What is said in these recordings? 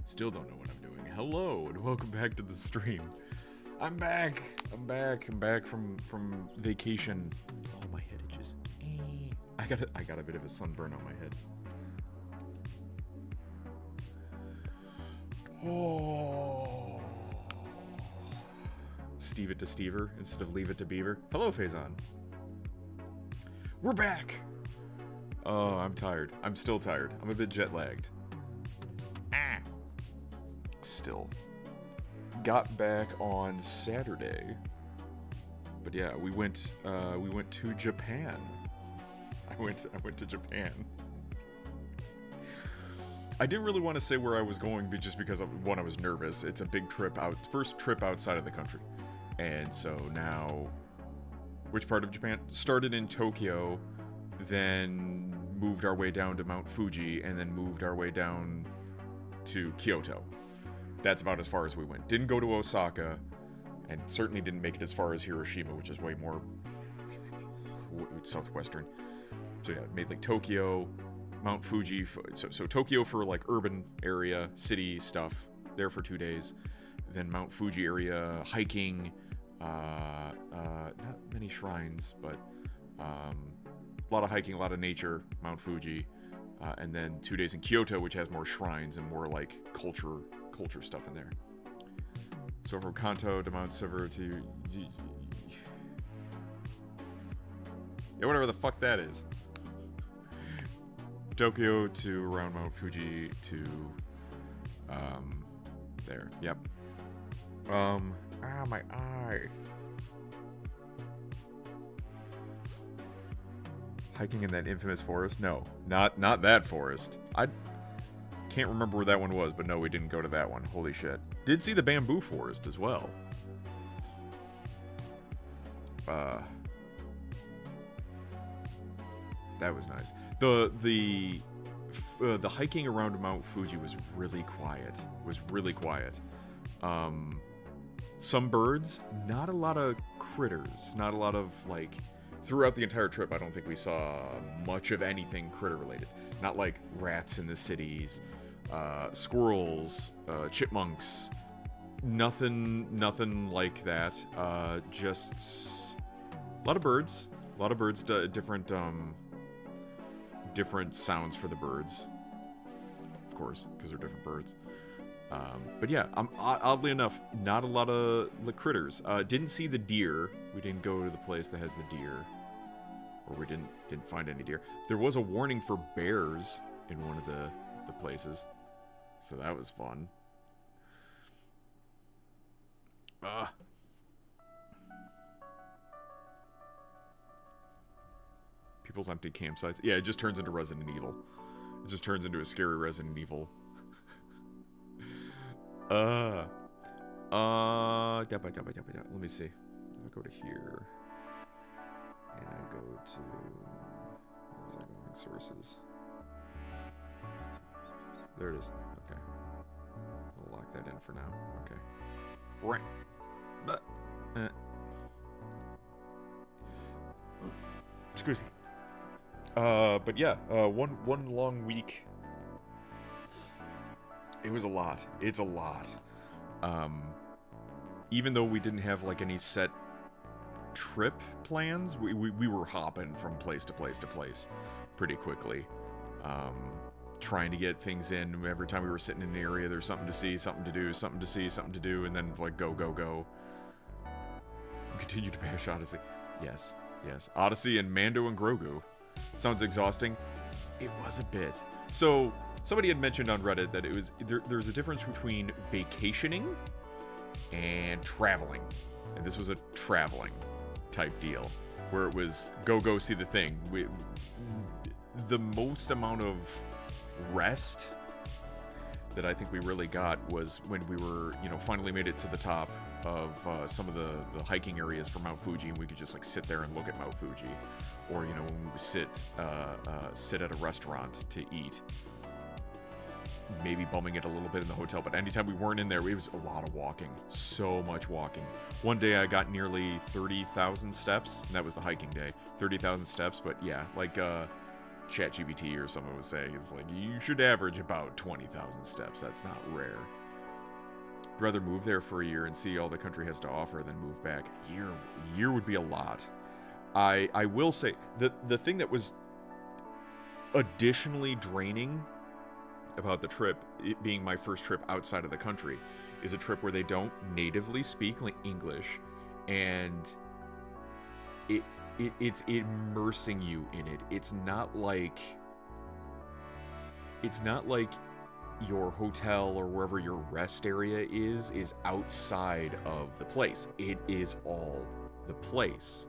Still don't know what I'm doing. Hello and welcome back to the stream. I'm back from vacation. Oh, my head itches. I got a bit of a sunburn on my head. Oh. Steve it to Stever instead of leave it to Beaver. Hello, Faison. We're back. Oh, I'm tired. I'm still tired. I'm a bit jet lagged. Still. Got back on Saturday. But yeah, we went to Japan. I went to Japan. I didn't really want to say where I was going just because one, I was nervous. It's a big trip first trip outside of the country. And so now, which part of Japan? Started in Tokyo, then moved our way down to Mount Fuji, and then moved our way down to Kyoto. That's about as far as we went. Didn't go to Osaka, and certainly didn't make it as far as Hiroshima, which is way more southwestern. So yeah, made like Tokyo, Mount Fuji. So Tokyo for like urban area, city stuff, there for 2 days. Then Mount Fuji area, hiking, not many shrines, but a lot of hiking, a lot of nature, Mount Fuji. And then 2 days in Kyoto, which has more shrines and more like culture stuff in there. So from Kanto to Mount Sever to yeah, whatever the fuck that is. Tokyo to around Mount Fuji to there. Yep. My eye. Hiking in that infamous forest? No, not that forest. I can't remember where that one was, but no, we didn't go to that one. Holy shit. Did see the bamboo forest as well. That was nice. The hiking around Mount Fuji was really quiet. Some birds, not a lot of critters, not a lot of like throughout the entire trip. I don't think we saw much of anything critter related. Not like rats in the cities, squirrels, chipmunks, nothing like that. Just a lot of birds, different sounds for the birds, of course, because they're different birds. But yeah, oddly enough, not a lot of the critters. Didn't see the deer. We didn't go to the place that has the deer, or we didn't find any deer. There was a warning for bears in one of the places, so that was fun. People's empty campsites. Yeah, it just turns into Resident Evil. It just turns into a scary Resident Evil. Let me see. I go to here. And I go to... Where was I going? Sources. There it is. Okay. We'll lock that in for now. Okay. Excuse me. But yeah, one long week. It was a lot. It's a lot. Even though we didn't have like any set trip plans, we were hopping from place to place to place pretty quickly. Trying to get things in. Every time we were sitting in an area, there's something to see, something to do, something to see, something to do, and then like go. Continue to bash Odyssey. Yes. Odyssey and Mando and Grogu. Sounds exhausting. It was a bit. So somebody had mentioned on Reddit that it was there's a difference between vacationing and traveling, and this was a traveling type deal where it was go see the thing. The most amount of rest that I think we really got was when we were, finally made it to the top of some of the hiking areas for Mount Fuji, and we could just like sit there and look at Mount Fuji, or when we would sit at a restaurant to eat. maybe bumming it a little bit in the hotel, but anytime we weren't in there, it was a lot of walking. So much walking. One day I got nearly 30,000 steps, and that was the hiking day. 30,000 steps, but yeah, like ChatGPT or someone was saying, it's like, you should average about 20,000 steps. That's not rare. I'd rather move there for a year and see all the country has to offer than move back. A year would be a lot. I will say, the thing that was additionally draining about the trip, it being my first trip outside of the country, is a trip where they don't natively speak English, and it's immersing you in it. It's not like your hotel or wherever your rest area is outside of the place. It is all the place.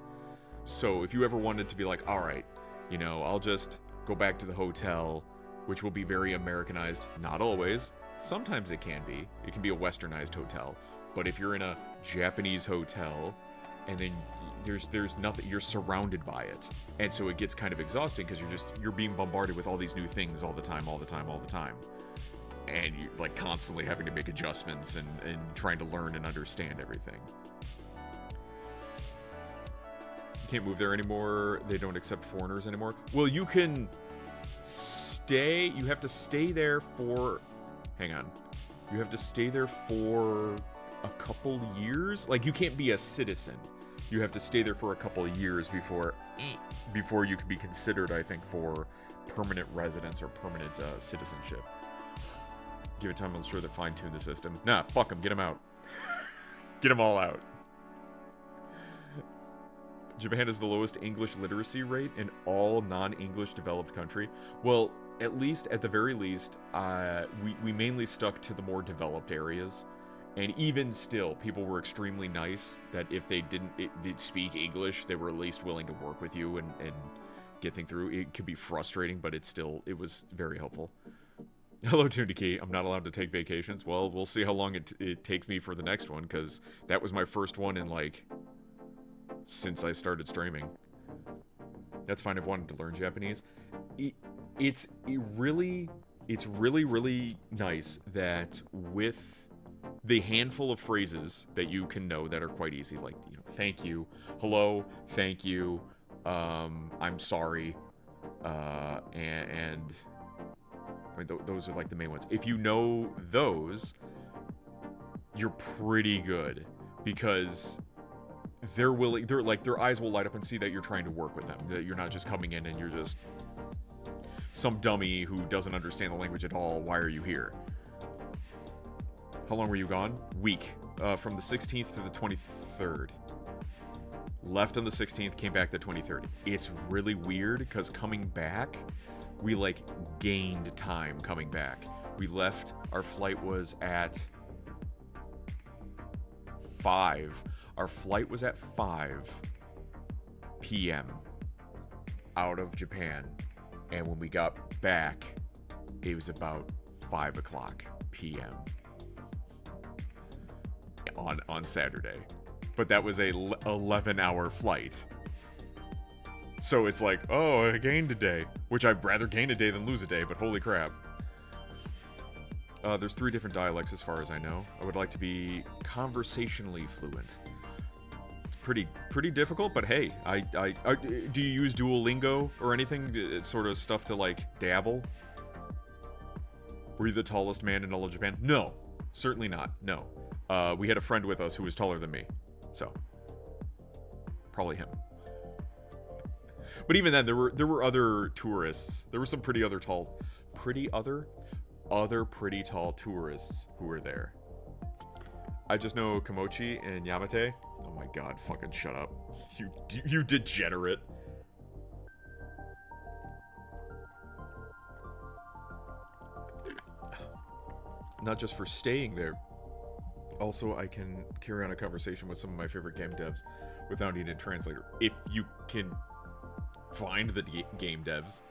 So if you ever wanted to be like, all right, I'll just go back to the hotel, which will be very Americanized. Not always. Sometimes it can be. It can be a westernized hotel. But if you're in a Japanese hotel, and then there's nothing, you're surrounded by it. And so it gets kind of exhausting because you're being bombarded with all these new things all the time. And you're like constantly having to make adjustments and trying to learn and understand everything. You can't move there anymore. They don't accept foreigners anymore. Well, you can you have to stay there for, you have to stay there for a couple years. Like, you can't be a citizen. You have to stay there for a couple of years before you can be considered, I think, for permanent residence or permanent citizenship. Give it time, I'm sure they'll fine-tune the system. Nah, fuck them, get them out. Get them all out. Japan has the lowest English literacy rate in all non-English developed country. Well, at the very least, we mainly stuck to the more developed areas. And even still, people were extremely nice that if they didn't speak English, they were at least willing to work with you and get things through. It could be frustrating, but it was very helpful. Hello, Tundiki. I'm not allowed to take vacations. Well, we'll see how long it takes me for the next one, because that was my first one in, since I started streaming. That's fine. I've wanted to learn Japanese. It's really nice that with the handful of phrases that you can know that are quite easy, like, thank you, hello, thank you, I'm sorry, and I mean, those are like the main ones. If you know those, you're pretty good, because their eyes will light up and see that you're trying to work with them, that you're not just coming in and you're just some dummy who doesn't understand the language at all. Why are you here? How long were you gone? Week. From the 16th to the 23rd. Left on the 16th, came back the 23rd. It's really weird, because coming back, we, gained time coming back. We left, our flight was at 5. Our flight was at 5 p.m. out of Japan. And when we got back, it was about 5 o'clock p.m. on Saturday. But that was a 11-hour flight. So it's like, oh, I gained a day. Which I'd rather gain a day than lose a day, but holy crap. There's 3 different dialects as far as I know. I would like to be conversationally fluent. Pretty difficult, but hey, do you use Duolingo or anything? It's sort of stuff to, dabble? Were you the tallest man in all of Japan? No, certainly not, no. We had a friend with us who was taller than me, so probably him. But even then, there were other tourists. There were some pretty tall tourists who were there. I just know Komochi and Yamate. Oh my god, fucking shut up. You degenerate. Not just for staying there. Also, I can carry on a conversation with some of my favorite game devs without needing a translator. If you can find the game devs.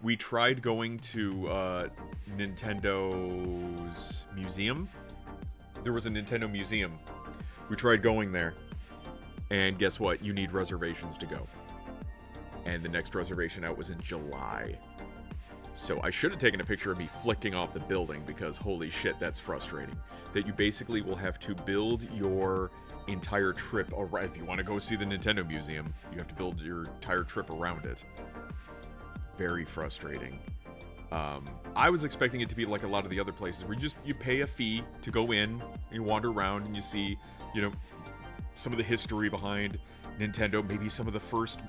We tried going to Nintendo's museum. There was a Nintendo museum. We tried going there. And guess what? You need reservations to go. And the next reservation out was in July. So I should have taken a picture of me flicking off the building because holy shit, that's frustrating. That you basically will have to build your entire trip around. If you want to go see the Nintendo Museum, you have to build your entire trip around it. Very frustrating. I was expecting it to be like a lot of the other places where you pay a fee to go in, you wander around, and you see, you know, some of the history behind Nintendo, maybe some of the first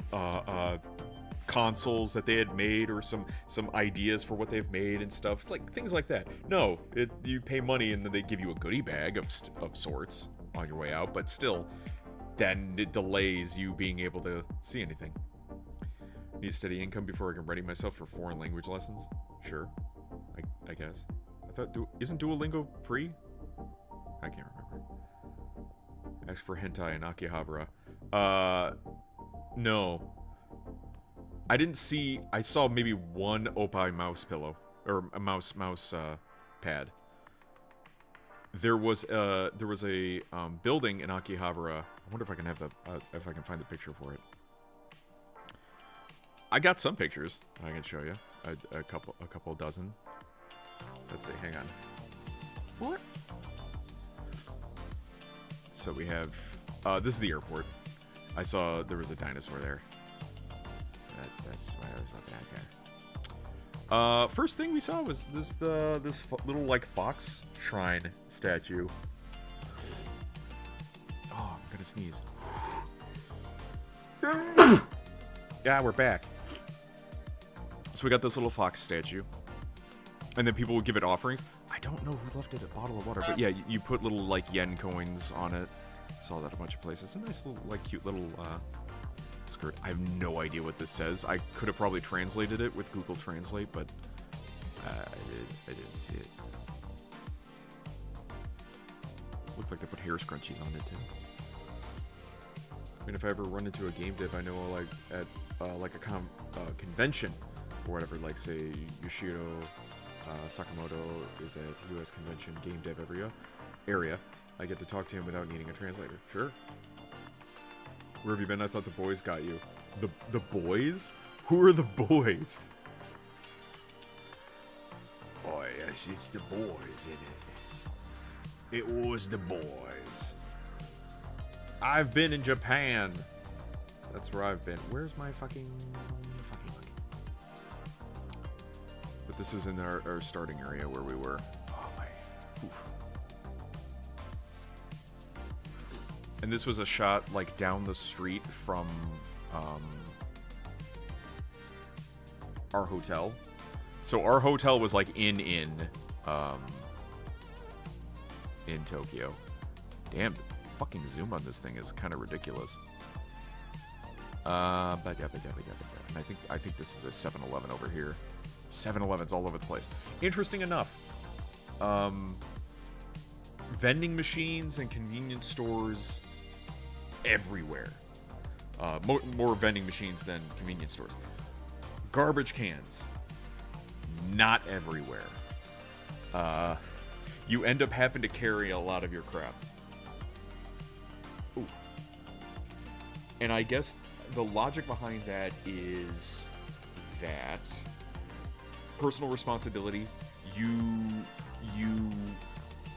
consoles that they had made, or some ideas for what they've made and stuff, like things like that. No, you pay money and then they give you a goodie bag of sorts on your way out, but still, then it delays you being able to see anything. Need steady income before I can ready myself for foreign language lessons? Sure, I guess. I thought, isn't Duolingo free? I can't remember. Ask for hentai in Akihabara. No. I didn't see. I saw maybe one Oppai mouse pillow or a mouse pad. There was a building in Akihabara. I wonder if I can have if I can find the picture for it. I got some pictures I can show you. A couple dozen. Let's see. Hang on. What? So we have. This is the airport. I saw there was a dinosaur there. That's why I was looking at there. First thing we saw was this little like fox shrine statue. Oh, I'm gonna sneeze. Yeah, we're back. So we got this little fox statue, and then people would give it offerings. I don't know who left it a bottle of water, but yeah, you put little like yen coins on it. Saw that a bunch of places. A nice little like cute little skirt. I have no idea what this says. I could have probably translated it with Google Translate, but I didn't see it. Looks like they put hair scrunchies on it too. I mean, if I ever run into a game dev I know, like at like a convention or whatever, like say Yoshiro Sakamoto is at US Convention Game Dev area, I get to talk to him without needing a translator. Sure. Where have you been? I thought the boys got you. The boys? Who are the boys? Oh yes, it's the boys, isn't it? It was the boys. I've been in Japan. That's where I've been. Where's my fucking monkey? But this was in our starting area where we were. Oh my. Oof. And this was a shot like down the street from our hotel. So our hotel was like in Tokyo. Damn, the fucking zoom on this thing is kind of ridiculous. And I think this is a 7-Eleven over here. 7-Elevens all over the place. Interesting enough, vending machines and convenience stores everywhere. More vending machines than convenience stores. Garbage cans, not everywhere. You end up having to carry a lot of your crap. Ooh. And I guess the logic behind that is that personal responsibility, you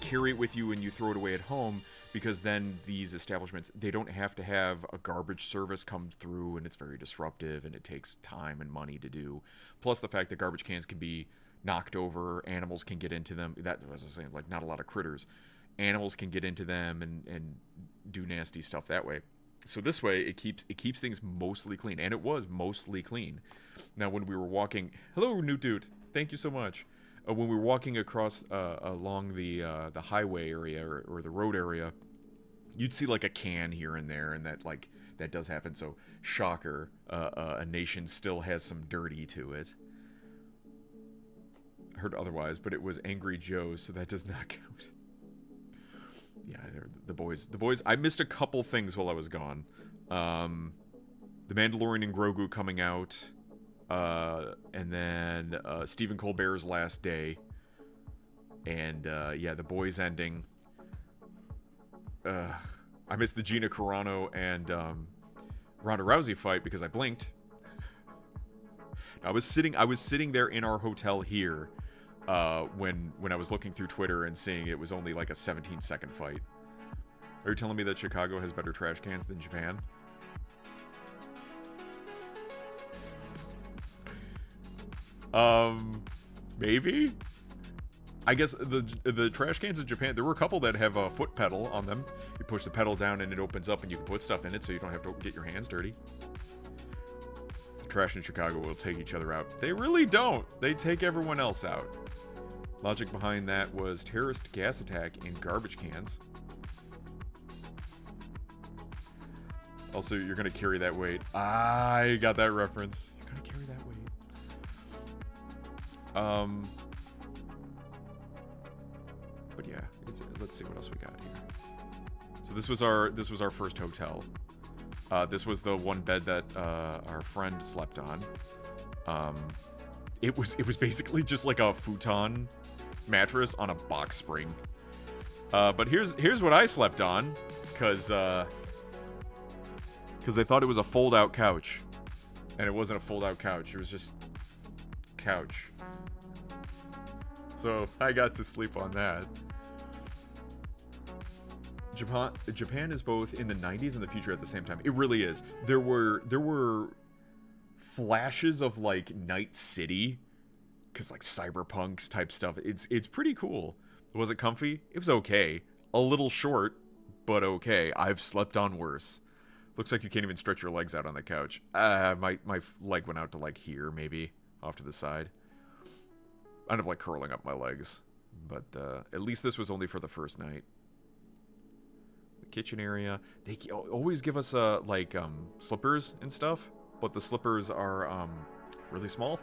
carry it with you and you throw it away at home, because then these establishments, they don't have to have a garbage service come through, and it's very disruptive and it takes time and money to do. Plus the fact that garbage cans can be knocked over, animals can get into them. That was the same, like not a lot of critters. Animals can get into them and do nasty stuff that way. So this way it keeps things mostly clean, and it was mostly clean. Now when we were walking, hello new dude, thank you so much. When we were walking across along the highway area or the road area, you'd see like a can here and there, and that does happen. So shocker, a nation still has some dirty to it. I heard otherwise, but it was Angry Joe, so that does not count. Yeah, the boys. I missed a couple things while I was gone. The Mandalorian and Grogu coming out. And then Stephen Colbert's last day, and yeah, the boys ending. I missed the Gina Carano and Ronda Rousey fight because I blinked. I was sitting there in our hotel here when I was looking through Twitter and seeing it was only like a 17-second fight. Are you telling me that Chicago has better trash cans than Japan? Maybe? I guess the trash cans in Japan, there were a couple that have a foot pedal on them. You push the pedal down and it opens up and you can put stuff in it so you don't have to get your hands dirty. The trash in Chicago will take each other out. They really don't. They take everyone else out. Logic behind that was terrorist gas attack in garbage cans. Also, you're going to carry that weight. I got that reference. You're going to carry that weight. But yeah, let's see what else we got here. So this was our first hotel. This was the one bed that our friend slept on. It was basically just like a futon mattress on a box spring. But here's what I slept on, because I thought it was a fold-out couch, and it wasn't a fold-out couch. It was just couch. So I got to sleep on that. Japan is both in the 90s and the future at the same time. It really is. There were flashes of like Night City, cause like cyberpunks type stuff. It's pretty cool. Was it comfy? It was okay. A little short, but okay. I've slept on worse. Looks like you can't even stretch your legs out on the couch. My leg went out to like here, maybe off to the side. I ended up like curling up my legs, but at least this was only for the first night. The kitchen area. They always give us like slippers and stuff, but the slippers are really small.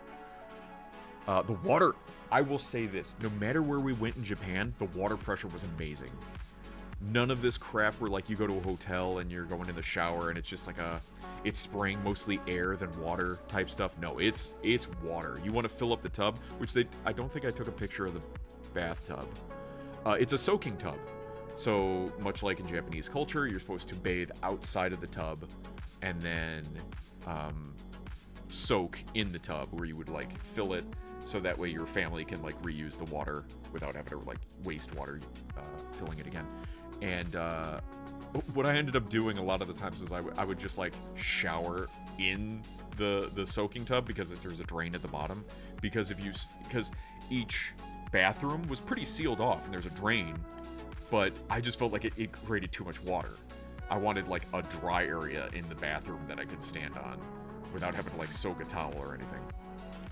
The water. I will say this: no matter where we went in Japan, the water pressure was amazing. None of this crap where like you go to a hotel and you're going in the shower and it's just like it's spraying mostly air than water type stuff. No, it's water. You want to fill up the tub, which I don't think I took a picture of the bathtub. It's a soaking tub. So much like in Japanese culture, you're supposed to bathe outside of the tub and then soak in the tub, where you would like fill it so that way your family can like reuse the water without having to like waste water filling it again. And what I ended up doing a lot of the times is I would just like shower in the soaking tub, because there's a drain at the bottom. Because each bathroom was pretty sealed off and there's a drain, but I just felt like it created too much water. I wanted like a dry area in the bathroom that I could stand on without having to like soak a towel or anything.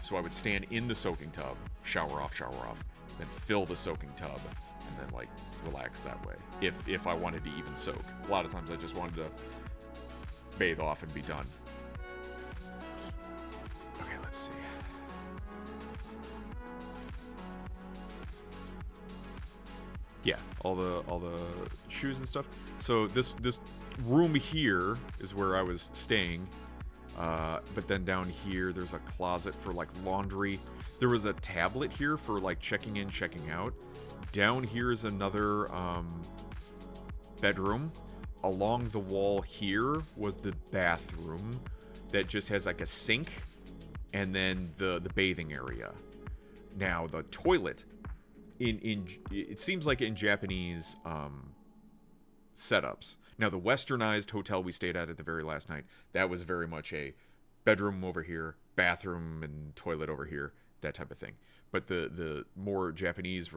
So I would stand in the soaking tub, shower off, then fill the soaking tub, and then like relax that way. If I wanted to even soak. A lot of times I just wanted to bathe off and be done. Okay, let's see. Yeah, all the shoes and stuff. So this room here is where I was staying. But then down here there's a closet for like laundry. There was a tablet here for like checking in, checking out. Down here is another bedroom. Along the wall here was the bathroom that just has like a sink and then the bathing area. Now the toilet it seems like in Japanese setups. Now the westernized hotel we stayed at the very last night, that was very much a bedroom over here, bathroom and toilet over here, that type of thing. But the more Japanese,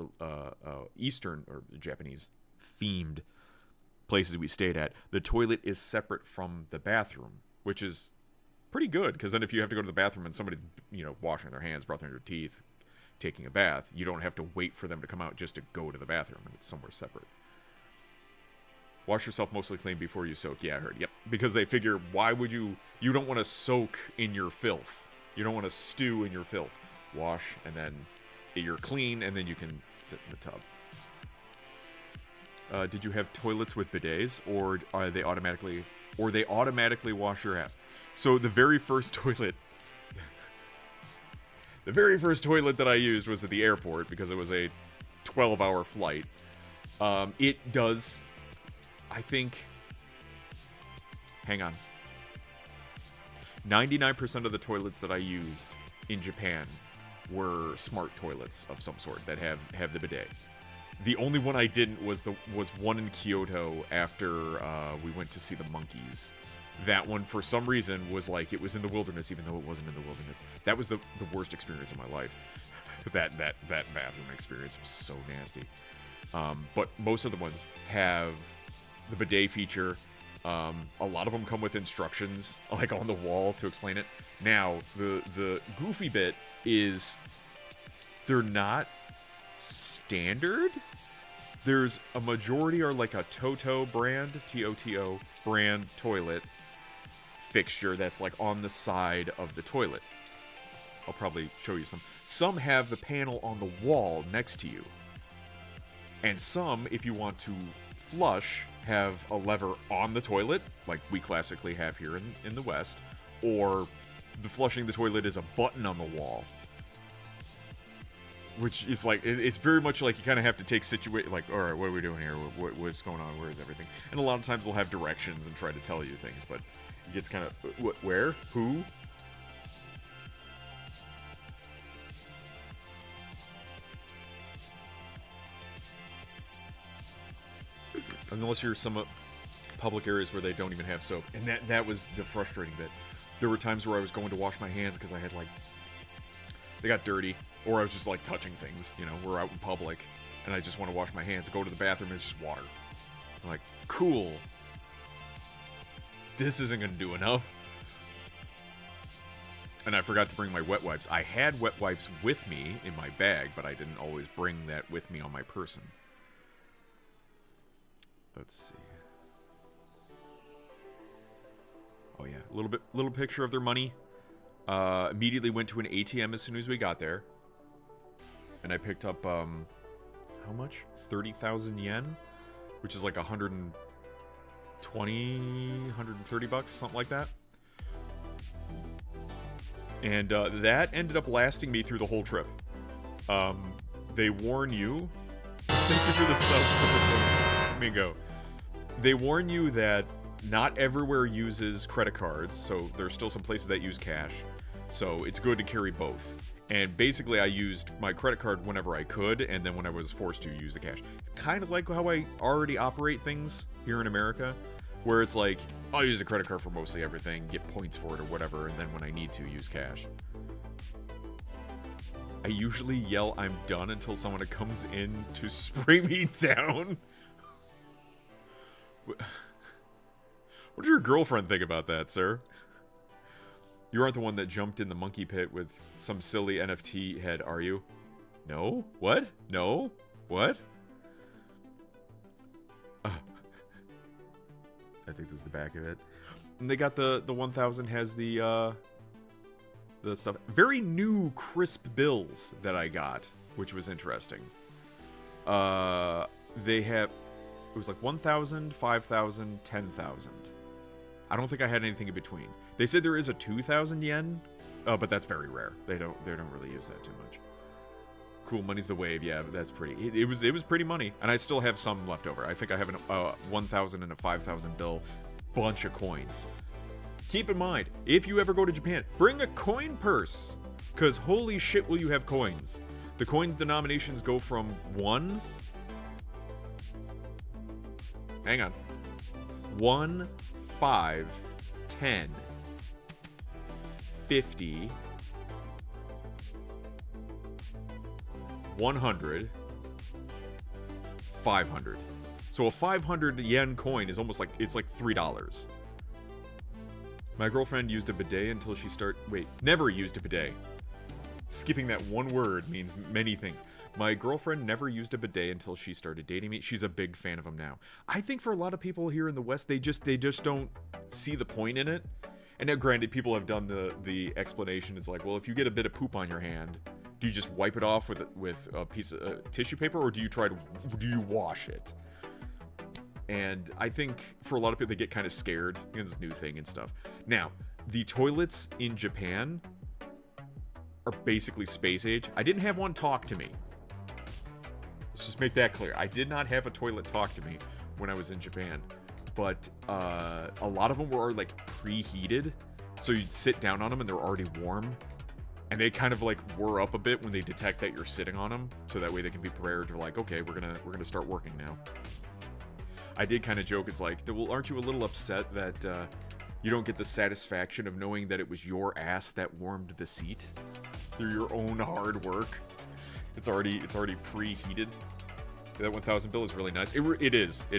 Eastern or Japanese themed places we stayed at, the toilet is separate from the bathroom, which is pretty good, because then if you have to go to the bathroom and somebody, washing their hands, brushing their teeth, taking a bath, you don't have to wait for them to come out just to go to the bathroom, and it's somewhere separate. Wash yourself mostly clean before you soak. Yeah, I heard. Yep. Because they figure, why would you don't want to soak in your filth. You don't want to stew in your filth. Wash, and then you're clean, and then you can sit in the tub. Did you have toilets with bidets, or are they automatically wash your ass? So the very first toilet that I used was at the airport, because it was a 12-hour flight. It does, I think, hang on. 99% of the toilets that I used in Japan were smart toilets of some sort that have the bidet. The only one I didn't was one in Kyoto after we went to see the monkeys. That one, for some reason, was like it was in the wilderness, even though it wasn't in the wilderness. That was the worst experience of my life. that bathroom experience was so nasty. But most of the ones have the bidet feature. A lot of them come with instructions, like on the wall, to explain it. Now, the goofy bit is they're not standard. There's a majority are like a Toto brand, Toto brand toilet fixture that's like on the side of the toilet. I'll probably show you some. Some have the panel on the wall next to you. And some, if you want to flush, have a lever on the toilet, like we classically have here in the West, or the flushing the toilet is a button on the wall. Which is like, it's very much like you kind of have to take like, all right, what are we doing here? What's going on? Where is everything? And a lot of times they'll have directions and try to tell you things, but it gets kind of, where? Who? Unless you're some public areas where they don't even have soap. And that was the frustrating bit. There were times where I was going to wash my hands because I had, like, they got dirty. Or I was just, like, touching things. You know, we're out in public. And I just want to wash my hands. Go to the bathroom and it's just water. I'm like, cool. This isn't going to do enough. And I forgot to bring my wet wipes. I had wet wipes with me in my bag, but I didn't always bring that with me on my person. Let's see. Oh yeah, little picture of their money. Immediately went to an ATM as soon as we got there, and I picked up how much? 30,000 yen, which is like 130 bucks, something like that. And that ended up lasting me through the whole trip. They warn you. Thank you for the sub, Mingo. They warn you that not everywhere uses credit cards, so there's still some places that use cash. So it's good to carry both. And basically I used my credit card whenever I could, and then when I was forced to, use the cash. It's kind of like how I already operate things here in America, where it's like, I'll use a credit card for mostly everything, get points for it or whatever, and then when I need to, use cash. I usually yell I'm done until someone comes in to spray me down. What does your girlfriend think about that, sir? You aren't the one that jumped in the monkey pit with some silly NFT head, are you? No? What? No? What? I think this is the back of it. And they got the 1000 has the stuff. Very new, crisp bills that I got, which was interesting. They have... It was like 1,000, 5,000, 10,000. I don't think I had anything in between. They said there is a 2,000 yen, but that's very rare. They don't really use that too much. Cool, money's the wave. Yeah, that's pretty. It was pretty money, and I still have some left over. I think I have a 1,000 and a 5,000 bill, bunch of coins. Keep in mind, if you ever go to Japan, bring a coin purse, because holy shit will you have coins. The coin denominations go from 1... Hang on. 1, 5, 10, 50, 100, 500. So a 500 yen coin is almost like, it's like $3. My girlfriend used a bidet until she never used a bidet. Skipping that one word means many things. My girlfriend never used a bidet until she started dating me. She's a big fan of them now. I think for a lot of people here in the West, they just don't see the point in it. And now, granted, people have done the explanation. It's like, well, if you get a bit of poop on your hand, do you just wipe it off with a piece of tissue paper, or do you wash it? And I think for a lot of people, they get kind of scared in this new thing and stuff. Now, the toilets in Japan are basically space age. I didn't have one talk to me. Let's just make that clear. I did not have a toilet talk to me when I was in Japan. But a lot of them were like preheated. So you'd sit down on them and they're already warm. And they kind of like whir up a bit when they detect that you're sitting on them, so that way they can be prepared to like, okay, we're gonna start working now. I did kind of joke, it's like, well, aren't you a little upset that you don't get the satisfaction of knowing that it was your ass that warmed the seat through your own hard work? It's already preheated. That 1000 bill is really nice. It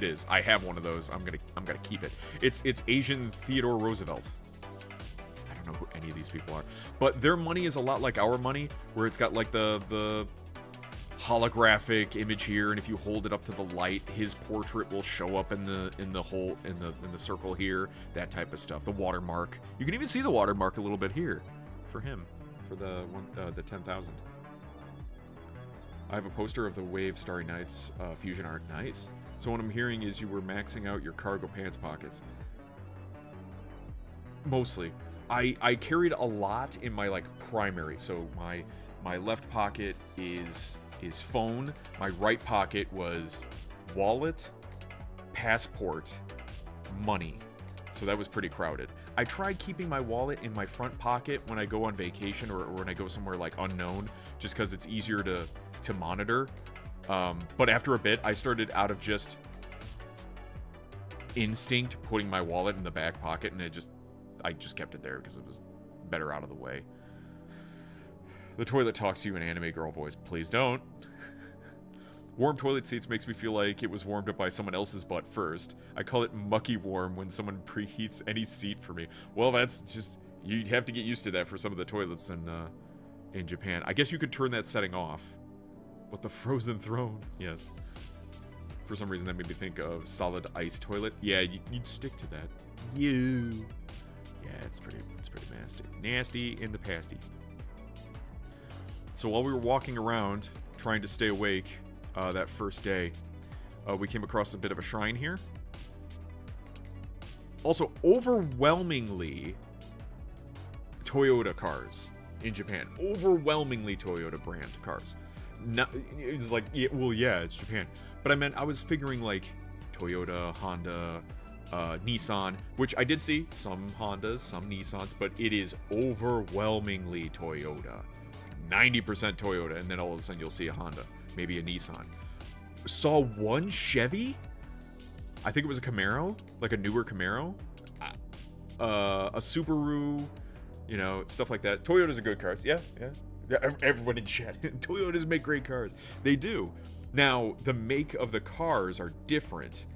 is. I have one of those. I'm gonna keep it. It's Asian Theodore Roosevelt. I don't know who any of these people are, but their money is a lot like our money, where it's got like the holographic image here, and if you hold it up to the light, his portrait will show up in the circle here. That type of stuff. The watermark. You can even see the watermark a little bit here for him, for the 10,000. I have a poster of the Wave Starry Nights fusion art. Nice. So what I'm hearing is you were maxing out your cargo pants pockets. Mostly. I carried a lot in my like primary. So my left pocket is phone. My right pocket was wallet, passport, money. So that was pretty crowded. I tried keeping my wallet in my front pocket when I go on vacation or when I go somewhere like unknown, just because it's easier to monitor. But after a bit, I started out of just instinct putting my wallet in the back pocket, and I just kept it there because it was better out of the way. The toilet talks to you in anime girl voice. Please don't. Warm toilet seats makes me feel like it was warmed up by someone else's butt first. I call it mucky warm when someone preheats any seat for me. Well, that's just, you'd have to get used to that for some of the toilets in Japan. I guess you could turn that setting off. But the frozen throne, yes. For some reason that made me think of solid ice toilet. Yeah, you'd stick to that. You. Yeah, it's pretty nasty. Nasty in the pasty. So while we were walking around trying to stay awake that first day, we came across a bit of a shrine here. Also, overwhelmingly Toyota cars in Japan. Overwhelmingly Toyota brand cars. Not, it's like, yeah, well, yeah, it's Japan. But I was figuring like Toyota, Honda, Nissan, which I did see some Hondas, some Nissans, but it is overwhelmingly Toyota. 90% Toyota, and then all of a sudden you'll see a Honda, maybe a Nissan. Saw one Chevy? I think it was a Camaro, like a newer Camaro. A Subaru, you know, stuff like that. Toyotas are good cars. Yeah. Everyone in chat. Toyotas make great cars. They do. Now, the make of the cars are different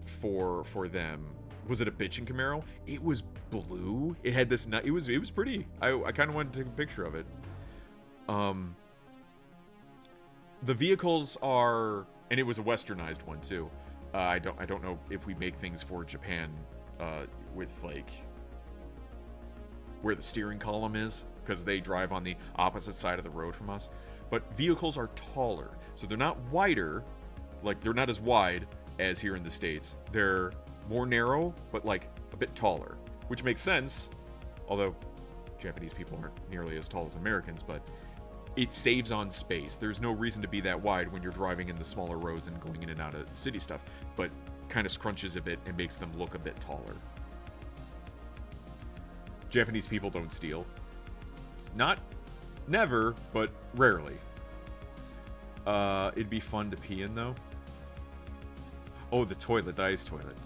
for them. Was it a bitchin' Camaro? It was blue. It had this. It was pretty. I kind of wanted to take a picture of it. The vehicles are, and it was a westernized one too. I don't know if we make things for Japan with like where the steering column is, because they drive on the opposite side of the road from us. But vehicles are taller, so they're not wider, like they're not as wide as here in the States. They're more narrow, but like a bit taller, which makes sense, although Japanese people aren't nearly as tall as Americans, but it saves on space. There's no reason to be that wide when you're driving in the smaller roads and going in and out of city stuff, but kind of scrunches a bit and makes them look a bit taller. Japanese people don't steal. Not never, but rarely. It'd be fun to pee in, though. Oh, the toilet, the ice toilet.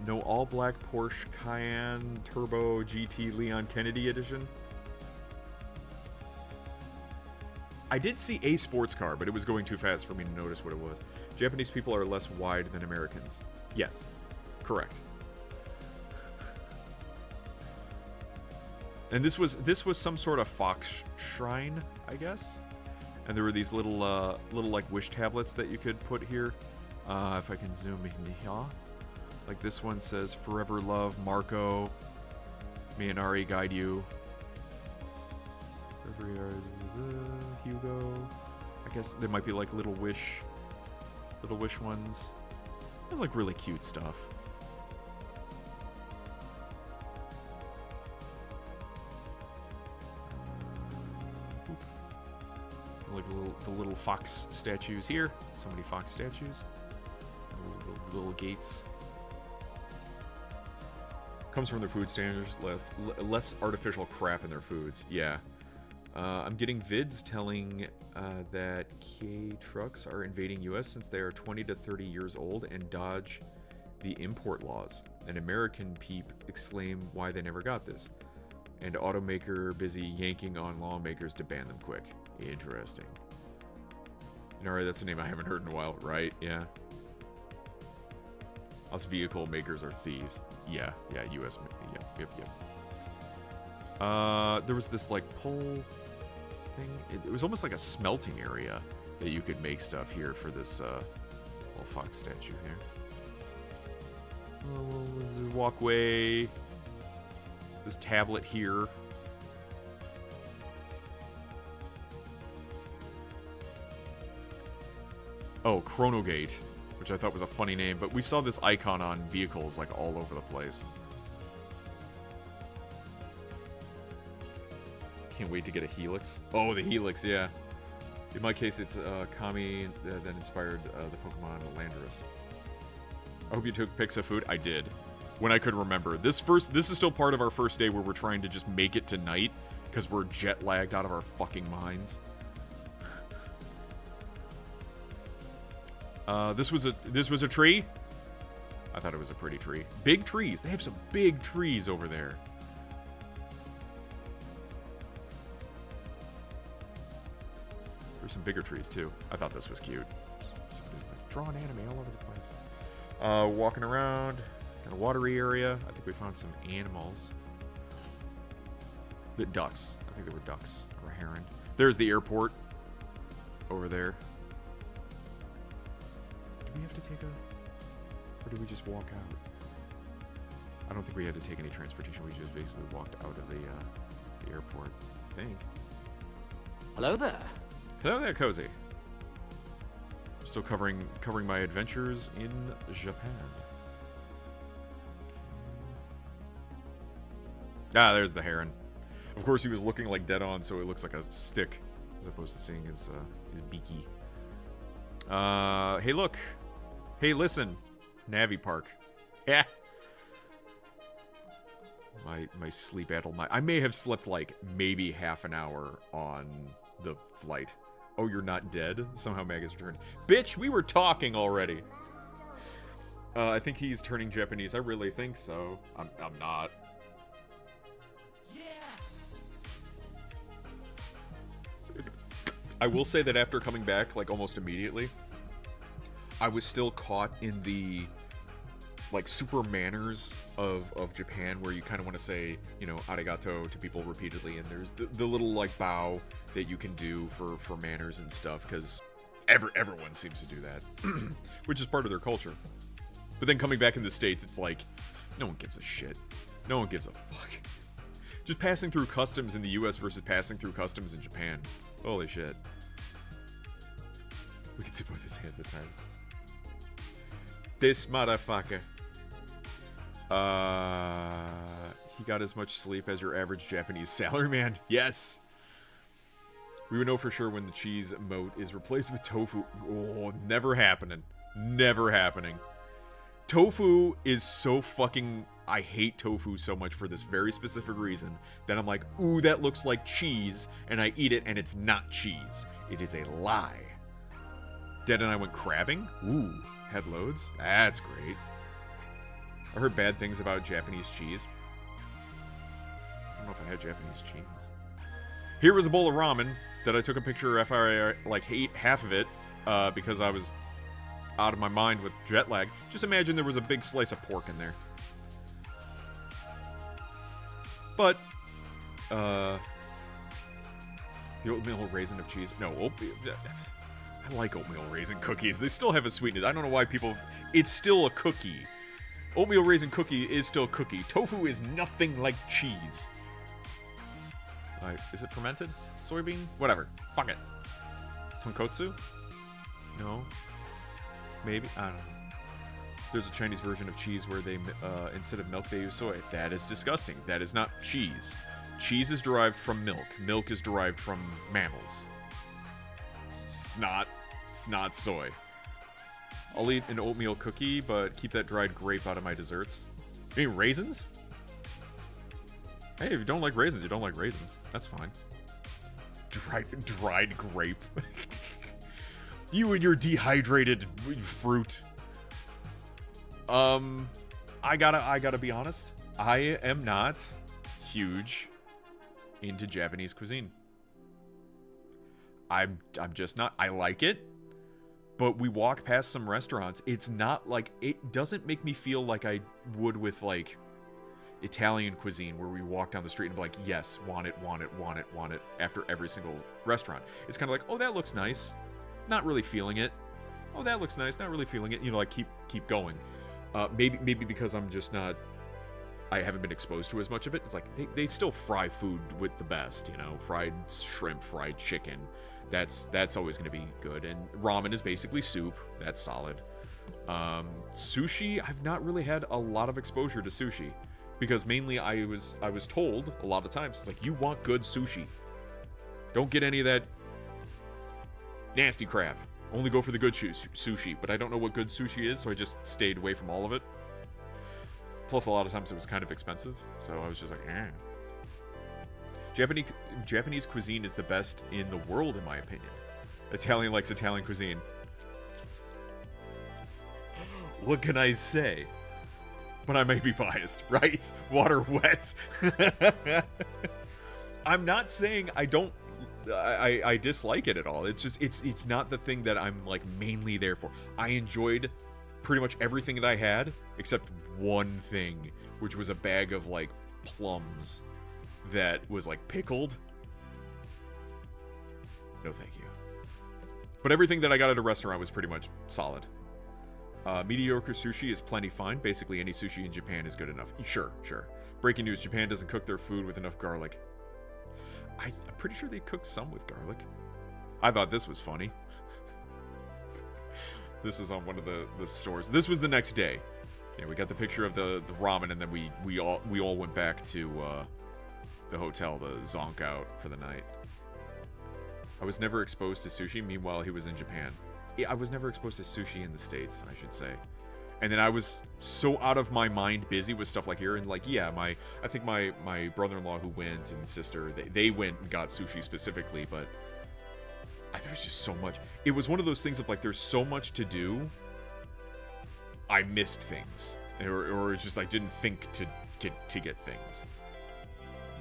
No all-black Porsche Cayenne Turbo GT Leon Kennedy edition. I did see a sports car, but it was going too fast for me to notice what it was. Japanese people are less wide than Americans. Yes, correct. And this was some sort of fox shrine, I guess. And there were these little like wish tablets that you could put here. If I can zoom in here. Like this one says, "Forever love, Marco. Miyanari guide you." Hugo. I guess there might be like little wish ones. It's like really cute stuff. Like the little fox statues here. So many fox statues. Little gates. Comes from their food standards, less artificial crap in their foods. Yeah. I'm getting vids telling that K trucks are invading US since they are 20 to 30 years old and dodge the import laws. An American peep exclaim why they never got this. And automaker busy yanking on lawmakers to ban them quick. Interesting. Alright, that's a name I haven't heard in a while, right? Yeah. Us vehicle makers are thieves. Yeah, US. Yep. There was this, like, pole thing. It was almost like a smelting area that you could make stuff here for this, little fox statue here. Oh, there's a walkway. This tablet here. Oh, Chronogate, which I thought was a funny name, but we saw this icon on vehicles like all over the place. Can't wait to get a Helix. Oh, the Helix, yeah. In my case, it's Kami that inspired the Pokemon Landorus. I hope you took pics of food. I did. When I could remember. This is still part of our first day where we're trying to just make it to night because we're jet lagged out of our fucking minds. This was a tree? I thought it was a pretty tree. Big trees. They have some big trees over there. There's some bigger trees too. I thought this was cute. It's like drawing anime all over the place. Walking around in a watery area. I think we found some animals. The ducks. I think they were ducks or a heron. There's the airport over there. Do we have to take a... Or did we just walk out? I don't think we had to take any transportation. We just basically walked out of the airport, I think. Hello there. Hello there, Cozy. Still covering my adventures in Japan. Ah, there's the heron. Of course, he was looking like dead on, so it looks like a stick, as opposed to seeing his beaky. Hey, look. Hey, listen. Navi Park. Yeah. My sleep addled my... I may have slept like maybe half an hour on the flight. Oh, you're not dead? Somehow Mag has returned. Bitch, we were talking already. I think he's turning Japanese. I really think so. I'm not. I will say that after coming back, like, almost immediately, I was still caught in the, like, super manners of Japan, where you kind of want to say, you know, arigato to people repeatedly, and there's the little, like, bow that you can do for manners and stuff, because everyone seems to do that, which is part of their culture. But then coming back in the States, it's like, no one gives a shit. No one gives a fuck. Just passing through customs in the US versus passing through customs in Japan. Holy shit. We can see both his hands at times. This motherfucker. He got as much sleep as your average Japanese salaryman. Yes. We would know for sure when the cheese moat is replaced with tofu. Oh, never happening. Never happening. Tofu is so fucking... I hate tofu so much for this very specific reason that I'm like, ooh, that looks like cheese, and I eat it, and it's not cheese. It is a lie. Dead and I went crabbing? Ooh, head loads? That's great. I heard bad things about Japanese cheese. I don't know if I had Japanese cheese. Here was a bowl of ramen that I took a picture of after I, like, ate half of it because I was out of my mind with jet lag. Just imagine there was a big slice of pork in there. But, the oatmeal raisin of cheese. No, I like oatmeal raisin cookies. They still have a sweetness. I don't know why people... It's still a cookie. Oatmeal raisin cookie is still a cookie. Tofu is nothing like cheese. Is it fermented? Soybean? Whatever. Fuck it. Tonkotsu? No. Maybe? I don't know. There's a Chinese version of cheese where they, instead of milk, they use soy. That is disgusting. That is not cheese. Cheese is derived from milk. Milk is derived from mammals. It's not soy. I'll eat an oatmeal cookie, but keep that dried grape out of my desserts. You mean raisins? Hey, if you don't like raisins, you don't like raisins. That's fine. Dried grape. You and your dehydrated fruit. I gotta be honest. I am not huge into Japanese cuisine. I'm just not. I like it, but we walk past some restaurants. It's not like, it doesn't make me feel like I would with like Italian cuisine, where we walk down the street and be like, yes, want it, want it, want it, want it, after every single restaurant. It's kind of like, oh, that looks nice, not really feeling it. Oh, that looks nice, not really feeling it. You know, like keep going. Maybe because I'm just not, I haven't been exposed to as much of it. It's like they still fry food with the best, you know, fried shrimp, fried chicken. That's always going to be good. And ramen is basically soup. That's solid. Sushi, I've not really had a lot of exposure to sushi, because mainly I was told a lot of times, it's like, you want good sushi, don't get any of that nasty crap. Only go for the good sushi. But I don't know what good sushi is, so I just stayed away from all of it. Plus, a lot of times it was kind of expensive, so I was just like, eh. Japanese cuisine is the best in the world, in my opinion. Italian likes Italian cuisine. What can I say? But I may be biased, right? Water wet. I'm not saying I don't. I dislike it at all. It's just it's not the thing that I'm like mainly there for. I enjoyed pretty much everything that I had except one thing, which was a bag of like plums that was like pickled. No thank you. But everything that I got at a restaurant was pretty much solid. Mediocre sushi is plenty fine. Basically any sushi in Japan is good enough. Sure. Breaking news, Japan doesn't cook their food with enough garlic. I'm pretty sure they cook some with garlic. I thought this was funny. This was on one of the stores. This was the next day. Yeah, we got the picture of the ramen, and then we all went back to the hotel to zonk out for the night. I was never exposed to sushi. Meanwhile, he was in Japan. I was never exposed to sushi in the States, I should say. And then I was so out of my mind busy with stuff like here, and like, yeah, I think my brother-in-law who went and sister, they went and got sushi specifically, but there was just so much. It was one of those things of like, there's so much to do, I missed things, or just I didn't think to get things.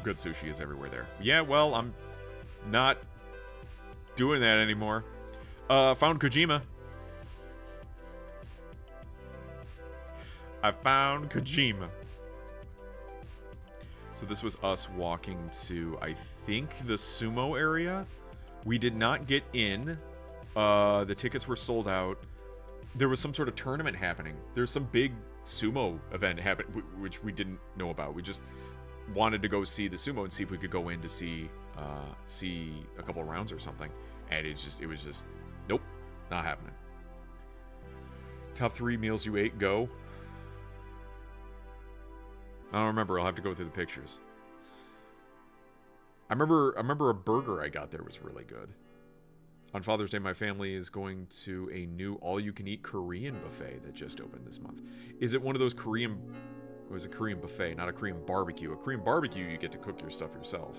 Good sushi is everywhere there. Yeah, well, I'm not doing that anymore. Found Kojima. I found Kojima. So this was us walking to, I think, the sumo area. We did not get in. The tickets were sold out. There was some sort of tournament happening. There's some big sumo event happening, which we didn't know about. We just wanted to go see the sumo and see if we could go in to see a couple of rounds or something. And it was just, nope, not happening. Top 3 meals you ate, go. I don't remember. I'll have to go through the pictures. I remember a burger I got there was really good. On Father's Day, my family is going to a new all-you-can-eat Korean buffet that just opened this month. Is it one of those Korean... It was a Korean buffet, not a Korean barbecue. A Korean barbecue, you get to cook your stuff yourself.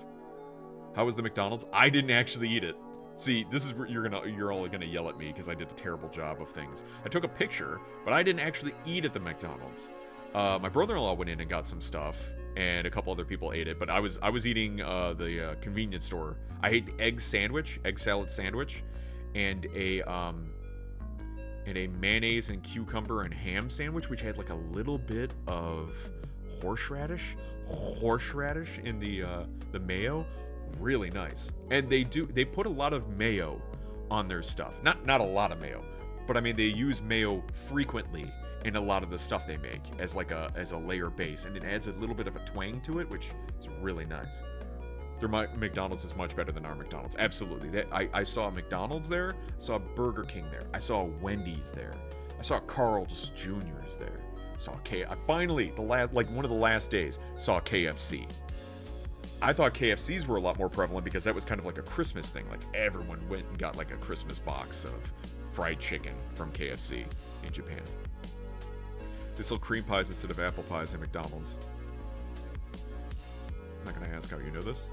How was the McDonald's? I didn't actually eat it. See, this is where you're all gonna yell at me because I did a terrible job of things. I took a picture, but I didn't actually eat at the McDonald's. My brother-in-law went in and got some stuff, and a couple other people ate it. But I was eating the convenience store. I ate the egg salad sandwich, and a mayonnaise and cucumber and ham sandwich, which had like a little bit of horseradish in the mayo. Really nice. And they put a lot of mayo on their stuff. Not a lot of mayo, but I mean they use mayo frequently in a lot of the stuff they make as a layer base, and it adds a little bit of a twang to it, which is really nice. Their McDonald's is much better than our McDonald's. Absolutely. I saw a McDonald's there, saw a Burger King there, I saw a Wendy's there, I saw Carl's Jr.'s there, saw I finally one of the last days saw a KFC. I thought KFCs were a lot more prevalent because that was kind of like a Christmas thing. Like everyone went and got like a Christmas box of fried chicken from KFC in Japan. They sell cream pies instead of apple pies at McDonald's. I'm not gonna ask how you know this.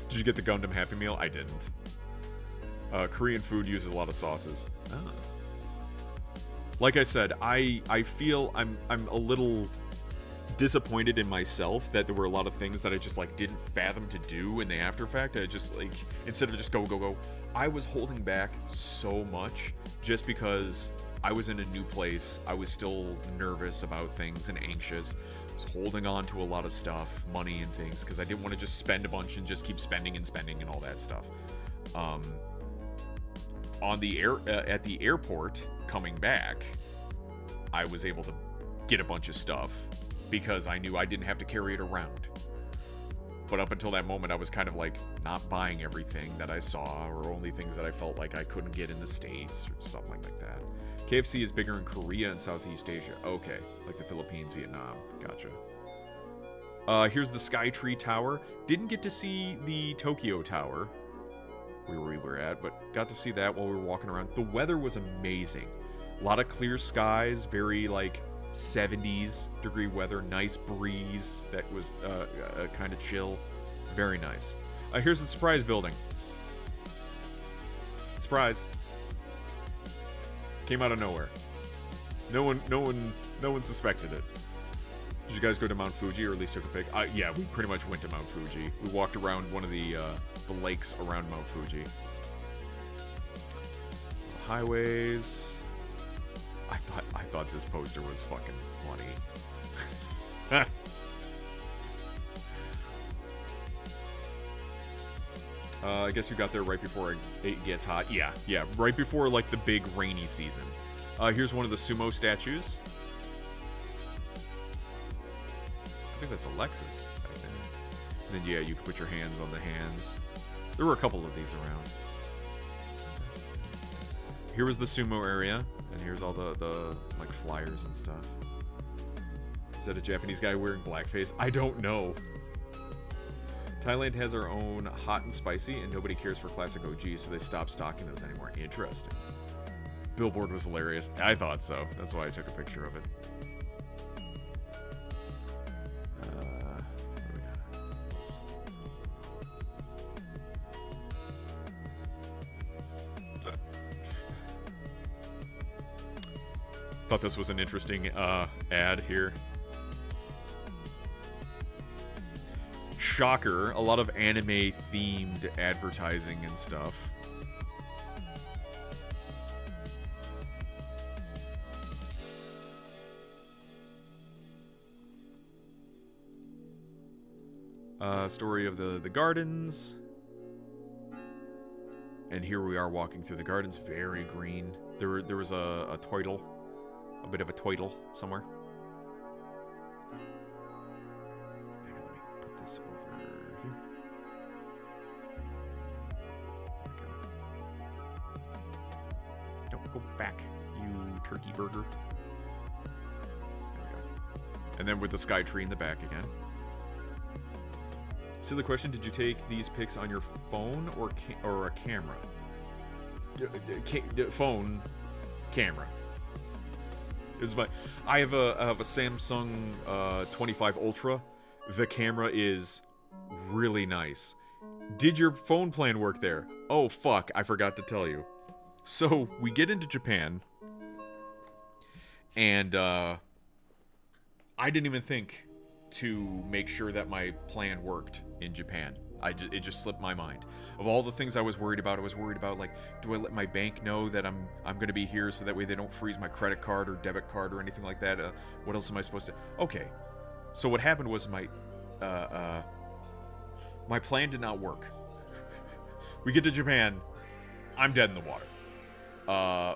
Did you get the Gundam Happy Meal? I didn't. Korean food uses a lot of sauces. Oh. Like I said, I feel I'm a little disappointed in myself that there were a lot of things that I just like didn't fathom to do in the after fact. I just like, instead of just go, I was holding back so much just because I was in a new place. I was still nervous about things and anxious. I was holding on to a lot of stuff, money and things, because I didn't want to just spend a bunch and just keep spending and all that stuff. On the at the airport coming back, I was able to get a bunch of stuff because I knew I didn't have to carry it around. But up until that moment, I was kind of like not buying everything that I saw, or only things that I felt like I couldn't get in the States or something like that. KFC is bigger in Korea and Southeast Asia. Okay, like the Philippines, Vietnam. Gotcha. Here's the Skytree Tower. Didn't get to see the Tokyo Tower where we were at, but got to see that while we were walking around. The weather was amazing. A lot of clear skies, very like 70s degree weather, nice breeze that was kind of chill. Very nice. Here's the surprise building. Surprise. Came out of nowhere. No one suspected it. Did you guys go to Mount Fuji, or at least took a pic? Yeah, we pretty much went to Mount Fuji. We walked around one of the lakes around Mount Fuji. Highways. I thought this poster was fucking funny. I guess you got there right before it gets hot. Yeah, right before like the big rainy season. Here's one of the sumo statues. I think that's Alexis back there. And then yeah, you can put your hands on the hands. There were a couple of these around. Here was the sumo area, and here's all the like flyers and stuff. Is that a Japanese guy wearing blackface? I don't know. Thailand has our own hot and spicy, and nobody cares for classic OG, so they stopped stocking those anymore. Interesting. Billboard was hilarious. I thought so. That's why I took a picture of it. Thought this was an interesting ad here. Shocker, a lot of anime themed advertising and stuff. Story of the gardens. And here we are walking through the gardens, very green. There was a twiddle. A bit of a twiddle somewhere. Hang on, let me put this over here. There we go. Don't go back, you turkey burger. There we go. And then with the sky tree in the back again. Silly question, did you take these pics on your phone or a camera? Phone, camera. I have a Samsung 25 Ultra. The camera is really nice. Did your phone plan work there? Oh fuck, I forgot to tell you. So we get into Japan, and I didn't even think to make sure that my plan worked in Japan. It just slipped my mind. Of all the things I was worried about, like, do I let my bank know that I'm going to be here so that way they don't freeze my credit card or debit card or anything like that? What else am I supposed to... Okay. So what happened was my plan did not work. We get to Japan. I'm dead in the water.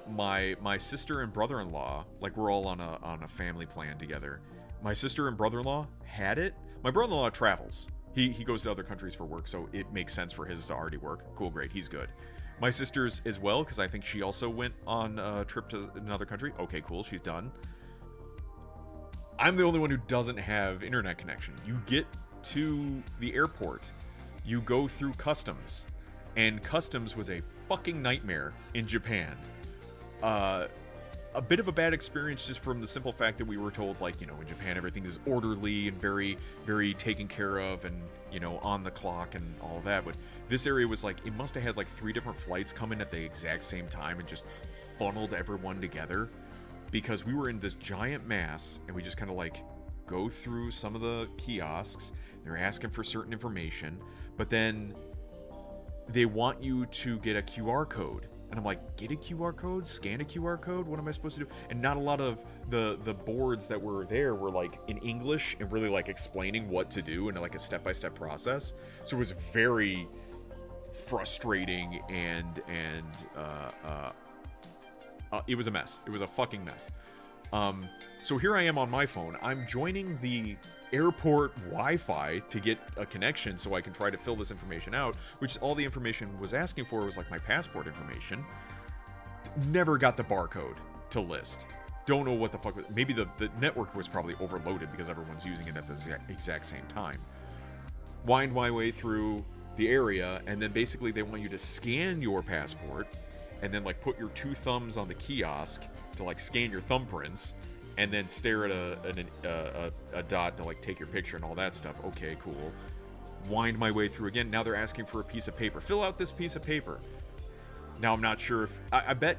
My sister and brother-in-law, like, we're all on a family plan together. My sister and brother-in-law had it. My brother-in-law travels. He goes to other countries for work, so it makes sense for his to already work. Cool, great, he's good. My sister's as well, because I think she also went on a trip to another country. Okay, cool, she's done. I'm the only one who doesn't have internet connection. You get to the airport, you go through customs, and customs was a fucking nightmare in Japan. a bit of a bad experience just from the simple fact that we were told, like, in Japan everything is orderly and very, very taken care of and, on the clock and all of that. But this area was like, it must have had like 3 different flights come in at the exact same time and just funneled everyone together, because we were in this giant mass and we just kind of like go through some of the kiosks. They're asking for certain information, but then they want you to get a QR code. And I'm like, get a QR code? Scan a QR code? What am I supposed to do? And not a lot of the boards that were there were like in English and really like explaining what to do in like a step-by-step process. So it was very frustrating and it was a mess. It was a fucking mess. So here I am on my phone. I'm joining the airport Wi-Fi to get a connection so I can try to fill this information out, which all the information was asking for was like my passport information. Never got the barcode to list. Don't know what the fuck. Maybe the network was probably overloaded because everyone's using it at the exact same time. Wind my way through the area, and then basically they want you to scan your passport and then like put your 2 thumbs on the kiosk to like scan your thumbprints, and then stare at a dot to like take your picture and all that stuff. Okay, cool. Wind my way through again. Now they're asking for a piece of paper. Fill out this piece of paper. Now I'm not sure if I bet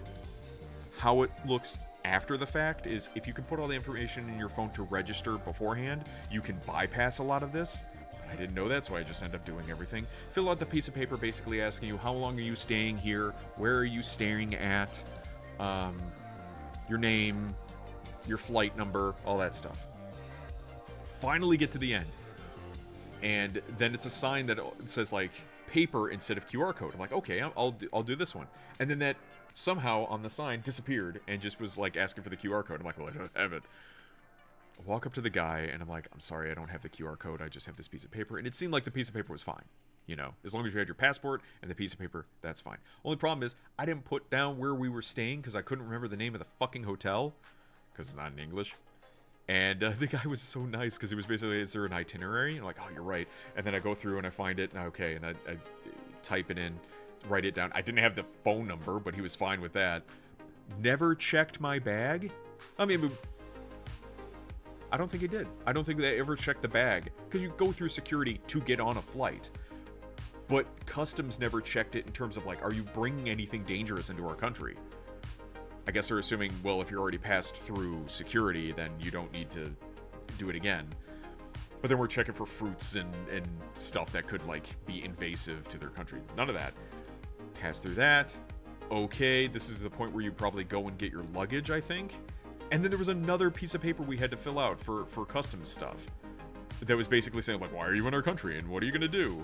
how it looks after the fact is if you can put all the information in your phone to register beforehand, you can bypass a lot of this. I didn't know that, so I just end up doing everything. Fill out the piece of paper basically asking you how long are you staying here, where are you staying at, your name, your flight number, all that stuff. Finally get to the end. And then it's a sign that says like paper instead of QR code. I'm like, okay, I'll do this one. And then that somehow on the sign disappeared and just was like asking for the QR code. I'm like, well, I don't have it. I walk up to the guy and I'm like, I'm sorry, I don't have the QR code. I just have this piece of paper. And it seemed like the piece of paper was fine. As long as you had your passport and the piece of paper, that's fine. Only problem is I didn't put down where we were staying because I couldn't remember the name of the fucking hotel because it's not in English. And the guy was so nice because he was basically, is there an itinerary? And I'm like, oh, you're right. And then I go through and I find it, and okay, and I type it in, write it down. I didn't have the phone number, but he was fine with that. Never checked my bag. I mean, I don't think he did. I don't think they ever checked the bag because you go through security to get on a flight. But customs never checked it in terms of like, are you bringing anything dangerous into our country? I guess they're assuming, well, if you're already passed through security, then you don't need to do it again. But then we're checking for fruits and stuff that could, like, be invasive to their country. None of that. Pass through that. Okay, this is the point where you probably go and get your luggage, I think. And then there was another piece of paper we had to fill out for customs stuff. That was basically saying, like, why are you in our country? And what are you going to do?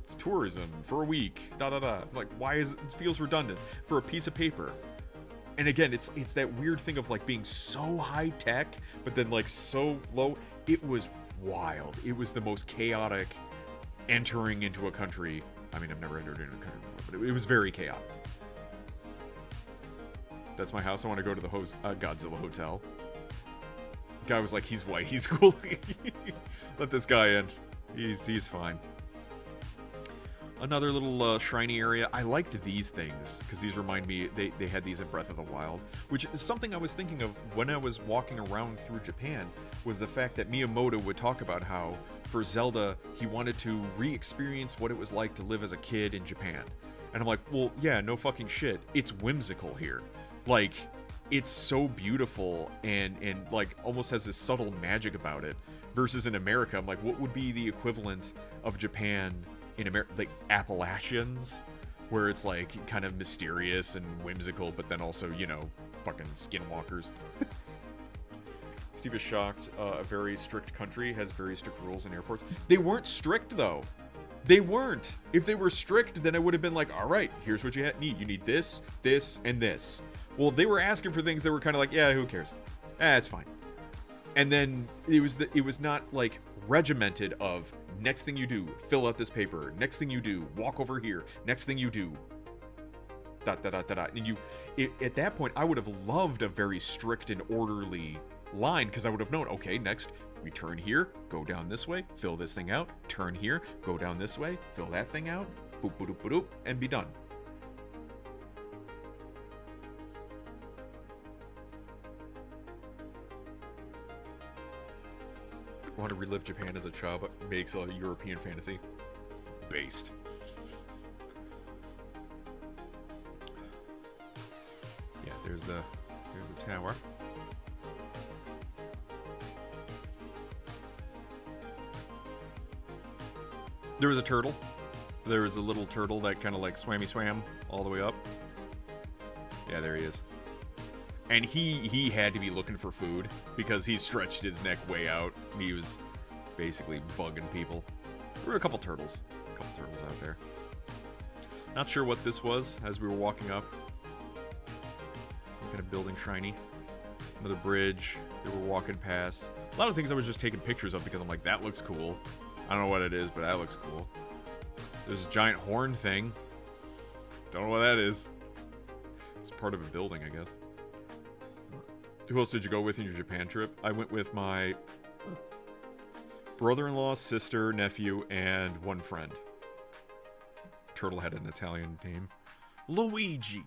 It's tourism for a week. Da-da-da. Like, why is it feels redundant for a piece of paper. And again, it's that weird thing of like being so high tech, but then like so low. It was wild. It was the most chaotic entering into a country. I mean, I've never entered into a country before, but it was very chaotic. That's my house. I want to go to the Godzilla Hotel. Guy was like, he's white. He's cool. Let this guy in. He's fine. Another little shiny area. I liked these things because these remind me, they had these in Breath of the Wild, which is something I was thinking of when I was walking around through Japan, was the fact that Miyamoto would talk about how for Zelda he wanted to re-experience what it was like to live as a kid in Japan. And I'm like, well, yeah, no fucking shit. It's whimsical here. Like, it's so beautiful and like almost has this subtle magic about it. Versus in America, I'm like, what would be the equivalent of Japan in America, like Appalachians, where it's like kind of mysterious and whimsical, but then also, fucking skinwalkers. Steve is shocked. A very strict country has very strict rules in airports. They weren't strict though. They weren't. If they were strict, then I would have been like, all right, here's what you need. You need this, this, and this. Well, they were asking for things that were kind of like, yeah, who cares? It's fine. And then it was not like regimented of next thing you do, fill out this paper. Next thing you do, walk over here. Next thing you do, dot, dot, dot, dot, dot. And at that point, I would have loved a very strict and orderly line because I would have known, okay, next we turn here, go down this way, fill this thing out, turn here, go down this way, fill that thing out, boop, boop, boop, boop, and be done. want to relive Japan as a child, but makes a European fantasy based. Yeah, there's the tower. There was a turtle. There was a little turtle that kind of like swam all the way up. Yeah, there he is. And he had to be looking for food because he stretched his neck way out. He was basically bugging people. There were a couple turtles out there. Not sure what this was as we were walking up. Some kind of building shiny. Another bridge that we're walking past. A lot of things I was just taking pictures of because I'm like, that looks cool. I don't know what it is, but that looks cool. There's a giant horn thing. Don't know what that is. It's part of a building, I guess. Who else did you go with in your Japan trip? I went with my brother-in-law, sister, nephew, and one friend. Turtle had an Italian name. Luigi.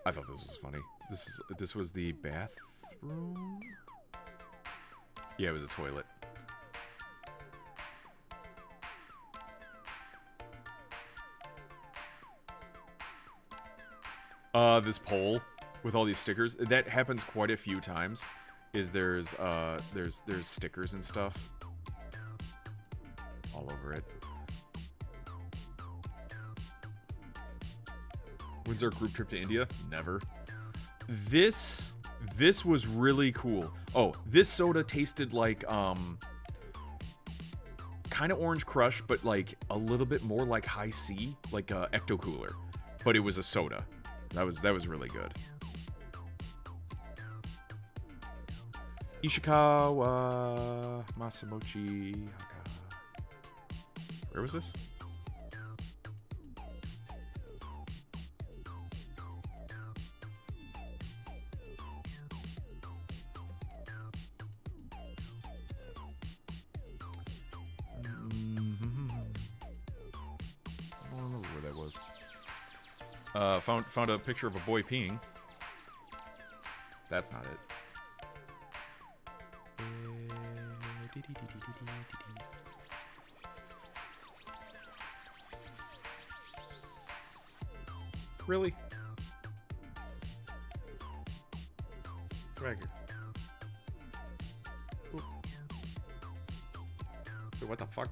I thought this was funny. This was the bathroom? Yeah, it was a toilet. This pole with all these stickers, that happens quite a few times. There's stickers and stuff all over it. When's our group trip to India? Never. This was really cool. Oh, this soda tasted like kind of Orange Crush, but like a little bit more like High C, like Ecto Cooler, but it was a soda. That was really good. Ishikawa Masamochi Haka. Where was this? I don't remember where that was. Found a picture of a boy peeing. That's not it. Really? Get back here. Oop. Wait, what the fuck?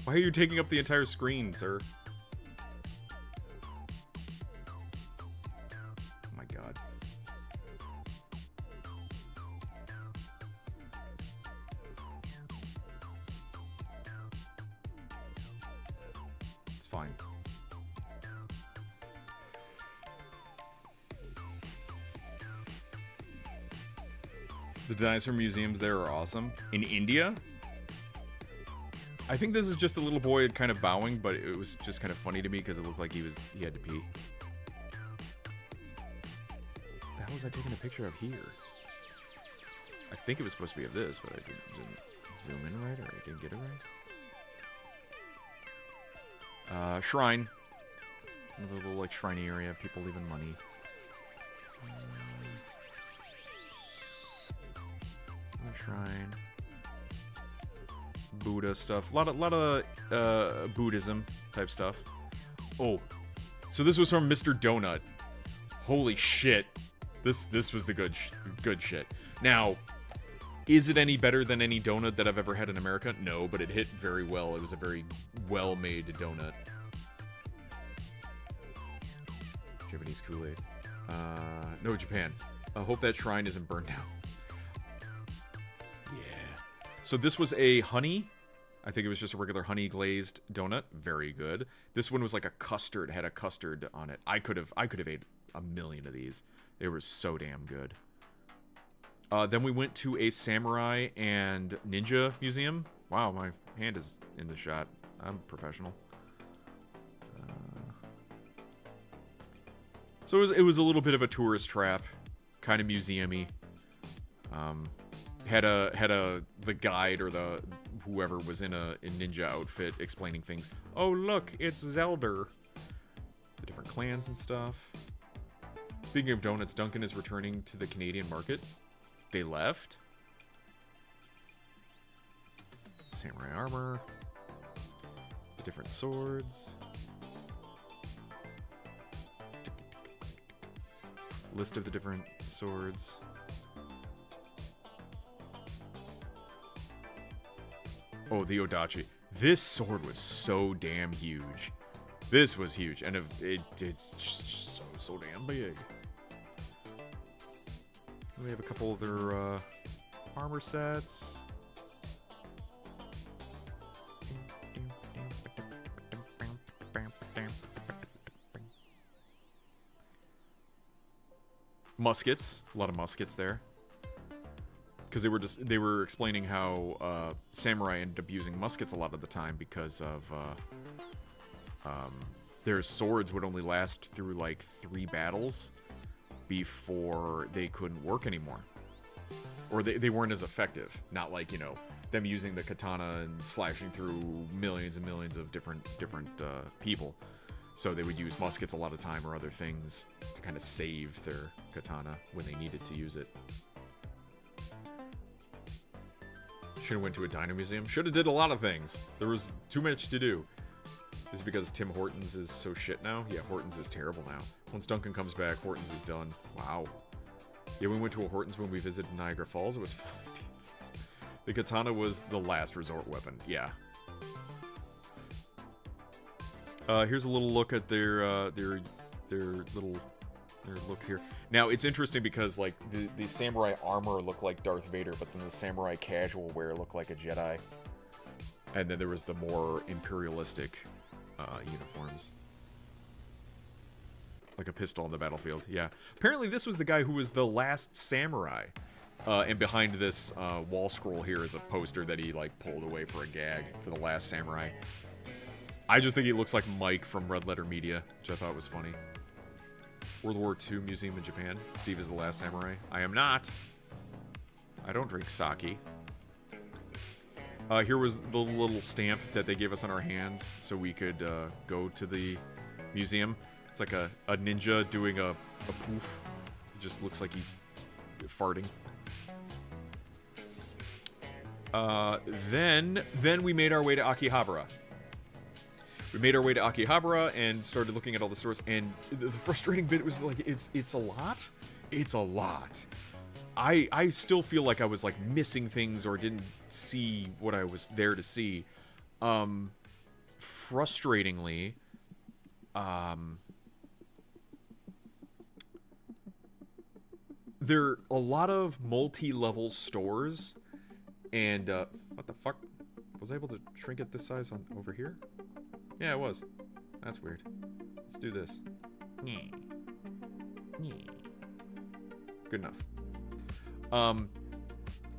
Why are you taking up the entire screen, sir? Oh my god. It's fine. The dinosaur museums there are awesome. In India? I think this is just a little boy kind of bowing, but it was just kind of funny to me because it looked like he had to pee. The hell was I taking a picture of here? I think it was supposed to be of this, but I didn't zoom in right, or I didn't get it right. Shrine. Another little like shrine area, people leaving money. Shrine. Buddha stuff. A lot of Buddhism type stuff. Oh, so this was from Mr. Donut. Holy shit! This was the good shit. Now, is it any better than any donut that I've ever had in America? No, but it hit very well. It was a very well-made donut. Japanese Kool-Aid. No, Japan. I hope that shrine isn't burned down. So this was a honey. I think it was just a regular honey glazed donut. Very good. This one was like a custard. Had a custard on it. I could have ate a million of these. They were so damn good. Then we went to a samurai and ninja museum. Wow, my hand is in the shot. I'm professional. So it was a little bit of a tourist trap, kind of museum-y. Had the guide or the whoever was in a ninja outfit explaining things. Oh look, it's Zelda. The different clans and stuff. Speaking of donuts, Duncan is returning to the Canadian market. They left. Samurai armor. The different swords. List of the different swords. Oh, the Odachi. This sword was so damn huge. This was huge, and it's just so damn big. We have a couple other armor sets. Muskets, a lot of muskets there. Because they were explaining how samurai ended up using muskets a lot of the time because of their swords would only last through like 3 battles before they couldn't work anymore, or they weren't as effective. Not like, you know, them using the katana and slashing through millions and millions of different people. So they would use muskets a lot of time or other things to kind of save their katana when they needed to use it. Should have went to a dino museum. Should have did a lot of things. There was too much to do. Is it because Tim Hortons is so shit now? Yeah, Hortons is terrible now. Once Duncan comes back, Hortons is done. Wow. Yeah, we went to a Hortons when we visited Niagara Falls. It was fun. The katana was the last resort weapon. Yeah. Here's a little look at their look here. Now, it's interesting because, like, the samurai armor looked like Darth Vader, but then the samurai casual wear looked like a Jedi. And then there was the more imperialistic uniforms. Like a pistol on the battlefield, yeah. Apparently this was the guy who was the last samurai. And behind this wall scroll here is a poster that he, like, pulled away for a gag for the last samurai. I just think he looks like Mike from Red Letter Media, which I thought was funny. World War II Museum in Japan. Steve is the last samurai. I am not. I don't drink sake. Here was the little stamp that they gave us on our hands so we could go to the museum. It's like a ninja doing a poof. It just looks like he's farting. Then we made our way to Akihabara. We made our way to Akihabara and started looking at all the stores, and the frustrating bit was like, it's a lot. It's a lot. I still feel like I was like missing things or didn't see what I was there to see. Frustratingly, there are a lot of multi-level stores, and what the fuck? Was I able to shrink it this size on over here? Yeah, it was. That's weird. Let's do this. Good enough.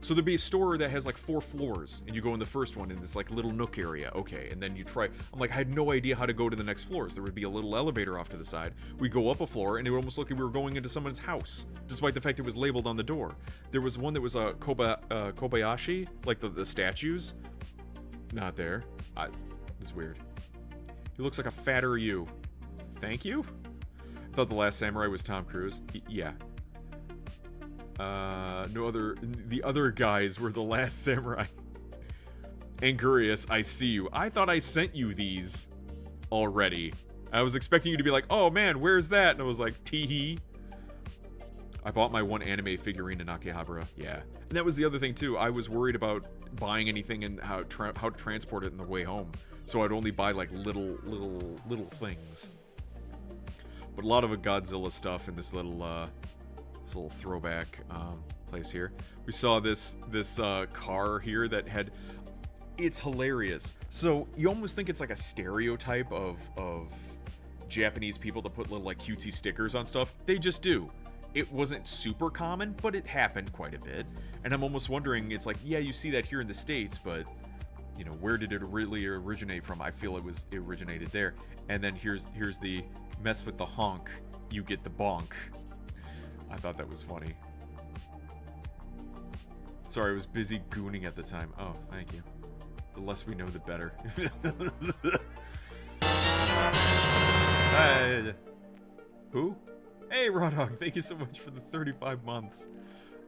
So there'd be a store that has like 4 floors, and you go in the first one in this like little nook area. Okay, and then you try. I'm like, I had no idea how to go to the next floors. There would be a little elevator off to the side. We'd go up a floor, and it would almost look like we were going into someone's house, despite the fact it was labeled on the door. There was one that was a Kobayashi, like the statues. Not there. It's weird. He looks like a fatter you. Thank you? I thought the last samurai was Tom Cruise. Yeah. The other guys were the last samurai. Angurius, I see you. I thought I sent you these already. I was expecting you to be like, oh man, where's that? And I was like, tee-hee. I bought my one anime figurine in Akihabara. Yeah. And that was the other thing too. I was worried about buying anything and how to transport it in the way home. So I'd only buy like little things. But a lot of Godzilla stuff in this little throwback place here. We saw this car here that had. It's hilarious. So you almost think it's like a stereotype of Japanese people to put little like cutesy stickers on stuff. They just do. It wasn't super common, but it happened quite a bit. And I'm almost wondering, it's like, yeah, you see that here in the States, but you know, where did it really originate from? I feel it originated there. And then here's the mess with the honk, you get the bonk. I thought that was funny. Sorry, I was busy gooning at the time. Oh, thank you. The less we know, the better. Who? Hey, Rodog, thank you so much for the 35 months.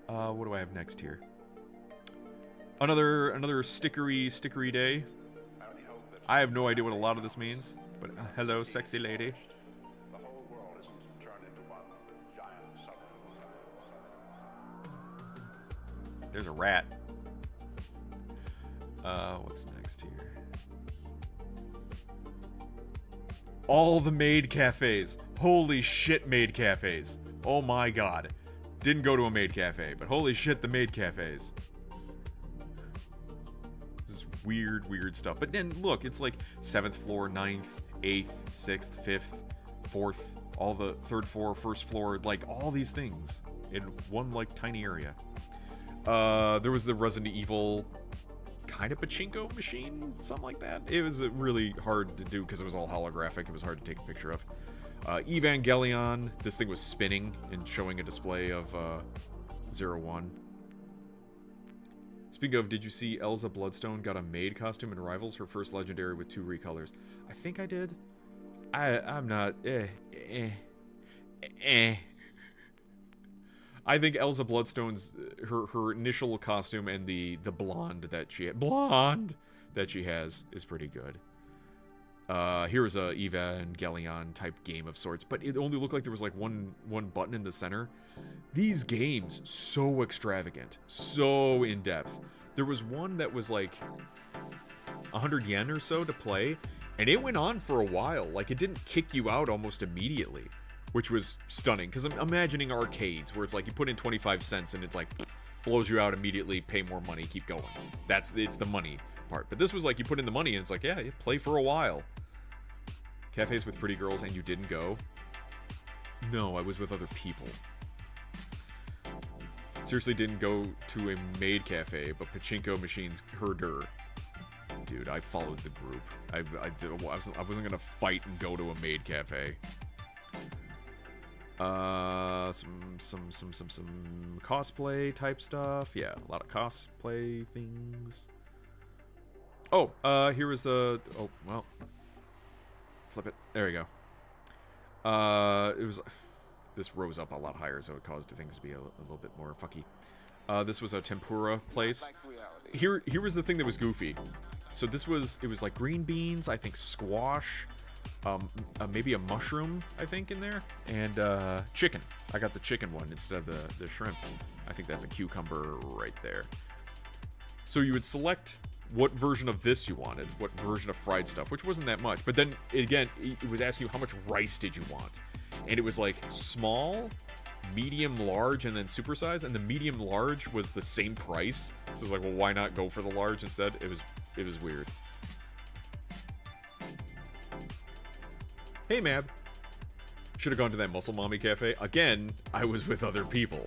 What do I have next here? Another stickery day. I have no idea what a lot of this means, but hello, sexy lady. There's a rat. What's next here? All the maid cafes. Holy shit, maid cafes. Oh my god. Didn't go to a maid cafe, but holy shit, the maid cafes. This is weird stuff. But then, look, it's like 7th floor, 9th, 8th, 6th, 5th, 4th, all the 3rd floor, 1st floor, like, all these things in one, like, tiny area. There was the Resident Evil kind of pachinko machine, something like that. It was really hard to do because it was all holographic. It was hard to take a picture of. Evangelion, this thing was spinning and showing a display of 01. Speaking of, did you see Elsa Bloodstone got a maid costume in Rivals, her first legendary with 2 recolors? I think I did. I'm not... I think Elsa Bloodstone's her initial costume and the blonde that she has is pretty good. Here's a Evangelion type game of sorts, but it only looked like there was like one button in the center. These games, so extravagant, so in depth. There was one that was like 100 yen or so to play, and it went on for a while. Like, it didn't kick you out almost immediately, which was stunning, because I'm imagining arcades where it's like you put in 25 cents and it like blows you out immediately, pay more money, keep going. It's the money part. But this was like you put in the money and it's like, yeah, you play for a while. Cafes with pretty girls and you didn't go? No, I was with other people. Seriously didn't go to a maid cafe, but pachinko machines herder. Dude, I followed the group. I wasn't gonna fight and go to a maid cafe. Some cosplay type stuff. Yeah, a lot of cosplay things. Oh, here was a... Oh, well. Flip it. There you go. It was... This rose up a lot higher, so it caused things to be a little bit more fucky. This was a tempura place. Here was the thing that was goofy. So this was... It was like green beans, I think squash... maybe a mushroom, I think, in there, and chicken. I got the chicken one instead of the shrimp. I think that's a cucumber right there. So you would select what version of this you wanted, what version of fried stuff, which wasn't that much. But then, again, it was asking you how much rice did you want. And it was like small, medium, large, and then supersize, and the medium large was the same price. So it was like, well, why not go for the large instead? It was weird. Hey, Mab. Should have gone to that Muscle Mommy Cafe. Again, I was with other people.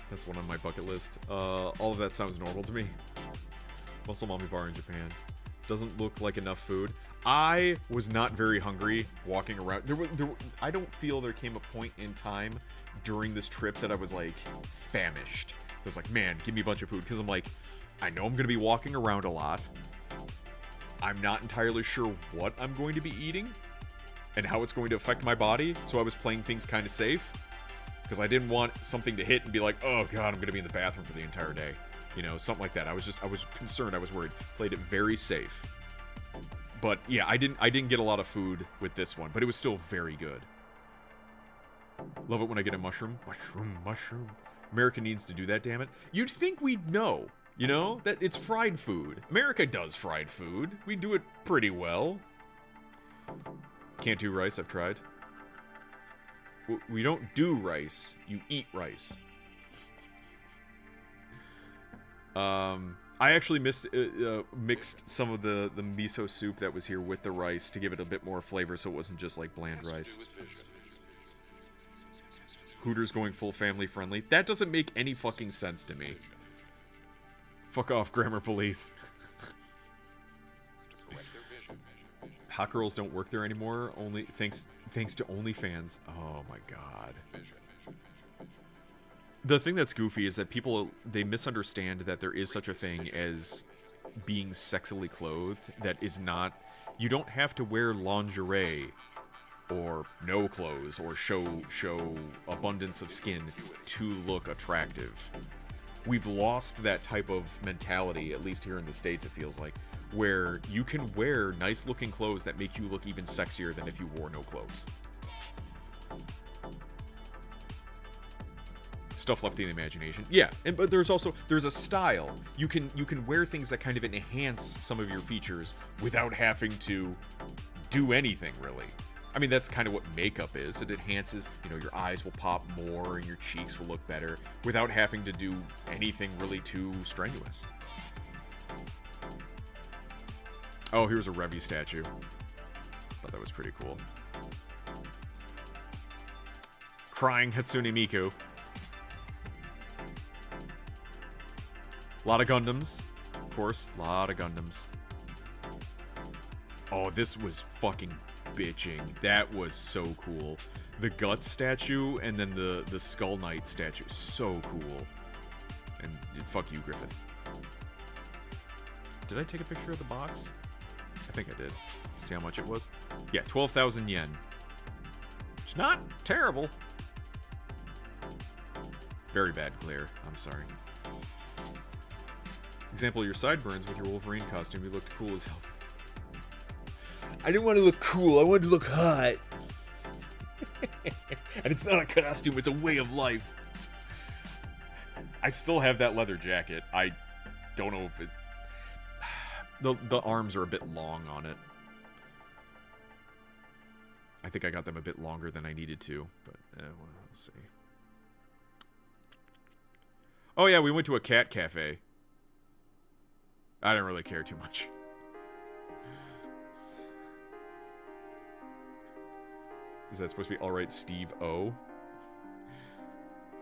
That's one on my bucket list. All of that sounds normal to me. Muscle Mommy Bar in Japan. Doesn't look like enough food. I was not very hungry walking around. I don't feel there came a point in time during this trip that I was, like, famished. I was like, man, give me a bunch of food. Because I'm like, I know I'm going to be walking around a lot. I'm not entirely sure what I'm going to be eating and how it's going to affect my body, so I was playing things kind of safe because I didn't want something to hit and be like, oh god, I'm going to be in the bathroom for the entire day. You know, something like that. I was concerned, I was worried. Played it very safe. But yeah, I didn't get a lot of food with this one, but it was still very good. Love it when I get a mushroom. Mushroom. America needs to do that, damn it. You'd think we'd know. You know, that it's fried food. America does fried food. We do it pretty well. Can't do rice, I've tried. We don't do rice, you eat rice. I actually mixed some of the miso soup that was here with the rice to give it a bit more flavor so it wasn't just like bland rice. Hooters going full family friendly. That doesn't make any fucking sense to me. Fuck off, grammar police. Hot girls don't work there anymore. Only thanks to OnlyFans. Oh my god. The thing that's goofy is that people, they misunderstand that there is such a thing as being sexily clothed. That is not. You don't have to wear lingerie or no clothes, or show abundance of skin to look attractive. We've lost that type of mentality, at least here in the States, it feels like, where you can wear nice looking clothes that make you look even sexier than if you wore no clothes. Stuff left in the imagination. Yeah, but there's a style. You can wear things that kind of enhance some of your features without having to do anything, really. I mean, that's kind of what makeup is. It enhances, your eyes will pop more and your cheeks will look better without having to do anything really too strenuous. Oh, here's a Revy statue. Thought that was pretty cool. Crying Hatsune Miku. A lot of Gundams. Of course, a lot of Gundams. Oh, this was fucking bitching. That was so cool. The Guts statue and then the Skull Knight statue. So cool. And fuck you, Griffith. Did I take a picture of the box? I think I did. See how much it was? Yeah, 12,000 yen. It's not terrible. Very bad glare. I'm sorry. Example, your sideburns with your Wolverine costume. You looked cool as hell. I didn't want to look cool. I wanted to look hot. And it's not a costume. It's a way of life. I still have that leather jacket. I don't know if it... The arms are a bit long on it. I think I got them a bit longer than I needed to, but we'll see. Oh yeah, we went to a cat cafe. I didn't really care too much. Is that supposed to be Alright Steve O?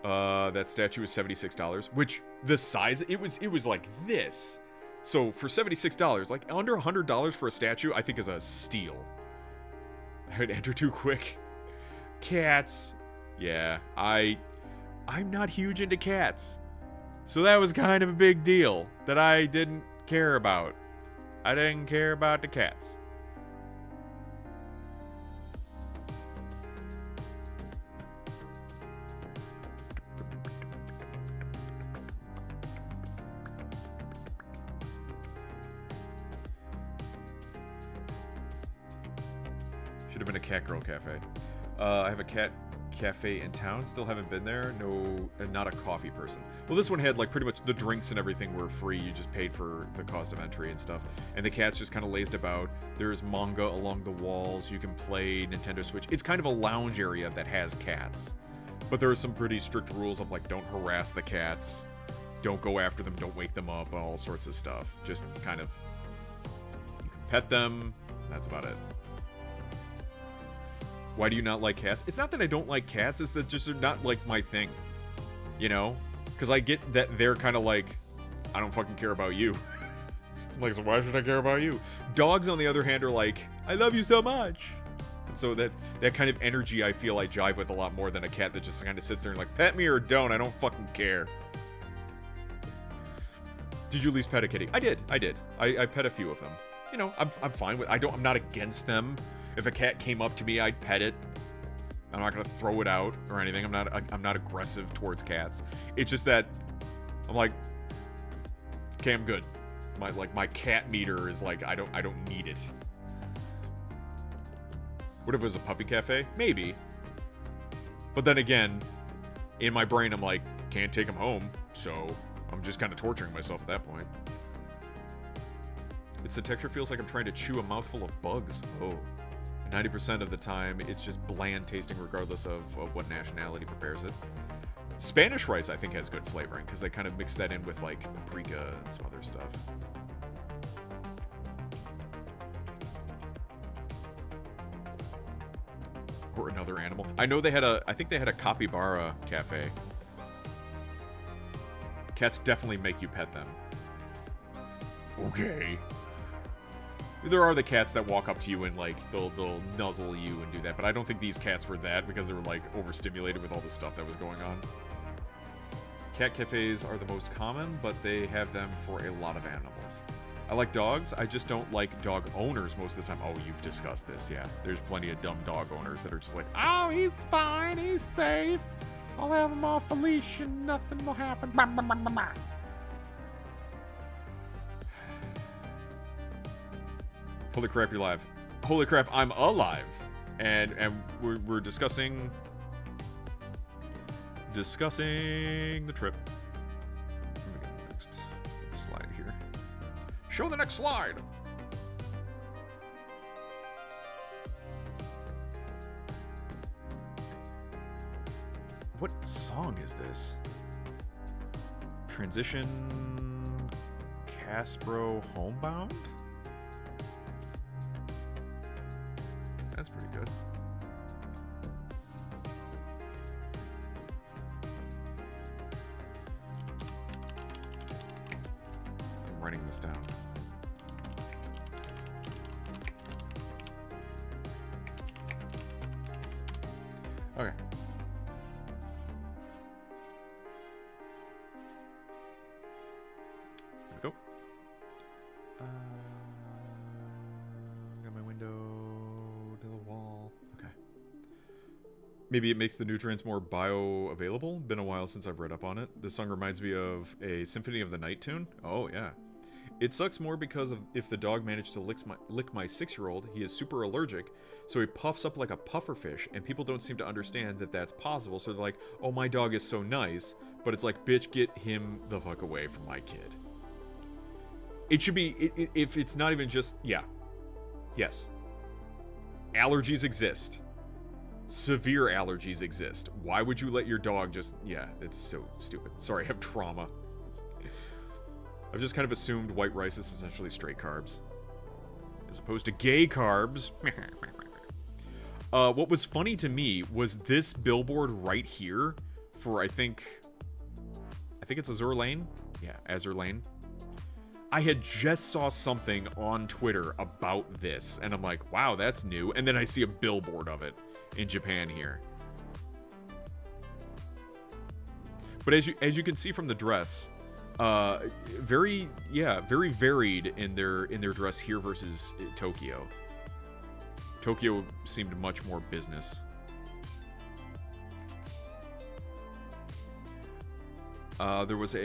That statue was $76, which the size, it was like this. So for $76, like under $100 for a statue, I think is a steal. I would enter too quick. Cats. Yeah, I'm not huge into cats. So that was kind of a big deal that I didn't care about. I didn't care about the cats. Should have been a cat girl cafe. I have a cat cafe in town. Still haven't been there. No, not a coffee person. Well, this one had like pretty much the drinks and everything were free. You just paid for the cost of entry and stuff. And the cats just kind of lazed about. There's manga along the walls. You can play Nintendo Switch. It's kind of a lounge area that has cats. But there are some pretty strict rules of like don't harass the cats. Don't go after them. Don't wake them up. All sorts of stuff. Just kind of, you can pet them. That's about it. Why do you not like cats? It's not that I don't like cats, it's that just they're not like my thing. You know? Because I get that they're kind of like, I don't fucking care about you. So I'm like, so why should I care about you? Dogs, on the other hand, are like, I love you so much. And so that kind of energy I feel I jive with a lot more than a cat that just kind of sits there and like, pet me or don't, I don't fucking care. Did you at least pet a kitty? I did. I pet a few of them. You know, I'm fine with, I'm not against them. If a cat came up to me, I'd pet it. I'm not gonna throw it out or anything. I'm not aggressive towards cats. It's just that I'm like, okay, I'm good. My cat meter is like I don't need it. What if it was a puppy cafe? Maybe. But then again, in my brain, I'm like, can't take him home, so I'm just kind of torturing myself at that point. It's the texture feels like I'm trying to chew a mouthful of bugs. Oh. 90% of the time, it's just bland tasting regardless of what nationality prepares it. Spanish rice, I think, has good flavoring, because they kind of mix that in with, like, paprika and some other stuff. Or another animal. I know they had I think they had a capybara cafe. Cats definitely make you pet them. Okay. There are the cats that walk up to you and, like, they'll nuzzle you and do that, but I don't think these cats were that because they were, like, overstimulated with all the stuff that was going on. Cat cafes are the most common, but they have them for a lot of animals. I like dogs, I just don't like dog owners most of the time. Oh, you've discussed this, yeah. There's plenty of dumb dog owners that are just like, oh, he's fine, he's safe. I'll have him off a leash and nothing will happen. Bah, bah, bah, bah, bah. Holy crap, you're live. Holy crap, I'm alive. And we're discussing the trip. Let me get the next slide here. Show the next slide. What song is this? Transition Caspro Homebound? That's pretty good. I'm writing this down. Okay. There we go. Got my window to the wall. Okay. Maybe it makes the nutrients more bioavailable. Been a while since I've read up on it. This song reminds me of a Symphony of the Night tune. Oh, yeah. It sucks more because of if the dog managed to lick my 6-year-old, he is super allergic, so he puffs up like a pufferfish, and people don't seem to understand that that's possible, so they're like, oh, my dog is so nice, but it's like, bitch, get him the fuck away from my kid. It should be, if it's not even just, yeah. Yes. Allergies exist. Severe allergies exist. Why would you let your dog just, yeah, it's so stupid. Sorry, I have trauma. I've just kind of assumed white rice is essentially straight carbs. As opposed to gay carbs. What was funny to me was this billboard right here for, I think it's Azur Lane? Yeah, Azur Lane. I had just saw something on Twitter about this, and I'm like, wow, that's new. And then I see a billboard of it in Japan here. But as you can see from the dress, very varied in their dress here versus Tokyo. Tokyo seemed much more business. There was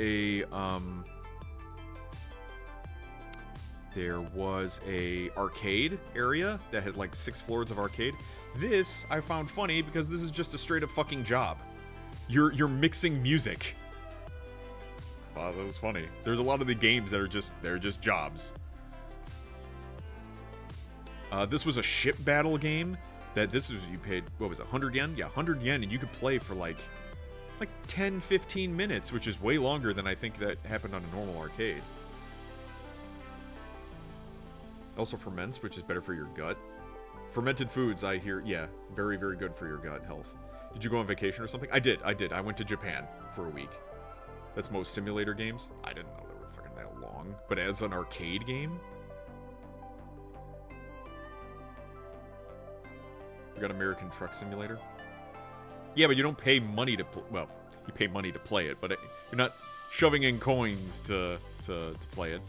a arcade area that had like 6 floors of arcade. This I found funny because this is just a straight up fucking job. You're mixing music. I thought that was funny. There's a lot of the games that are just jobs. This was a ship battle game. You paid, what was it, 100 yen? Yeah, 100 yen, and you could play for like 10, 15 minutes, which is way longer than I think that happened on a normal arcade. Also ferments, which is better for your gut. Fermented foods, I hear, yeah, very, very good for your gut health. Did you go on vacation or something? I did. I went to Japan for a week. That's most simulator games. I didn't know they were fucking that long. But as an arcade game? We got American Truck Simulator. Yeah, but you don't pay money to well, you pay money to play it, but you're not shoving in coins to play it.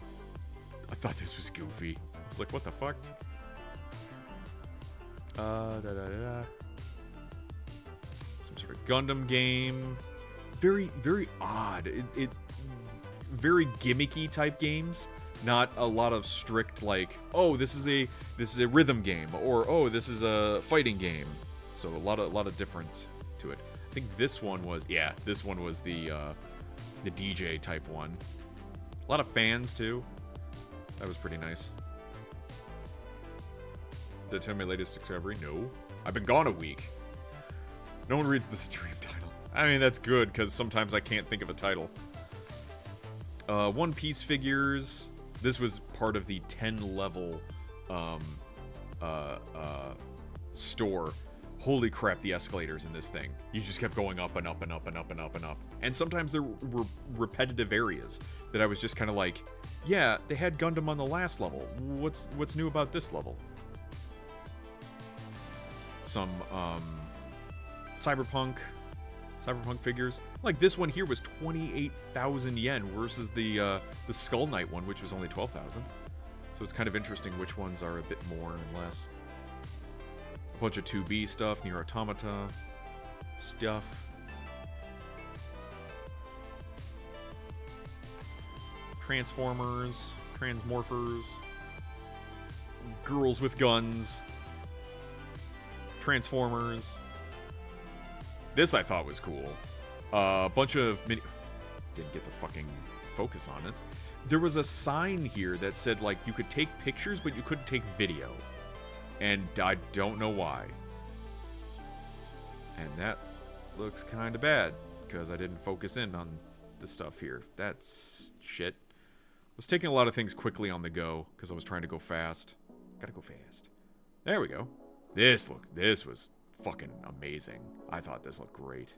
I thought this was goofy. I was like, what the fuck? Some sort of Gundam game. Very, very odd. It very gimmicky type games. Not a lot of strict like, oh, this is a rhythm game, or oh, this is a fighting game. So a lot of different to it. I think this one was the DJ type one. A lot of fans too. That was pretty nice. Did I tell my latest discovery? No. I've been gone a week. No one reads the stream title. I mean, that's good, because sometimes I can't think of a title. One Piece figures. This was part of the 10-level store. Holy crap, the escalators in this thing. You just kept going up and up and up and up and up and up. And sometimes there were repetitive areas that I was just kind of like, yeah, they had Gundam on the last level. What's new about this level? Some Cyberpunk Cyberpunk figures. Like this one here was 28,000 yen versus the Skull Knight one, which was only 12,000. So it's kind of interesting which ones are a bit more and less. A bunch of 2B stuff, Nier Automata stuff. Transformers, Transmorphers, girls with guns, Transformers. This I thought was cool. A bunch of mini... Didn't get the fucking focus on it. There was a sign here that said, like, you could take pictures, but you couldn't take video. And I don't know why. And that looks kind of bad, because I didn't focus in on the stuff here. That's shit. I was taking a lot of things quickly on the go, because I was trying to go fast. Gotta go fast. There we go. This was fucking amazing. I thought this looked great.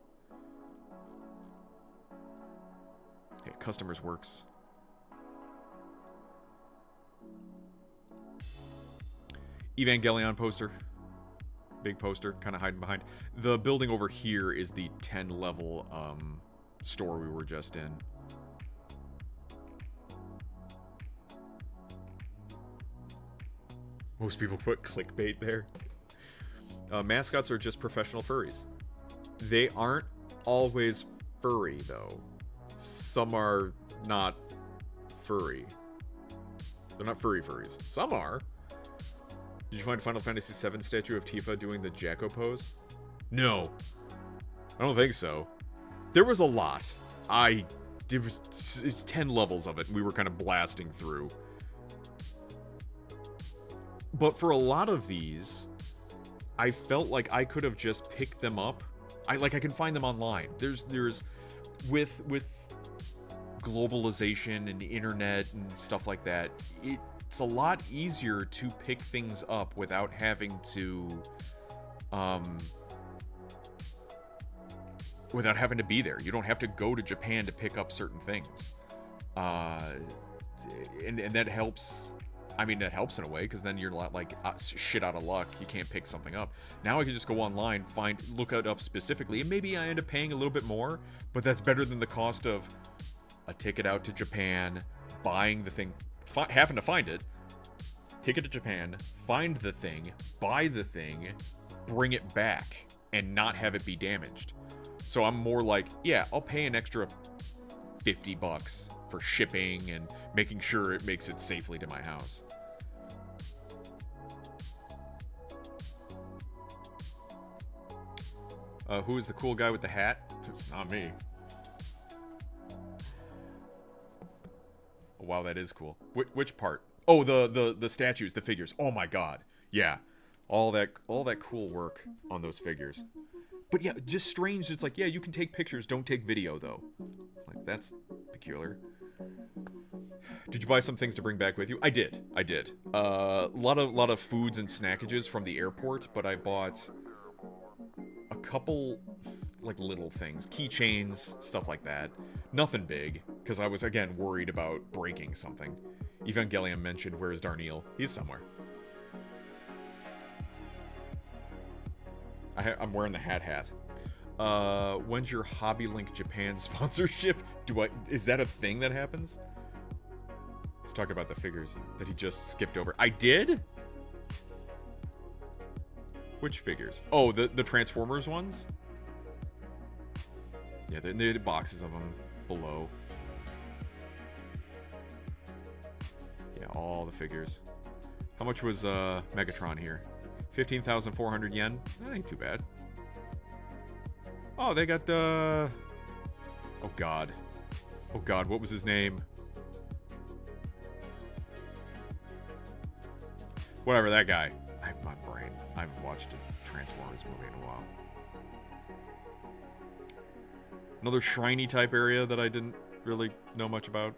Okay, Customers Works. Evangelion poster. Big poster, kind of hiding behind. The building over here is the 10-level store we were just in. Most people put clickbait there. Mascots are just professional furries. They aren't always furry, though. Some are not furry. They're not furries. Some are. Did you find Final Fantasy VII statue of Tifa doing the Jacko pose? No. I don't think so. There was a lot. It's 10 levels of it, and we were kind of blasting through. But for a lot of these, I felt like I could have just picked them up. I can find them online. There's with globalization and the internet and stuff like that, it's a lot easier to pick things up without having to be there. You don't have to go to Japan to pick up certain things. And that helps. I mean, that helps in a way, because then you're like shit out of luck. You can't pick something up. Now I can just go online, look it up specifically, and maybe I end up paying a little bit more, but that's better than the cost of a ticket out to Japan, buying the thing, having to find it, ticket to Japan, find the thing, buy the thing, bring it back, and not have it be damaged. So I'm more like, yeah, I'll pay an extra $50 for shipping and making sure it makes it safely to my house. Who is the cool guy with the hat? It's not me. Oh, wow, that is cool. Which part? Oh, the statues, the figures. Oh my god. Yeah. All that cool work on those figures. But yeah, just strange. It's like, yeah, you can take pictures, don't take video though. Like, that's peculiar. Did you buy some things to bring back with you? I did. A lot of foods and snackages from the airport, but I bought a couple, like, little things. Keychains, stuff like that. Nothing big, because I was, again, worried about breaking something. Evangelion mentioned, where's Darniel? He's somewhere. I'm wearing the hat. When's your Hobby Link Japan sponsorship? Is that a thing that happens? He's talking about the figures that he just skipped over. I did? Which figures? Oh, the Transformers ones? Yeah, there are boxes of them below. Yeah, all the figures. How much was Megatron here? 15,400 yen? That ain't too bad. Oh, they got, oh god, what was his name? Whatever, that guy. My brain. I haven't watched a Transformers movie in a while. Another shriny type area that I didn't really know much about.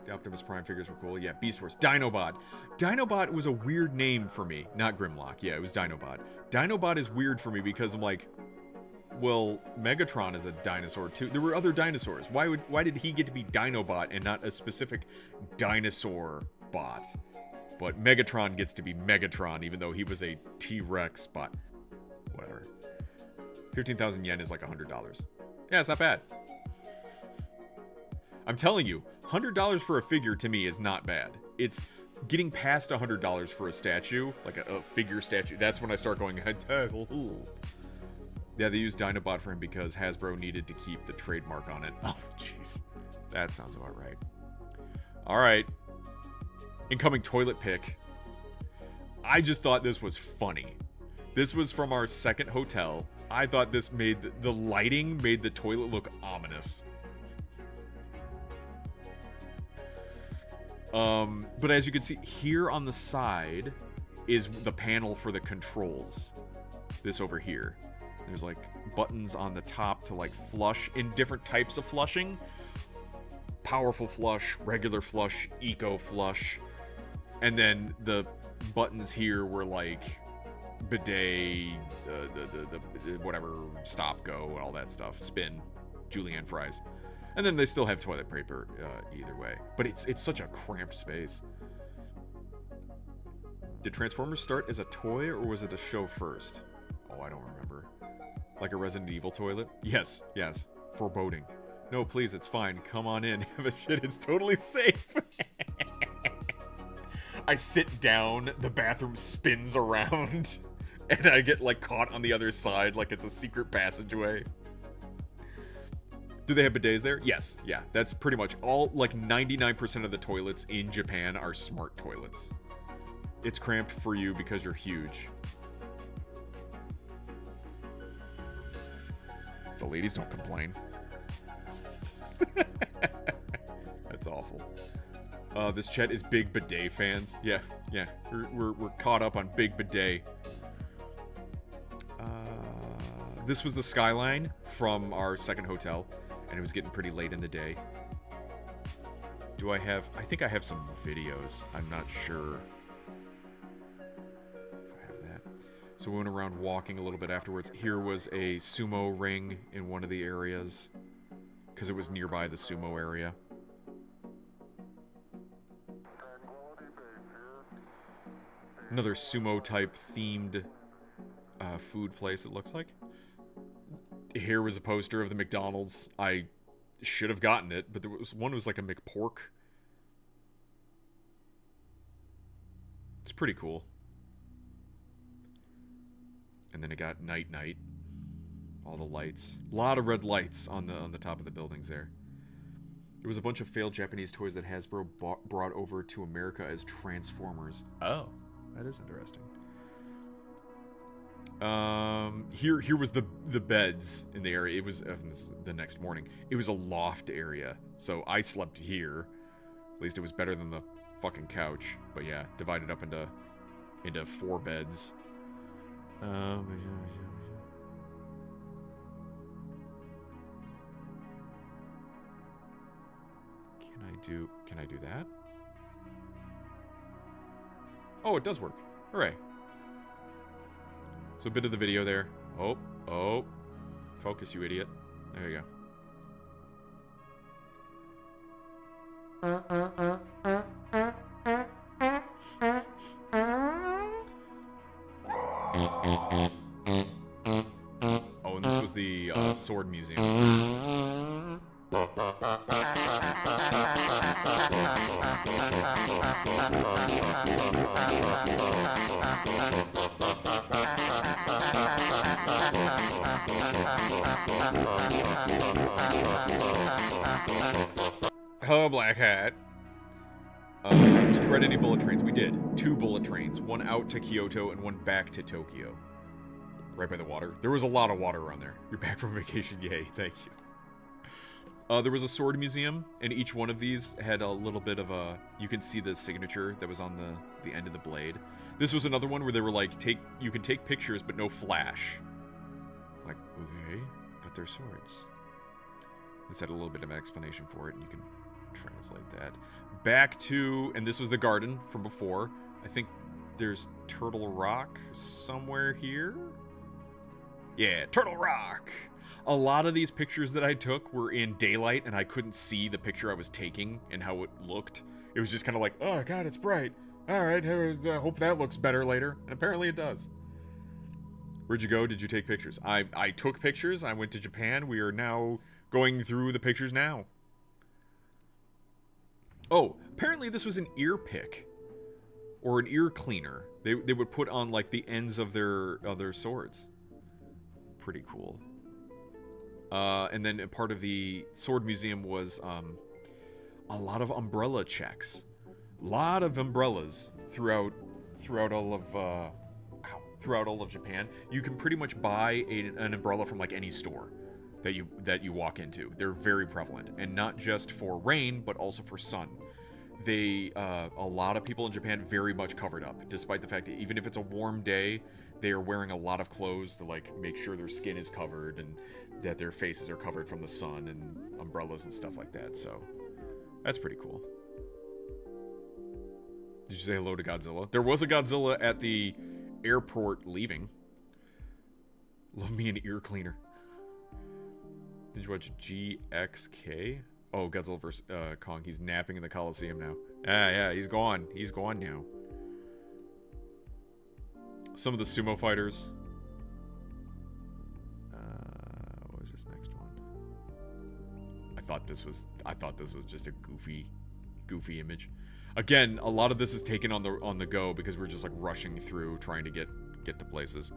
The Optimus Prime figures were cool. Yeah, Beast Wars. Dinobot. Dinobot was a weird name for me. Not Grimlock. Yeah, it was Dinobot. Dinobot is weird for me because I'm like, well, Megatron is a dinosaur too. There were other dinosaurs. Why did he get to be Dinobot and not a specific dinosaur bot? But Megatron gets to be Megatron, even though he was a T-Rex bot. whatever. 15,000 yen is like $100. Yeah, it's not bad. I'm telling you, $100 for a figure to me is not bad. It's getting past $100 for a statue, like a figure statue. That's when I start going, yeah, they used Dinobot for him because Hasbro needed to keep the trademark on it. Oh, jeez. That sounds about right. All right. Incoming toilet pick. I just thought this was funny. This was from our second hotel. I thought this made the lighting made the toilet look ominous. But as you can see here on the side is the panel for the controls. This over here. There's like buttons on the top to like flush in different types of flushing. Powerful flush, regular flush, eco flush. And then the buttons here were like bidet, the whatever, stop, go, and all that stuff. Spin, julienne fries. And then they still have toilet paper either way. But it's such a cramped space. Did Transformers start as a toy or was it a show first? Oh, I don't remember. Like a Resident Evil toilet? Yes, yes. Foreboding. No, please, it's fine. Come on in. Have a shit. It's totally safe. I sit down, the bathroom spins around, and I get like caught on the other side like it's a secret passageway. Do they have bidets there? Yes, yeah. That's pretty much all, like 99% of the toilets in Japan are smart toilets. It's cramped for you because you're huge. The ladies don't complain. That's awful. This chat is big bidet fans. Yeah, yeah. We're caught up on big bidet. This was the skyline from our second hotel, and it was getting pretty late in the day. Do I have... I think I have some videos. I'm not sure if I have that. So we went around walking a little bit afterwards. Here was a sumo ring in one of the areas, because it was nearby the sumo area. Another sumo-type themed food place, it looks like. Here was a poster of the McDonald's. I should have gotten it, but there was one was like a McPork. It's pretty cool. And then it got night. All the lights. A lot of red lights on the top of the buildings there. There was a bunch of failed Japanese toys that Hasbro brought over to America as Transformers. Oh, that is interesting. Here was the beds in the area. It was the next morning. It was a loft area, so I slept here. At least it was better than the fucking couch. But yeah, divided up into 4 beds. Can I do that? Oh, it does work. Hooray. So a bit of the video there. Oh. Focus, you idiot. There you go. Oh, and this was the sword museum. Hello, Black Hat. Did you ride any bullet trains? We did. 2 bullet trains. One out to Kyoto and one back to Tokyo. Right by the water. There was a lot of water around there. You're back from vacation. Yay. Thank you. There was a sword museum, and each one of these had a little bit of a... You can see the signature that was on the end of the blade. This was another one where they were like, you can take pictures, but no flash. Like, okay, but they're swords. This had a little bit of an explanation for it, and you can translate that. Back to... And this was the garden from before. I think there's Turtle Rock somewhere here. Yeah, Turtle Rock! A lot of these pictures that I took were in daylight, and I couldn't see the picture I was taking and how it looked. It was just kind of like, oh god, it's bright. Alright, hope that looks better later. And apparently it does. Where'd you go? Did you take pictures? I took pictures. I went to Japan. We are now going through the pictures now. Oh, apparently this was an ear pick. Or an ear cleaner. They would put on, like, the ends of their swords. Pretty cool. And then a part of the sword museum was a lot of umbrella checks. A lot of umbrellas throughout all of Japan. You can pretty much buy an umbrella from, like, any store that you walk into. They're very prevalent, and not just for rain, but also for sun. A lot of people in Japan very much covered up, despite the fact that even if it's a warm day, they are wearing a lot of clothes to, like, make sure their skin is covered and that their faces are covered from the sun, and umbrellas and stuff like that. So that's pretty cool. Did you say hello to Godzilla? There was a Godzilla at the airport leaving. Love me an ear cleaner. Did you watch GXK? Oh, Godzilla vs. Kong. He's napping in the Coliseum now. Yeah, he's gone. He's gone now. Some of the sumo fighters. What was this next one? I thought this was just a goofy image. Again, a lot of this is taken on the go because we're just, like, rushing through trying to get to places.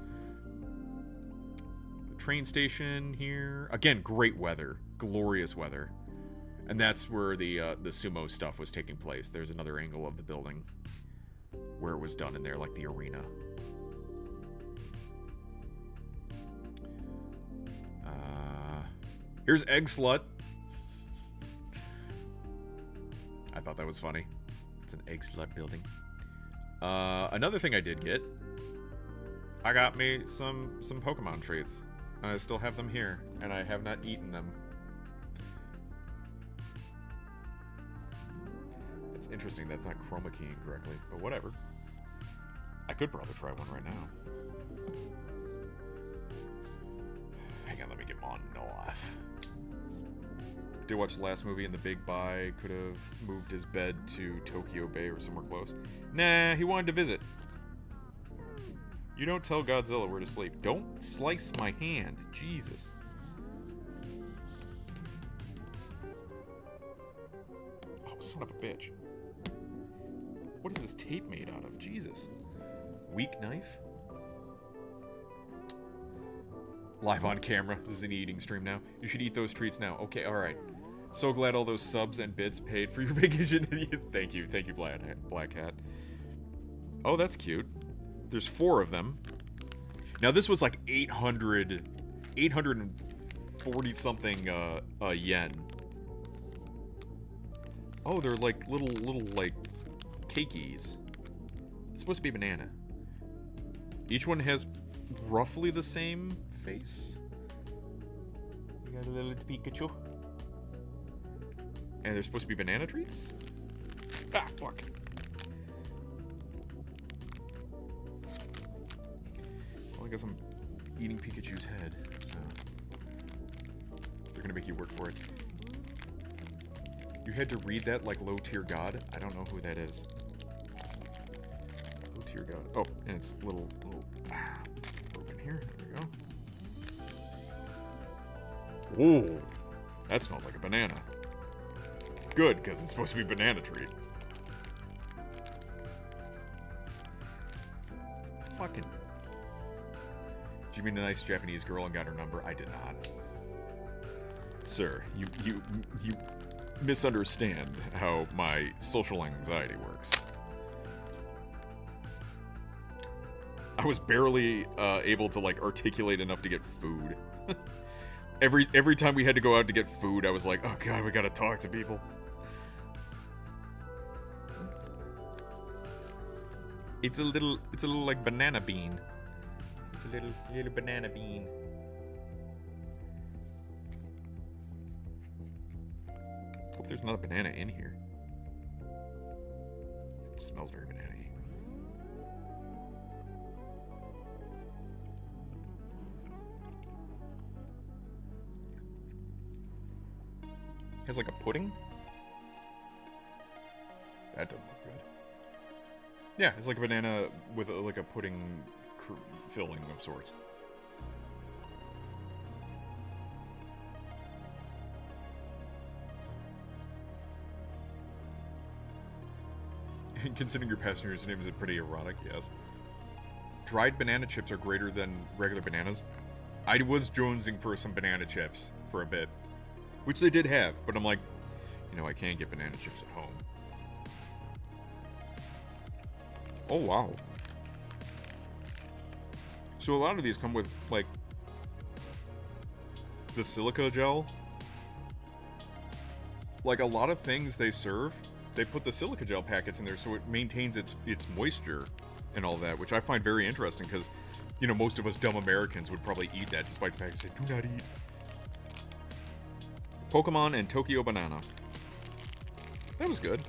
The train station here. Again, great weather. Glorious weather. And that's where the sumo stuff was taking place. There's another angle of the building where it was done in there, like the arena. Here's Egg Slut. I thought that was funny. It's an Egg Slut building. Another thing I did get. I got me some Pokemon treats. I still have them here, and I have not eaten them. It's interesting that's not chroma keying correctly, but whatever. I could probably try one right now. Hang on, let me get on off. Did watch the last movie in the Big Buy. Could have moved his bed to Tokyo Bay or somewhere close. Nah, he wanted to visit. You don't tell Godzilla where to sleep. Don't slice my hand. Jesus. Oh, son of a bitch. What is this tape made out of? Jesus. Weak knife? Live on camera. This is an eating stream now. You should eat those treats now. Okay, alright. So glad all those subs and bits paid for your vacation. Thank you, Black Hat. Oh, that's cute. There's 4 of them. Now this was like 840 something yen. Oh, they're like little like cakeys. It's supposed to be banana. Each one has roughly the same face. You got a little Pikachu. And they're supposed to be banana treats? Ah, fuck. Well, I guess I'm eating Pikachu's head, so they're gonna make you work for it. You had to read that like low tier god? I don't know who that is. Low tier god. Oh, and it's little open here. There we go. Whoa, that smells like a banana. Good, because it's supposed to be a banana treat. Fucking. Did you meet a nice Japanese girl and got her number? I did not. Sir, you misunderstand how my social anxiety works. I was barely able to like articulate enough to get food. Every time we had to go out to get food, I was like, oh god, we gotta talk to people. It's a little like banana bean. It's a little banana bean. Hope there's not a banana in here. It smells very banana-y. Has like a pudding? That doesn't look good. Yeah, it's like a banana with like a pudding filling of sorts. Considering your passenger's name is pretty erotic, yes. Dried banana chips are greater than regular bananas. I was jonesing for some banana chips for a bit, which they did have, but I'm like, you know, I can't get banana chips at home. Oh, wow. So a lot of these come with, like, the silica gel. Like, a lot of things they serve, they put the silica gel packets in there so it maintains its moisture and all that, which I find very interesting because, you know, most of us dumb Americans would probably eat that despite the fact that they do not eat. Pokemon and Tokyo Banana. That was good.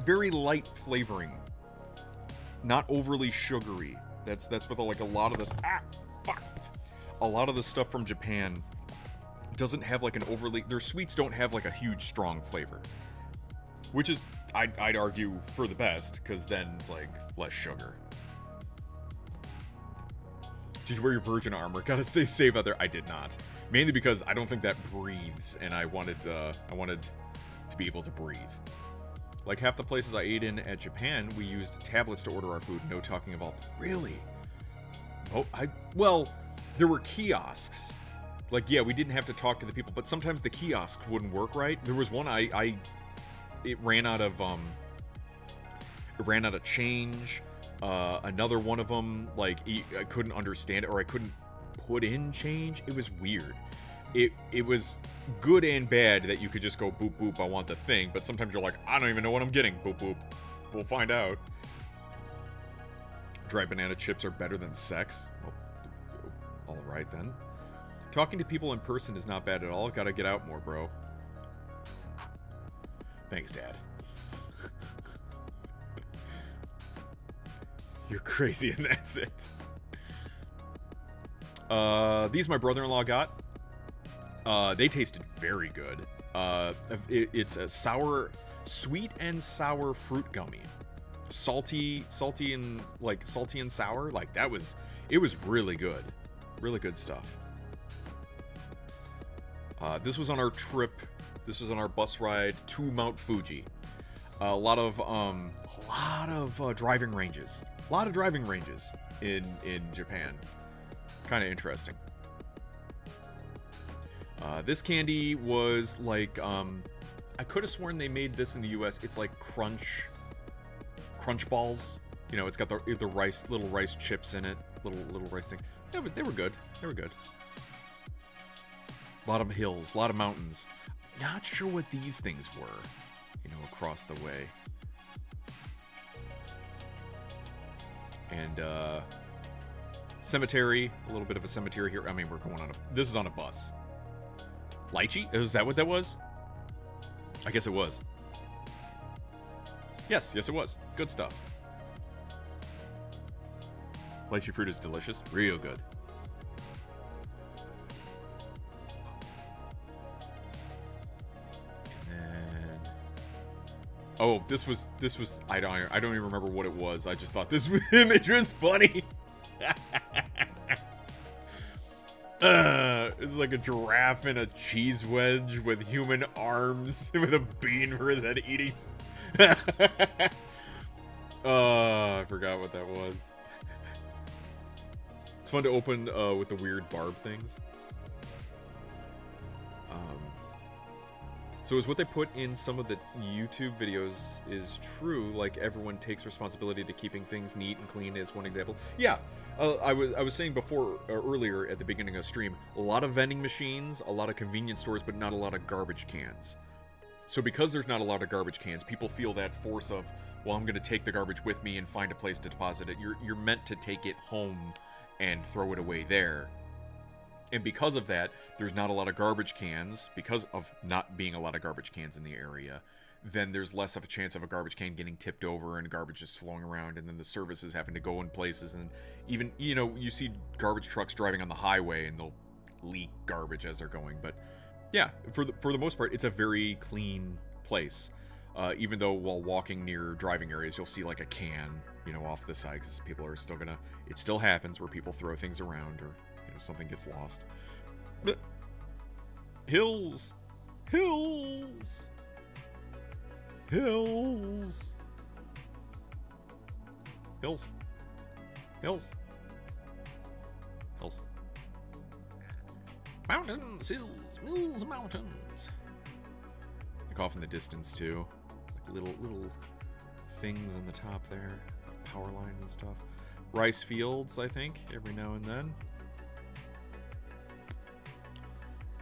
Very light flavoring. Not overly sugary. That's with like a lot of this. A lot of the stuff from Japan doesn't have like an overly. Their sweets don't have like a huge strong flavor, which is I'd argue for the best because then it's like less sugar. Did you wear your Virgin armor? Gotta stay safe out there. I did not, mainly because I don't think that breathes, and I wanted to be able to breathe. Like half the places I ate in at Japan, we used tablets to order our food. No talking involved. Really? Oh, well, there were kiosks. Like, yeah, we didn't have to talk to the people, but sometimes the kiosks wouldn't work right. There was one it ran out of change. Another one of them, like, I couldn't understand it, or I couldn't put in change. It was weird. It was good and bad that you could just go boop boop, I want the thing, but sometimes you're like, I don't even know what I'm getting. Boop boop. We'll find out. Dry banana chips are better than sex. Well, alright then. Talking to people in person is not bad at all. Gotta get out more, bro. Thanks, Dad. You're crazy and that's it. These my brother-in-law got. They tasted very good. It's a sweet and sour fruit gummy. Salty and sour. Like it was really good. Really good stuff. This was on our trip. This was on our bus ride to Mount Fuji. A lot of driving ranges. A lot of driving ranges in Japan. Kind of interesting. This candy was like, I could have sworn they made this in the US. It's like crunch balls. You know, it's got the little rice chips in it, little rice things. Yeah, but they were good. They were good. A lot of hills, a lot of mountains. Not sure what these things were, you know, across the way. And cemetery, a little bit of a cemetery here. I mean, we're going on this is on a bus. Lychee? Is that what that was? I guess it was. Yes, it was. Good stuff. Lychee fruit is delicious. Real good. And then... Oh, this was I don't even remember what it was. I just thought this image was funny. It's like a giraffe in a cheese wedge with human arms with a bean for his head eating. Oh, I forgot what that was. It's fun to open with the weird barb things. So is what they put in some of the YouTube videos is true? Like everyone takes responsibility to keeping things neat and clean is one example. Yeah, I was saying before earlier at the beginning of the stream, a lot of vending machines, a lot of convenience stores, but not a lot of garbage cans. So because there's not a lot of garbage cans, people feel that force of, well, I'm going to take the garbage with me and find a place to deposit it. You're meant to take it home and throw it away there. And because of that, there's not a lot of garbage cans. Because of not being a lot of garbage cans in the area, then there's less of a chance of a garbage can getting tipped over and garbage just flowing around, and then the services having to go in places. And even, you know, you see garbage trucks driving on the highway and they'll leak garbage as they're going. But yeah, for the most part, it's a very clean place. Even though while walking near driving areas, you'll see like a can, you know, off the side, because people are still gonna, it still happens where people throw things around or, you know, something gets lost. But hills. Hills. Hills. Hills. Mountains, hills, mills, mountains. Like off in the distance too. Like little things on the top there. Power lines and stuff. Rice fields, I think, every now and then.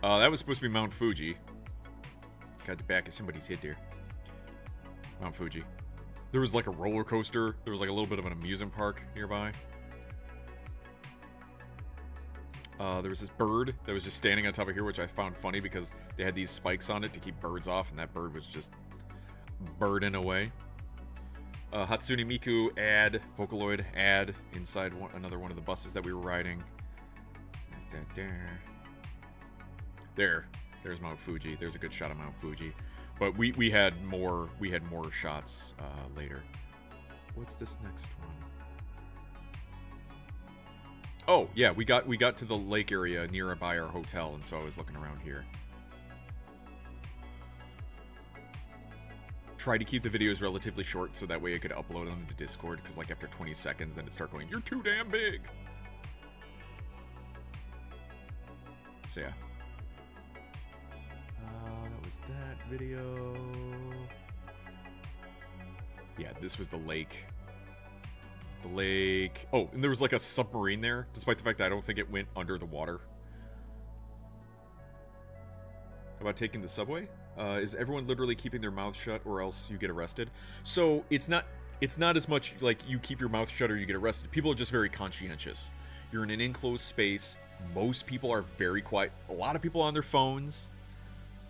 That was supposed to be Mount Fuji. Got the back of somebody's head there. Mount Fuji. There was like a roller coaster. There was like a little bit of an amusement park nearby. There was this bird that was just standing on top of here, which I found funny because they had these spikes on it to keep birds off, and that bird was just birding away. Hatsune Miku ad, Vocaloid ad inside another one of the buses that we were riding. There's Mount Fuji. There's a good shot of Mount Fuji. But we had more shots later. What's this next one? Oh, yeah, we got to the lake area nearby our hotel, and so I was looking around here. Try to keep the videos relatively short so that way I could upload them to Discord, because like after 20 seconds then it'd start going, "You're too damn big." So yeah. That was that video. Yeah, this was the lake. The lake. Oh, and there was like a submarine there, despite the fact that I don't think it went under the water. How about taking the subway? Is everyone literally keeping their mouth shut or else you get arrested? So it's not as much like you keep your mouth shut or you get arrested. People are just very conscientious. You're in an enclosed space. Most people are very quiet. A lot of people are on their phones.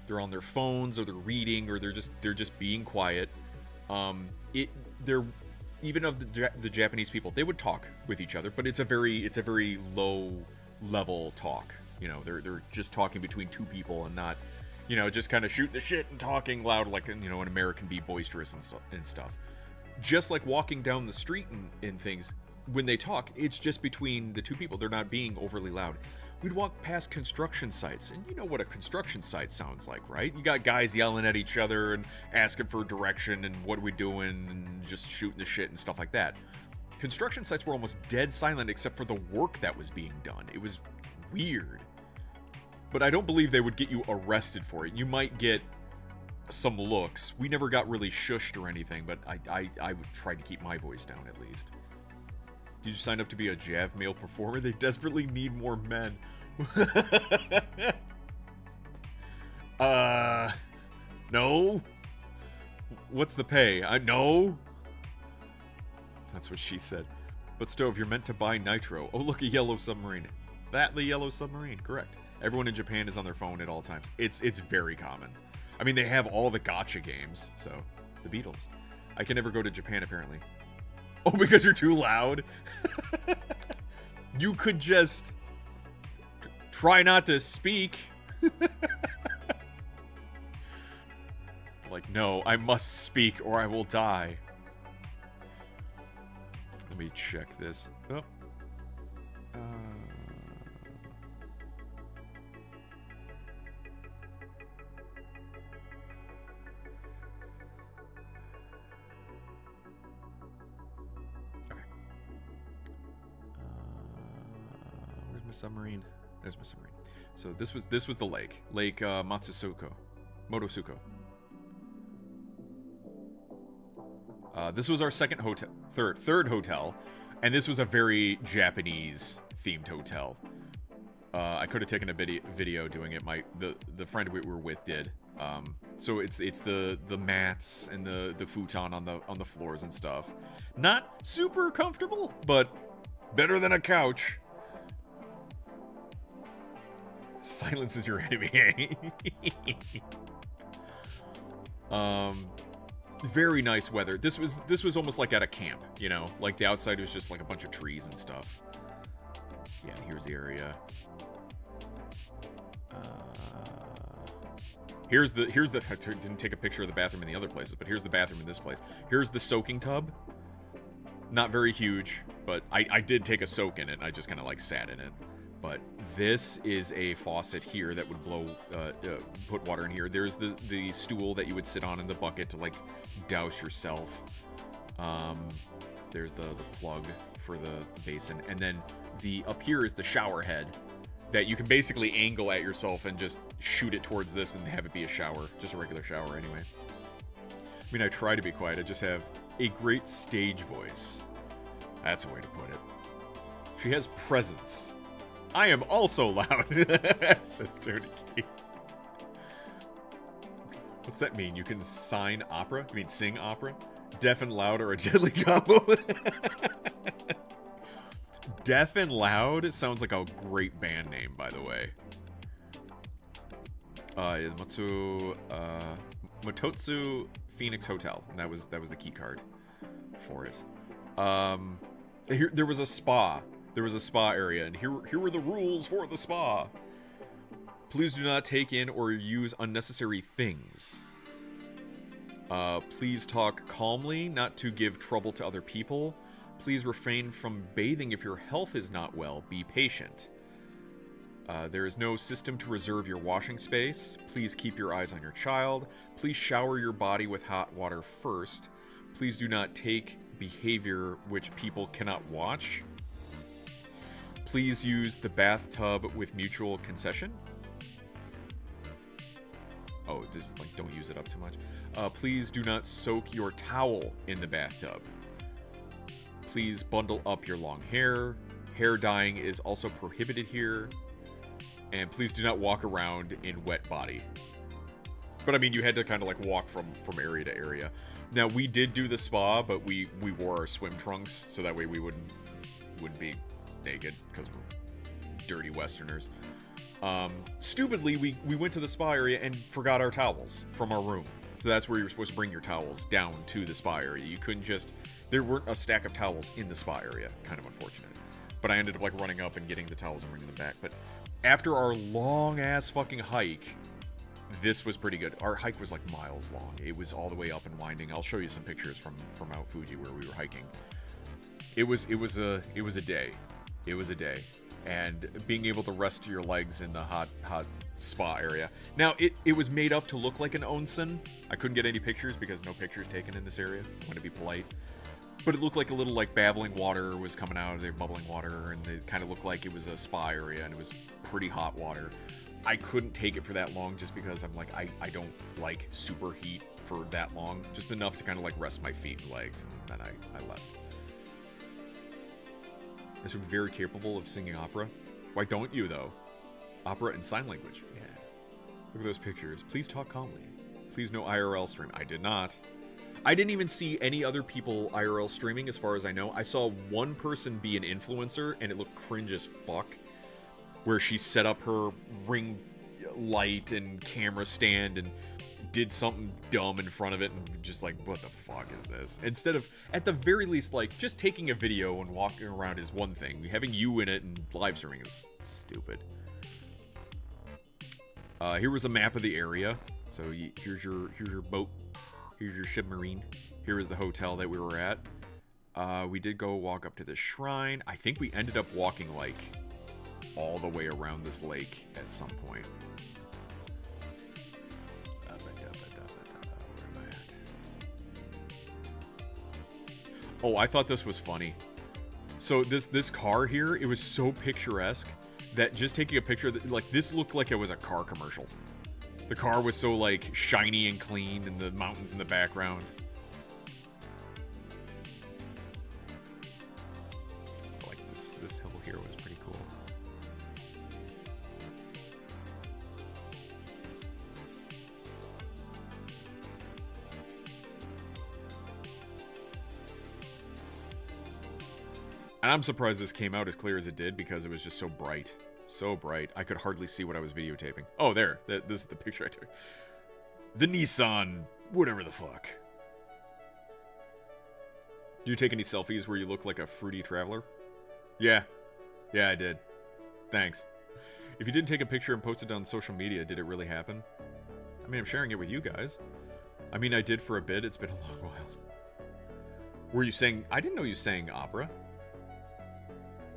They're on their phones or they're reading or they're just being quiet. They're even of the Japanese people, they would talk with each other, but it's a very low level talk. You know, they're just talking between two people and not, you know, just kind of shooting the shit and talking loud like, you know, an American be boisterous and stuff. Just like walking down the street and things, when they talk, it's just between the two people. They're not being overly loud. We'd walk past construction sites, and you know what a construction site sounds like, right? You got guys yelling at each other and asking for direction and what are we doing and just shooting the shit and stuff like that. Construction sites were almost dead silent except for the work that was being done. It was weird. But I don't believe they would get you arrested for it. You might get some looks. We never got really shushed or anything, but I would try to keep my voice down at least. Did you sign up to be a Jav male performer? They desperately need more men. No? What's the pay? No? That's what she said. But Stove, you're meant to buy nitro. Oh, look, a yellow submarine. That the yellow submarine, correct. Everyone in Japan is on their phone at all times. It's very common. I mean, they have all the gacha games, so the Beatles. I can never go to Japan, apparently. Oh, because you're too loud? You could just try not to speak. Like, no, I must speak or I will die. Let me check this. Oh. Where's my submarine? There's my submarine. So this was the lake, Lake Motosuko. This was our second hotel, third hotel, and this was a very Japanese themed hotel. I could have taken a video doing it. The friend we were with did. So it's the mats and the futon on the floors and stuff. Not super comfortable, but better than a couch. Silence is your enemy. Very nice weather. This was almost like at a camp, you know, like the outside was just like a bunch of trees and stuff. Yeah, and here's the area. Here's the I didn't take a picture of the bathroom in the other places, but here's the bathroom in this place. Here's the soaking tub. Not very huge, but I did take a soak in it. I just kind of like sat in it. But this is a faucet here that would blow, put water in here. There's the stool that you would sit on in the bucket to like douse yourself. There's the plug for the basin. And then up here is the shower head that you can basically angle at yourself and just shoot it towards this and have it be a shower. Just a regular shower anyway. I mean, I try to be quiet. I just have a great stage voice. That's a way to put it. She has presence. I am also loud, says Tony Key. What's that mean? You can sign opera? You mean sing opera? Deaf and loud are a deadly combo. Deaf and Loud sounds like a great band name, by the way. Mototsu Phoenix Hotel, and that was the key card for it. There was a spa. There was a spa area, and here were the rules for the spa. Please do not take in or use unnecessary things. Please talk calmly, not to give trouble to other people. Please refrain from bathing if your health is not well. Be patient. There is no system to reserve your washing space. Please keep your eyes on your child. Please shower your body with hot water first. Please do not take behavior which people cannot watch. Please use the bathtub with mutual concession. Oh, just like don't use it up too much. Please do not soak your towel in the bathtub. Please bundle up your long hair. Hair dyeing is also prohibited here. And please do not walk around in wet body. But I mean, you had to kind of like walk from area to area. Now we did do the spa, but we wore our swim trunks so that way we wouldn't be naked because we're dirty Westerners. Stupidly, we went to the spa area and forgot our towels from our room. So that's where you're supposed to bring your towels down to the spa area. You couldn't just... There weren't a stack of towels in the spa area. Kind of unfortunate. But I ended up like running up and getting the towels and bringing them back. But after our long-ass fucking hike, this was pretty good. Our hike was like miles long. It was all the way up and winding. I'll show you some pictures from Mount Fuji where we were hiking. It was a day. It was a day. And being able to rest your legs in the hot spa area. Now, it was made up to look like an onsen. I couldn't get any pictures because no pictures taken in this area. I want to be polite. But it looked like a little like babbling water was coming out of there, bubbling water, and it kind of looked like it was a spa area, and it was pretty hot water. I couldn't take it for that long just because I'm like, I don't like super heat for that long. Just enough to kind of like rest my feet and legs, and then I left. This would be very capable of singing opera. Why don't you, though? Opera in sign language. Yeah. Look at those pictures. Please talk calmly. Please no IRL stream. I did not. I didn't even see any other people IRL streaming as far as I know. I saw one person be an influencer, and it looked cringe as fuck. Where she set up her ring light and camera stand and did something dumb in front of it and just like, what the fuck is this? Instead of, at the very least, like, just taking a video and walking around is one thing. Having you in it and live streaming is stupid. Here was a map of the area. So here's your boat. Here's your submarine. Here is the hotel that we were at. We did go walk up to this shrine. I think we ended up walking like all the way around this lake at some point. Where am I at? Oh, I thought this was funny. So this car here, it was so picturesque that just taking a picture, like this looked like it was a car commercial. The car was so like shiny and clean, and the mountains in the background. Like this hill here was pretty cool. And I'm surprised this came out as clear as it did because it was just so bright. So bright. I could hardly see what I was videotaping. Oh, there. This is the picture I took. The Nissan, whatever the fuck. Did you take any selfies where you look like a fruity traveler? Yeah. Yeah, I did. Thanks. If you didn't take a picture and post it on social media, did it really happen? I mean, I'm sharing it with you guys. I mean, I did for a bit. It's been a long while. Were you saying... I didn't know you sang opera.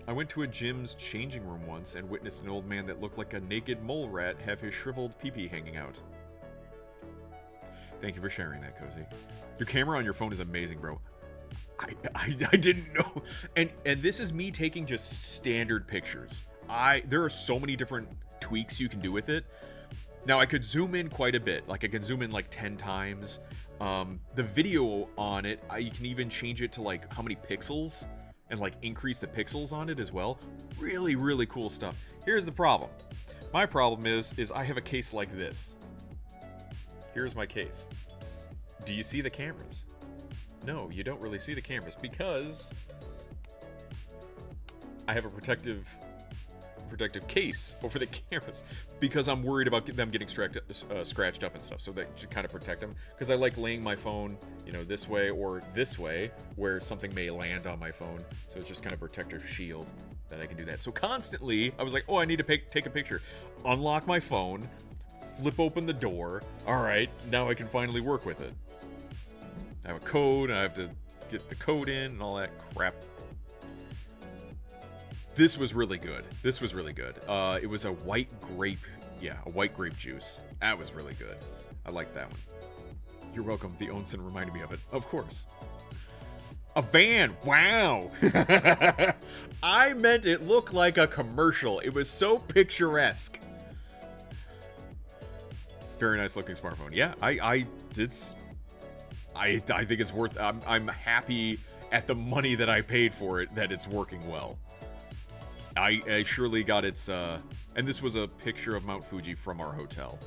I went to a gym's changing room once and witnessed an old man that looked like a naked mole rat have his shriveled pee-pee hanging out. Thank you for sharing that, Cozy. Your camera on your phone is amazing, bro. I didn't know. And this is me taking just standard pictures. There are so many different tweaks you can do with it. Now I could zoom in quite a bit. Like I can zoom in like 10 times. The video on it, you can even change it to like how many pixels and like increase the pixels on it as well. Really, really cool stuff. Here's the problem. My problem is I have a case like this. Here's my case. Do you see the cameras? No, you don't really see the cameras because I have a protective case over the cameras because I'm worried about them getting scratched up and stuff, so that should kind of protect them, because I like laying my phone, you know, this way or this way where something may land on my phone, so it's just kind of protective shield that I can do that. So constantly I was like, oh, I need to take a picture, unlock my phone, flip open the door. All right, now I can finally work with it. I have a code and I have to get the code in and all that crap. This was really good. This was really good. It was a white grape. Yeah, a white grape juice. That was really good. I like that one. You're welcome. The Onsen reminded me of it. Of course. A van. Wow. I meant it looked like a commercial. It was so picturesque. Very nice looking smartphone. Yeah, I think it's worth. I'm happy at the money that I paid for it that it's working well. I surely got its, and this was a picture of Mount Fuji from our hotel.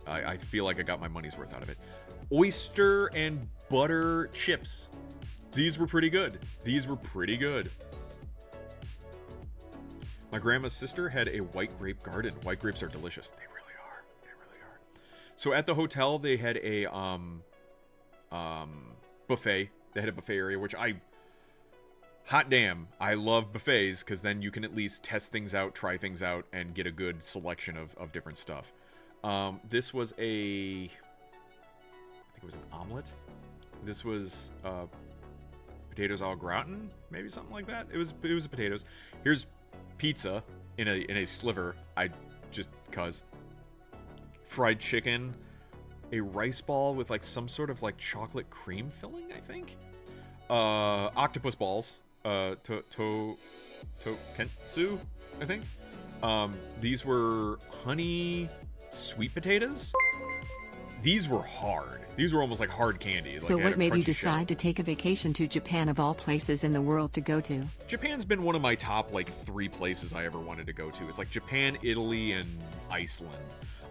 I feel like I got my money's worth out of it. Oyster and butter chips. These were pretty good. These were pretty good. My grandma's sister had a white grape garden. White grapes are delicious. They really are. They really are. So at the hotel, they had a, buffet. They had a buffet area, which hot damn, I love buffets, because then you can at least test things out, try things out, and get a good selection of different stuff. This was I think it was an omelet. This was potatoes au gratin, maybe something like that. It was potatoes. Here's pizza in a sliver. Cause fried chicken, a rice ball with like some sort of like chocolate cream filling, I think. Octopus balls. Toketsu, I think. These were honey sweet potatoes. These were hard. These were almost like hard candy. So what made you decide to take a vacation to Japan, of all places in the world to go to? Japan's been one of my top like 3 places I ever wanted to go to. It's like Japan, Italy, and Iceland.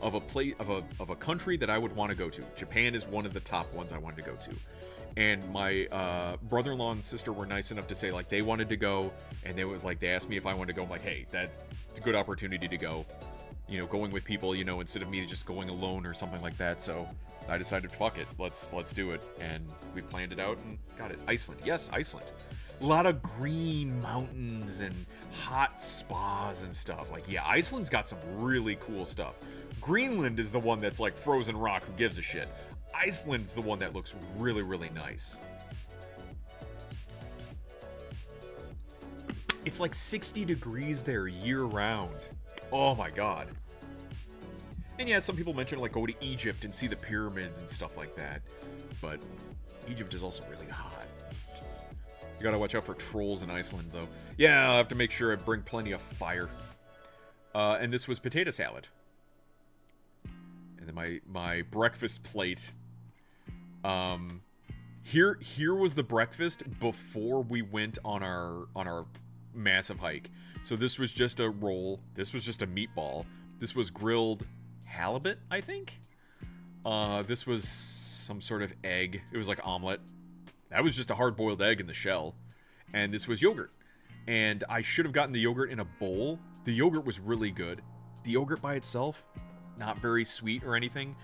Of a country that I would want to go to. Japan is one of the top ones I wanted to go to. And my brother-in-law and sister were nice enough to say like they wanted to go, and they asked me if I wanted to go. I'm like, hey, that's a good opportunity to go. You know, going with people, you know, instead of me just going alone or something like that. So I decided, fuck it, let's do it, and we planned it out and got it. Iceland, yes, Iceland. A lot of green mountains and hot spas and stuff. Like, yeah, Iceland's got some really cool stuff. Greenland is the one that's like frozen rock. Who gives a shit? Iceland's the one that looks really, really nice. It's like 60 degrees there year-round. Oh my god. And yeah, some people mention like go to Egypt and see the pyramids and stuff like that. But Egypt is also really hot. You gotta watch out for trolls in Iceland, though. Yeah, I'll have to make sure I bring plenty of fire. And this was potato salad. And then my breakfast plate. Here was the breakfast before we went on our massive hike. So this was just a roll. This was just a meatball. This was grilled halibut, I think. This was some sort of egg. It was like omelet. That was just a hard-boiled egg in the shell. And this was yogurt. And I should have gotten the yogurt in a bowl. The yogurt was really good. The yogurt by itself, not very sweet or anything.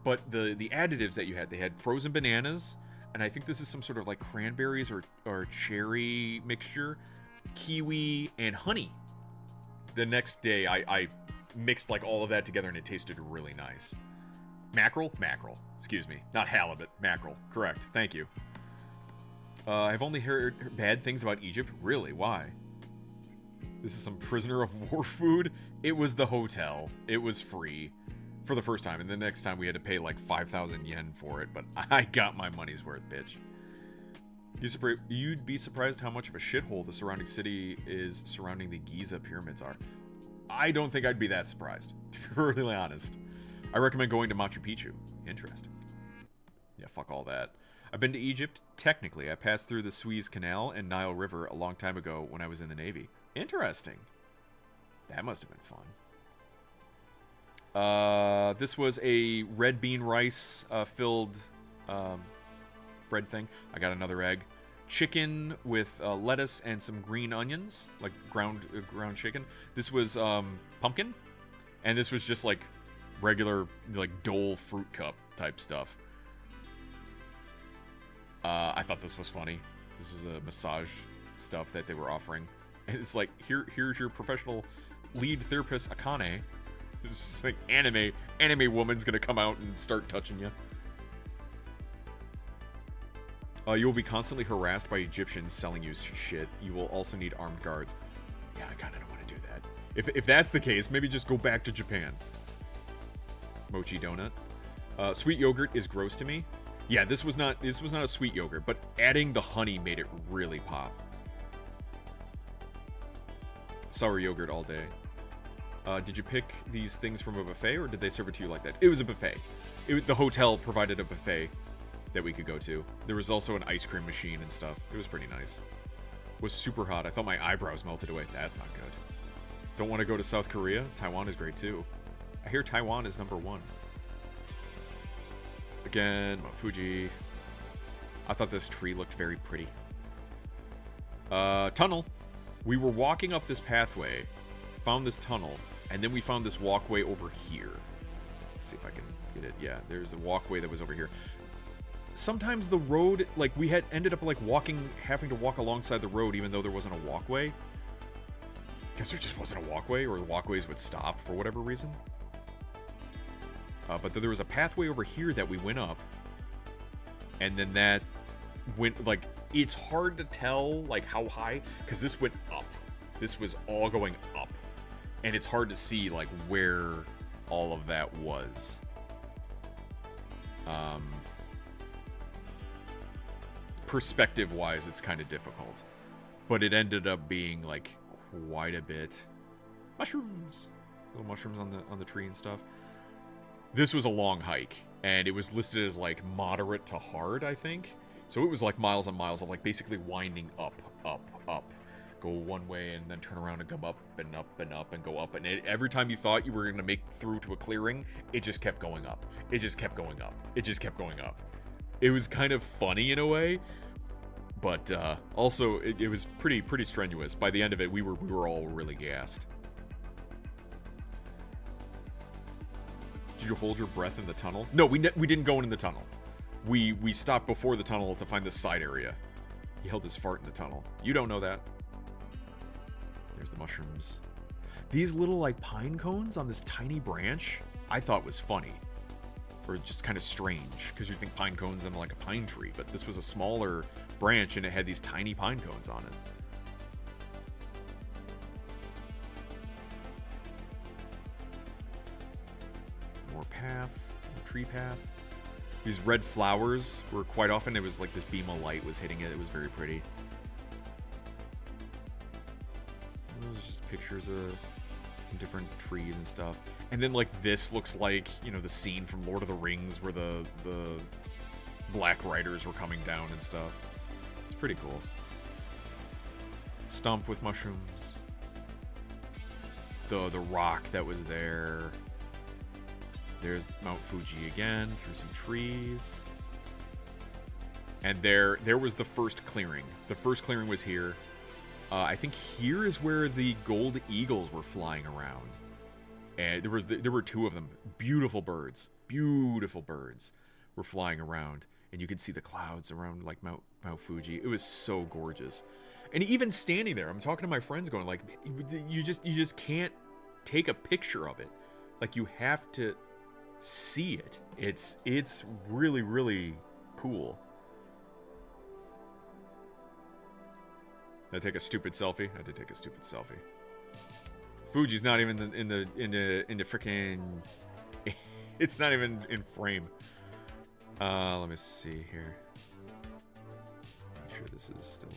But the additives that you had, they had frozen bananas. And I think this is some sort of like cranberries or cherry mixture. Kiwi and honey. The next day, I mixed like all of that together and it tasted really nice. Mackerel? Mackerel. Excuse me. Not halibut. Mackerel. Correct. Thank you. I've only heard bad things about Egypt. Really? Why? This is some prisoner of war food? It was the hotel. It was free. For the first time. And the next time we had to pay like 5,000 yen for it. But I got my money's worth, bitch. You'd be surprised how much of a shithole the surrounding city is surrounding the Giza pyramids are. I don't think I'd be that surprised, to be really honest. I recommend going to Machu Picchu. Interesting. Yeah, fuck all that. I've been to Egypt. Technically, I passed through the Suez Canal and Nile River a long time ago when I was in the Navy. Interesting. That must have been fun. This was a red bean rice filled bread thing. I got another egg. Chicken with lettuce and some green onions, like ground chicken. This was pumpkin, and this was just like regular like Dole fruit cup type stuff. I thought this was funny. This is a massage stuff that they were offering. And it's like, here's your professional lead therapist, Akane. It's just like anime woman's gonna come out and start touching you. You will be constantly harassed by Egyptians selling you shit. You will also need armed guards. Yeah, I kinda don't want to do that. If that's the case, maybe just go back to Japan. Mochi donut. Sweet yogurt is gross to me. Yeah, this was not a sweet yogurt, but adding the honey made it really pop. Sour yogurt all day. Did you pick these things from a buffet, or did they serve it to you like that? It was a buffet. The hotel provided a buffet that we could go to. There was also an ice cream machine and stuff. It was pretty nice. It was super hot. I thought my eyebrows melted away. That's not good. Don't want to go to South Korea? Taiwan is great too. I hear Taiwan is #1. Again, Mount Fuji. I thought this tree looked very pretty. Tunnel. We were walking up this pathway, found this tunnel, and then we found this walkway over here. Let's see if I can get it. Yeah, there's a walkway that was over here. Sometimes the road, like, we had ended up, like, having to walk alongside the road even though there wasn't a walkway. Because there just wasn't a walkway, or the walkways would stop for whatever reason. But there was a pathway over here that we went up. And then that went, like, it's hard to tell, like, how high, because this went up. This was all going up. And it's hard to see, like, where all of that was. Perspective-wise, it's kind of difficult. But it ended up being, like, quite a bit. Mushrooms! Little mushrooms on the tree and stuff. This was a long hike, and it was listed as, like, moderate to hard, I think. So it was, like, miles and miles of, like, basically winding up, up, up. Go one way and then turn around and come up and up and up and go up. And every time you thought you were going to make through to a clearing, it just kept going up. It just kept going up. It just kept going up. It was kind of funny in a way, but also it was pretty strenuous. By the end of it, we were all really gassed. Did you hold your breath in the tunnel? No, we didn't go in the tunnel. We stopped before the tunnel to find this side area. He held his fart in the tunnel. You don't know that. There's the mushrooms. These little, like, pine cones on this tiny branch, I thought was funny. Or just kind of strange, because you think pine cones in, like, a pine tree, but this was a smaller branch and it had these tiny pine cones on it. More path, more tree path. These red flowers were quite often, it was like this beam of light was hitting it. It was very pretty. Those are just pictures of some different trees and stuff. And then, like, this looks like, you know, the scene from Lord of the Rings where the Black Riders were coming down and stuff. It's pretty cool. Stump with mushrooms. The rock that was there. There's Mount Fuji again, through some trees. And there was the first clearing. The first clearing was here. I think here is where the gold eagles were flying around. And there were two of them. Beautiful birds were flying around. And you could see the clouds around, like, Mount Fuji. It was so gorgeous. And even standing there, I'm talking to my friends going, like, you just can't take a picture of it. Like, you have to see it. It's really, really cool. Did I take a stupid selfie? I did take a stupid selfie. Fuji's not even in the freaking. It's not even in frame. Let me see here. Make sure this is still...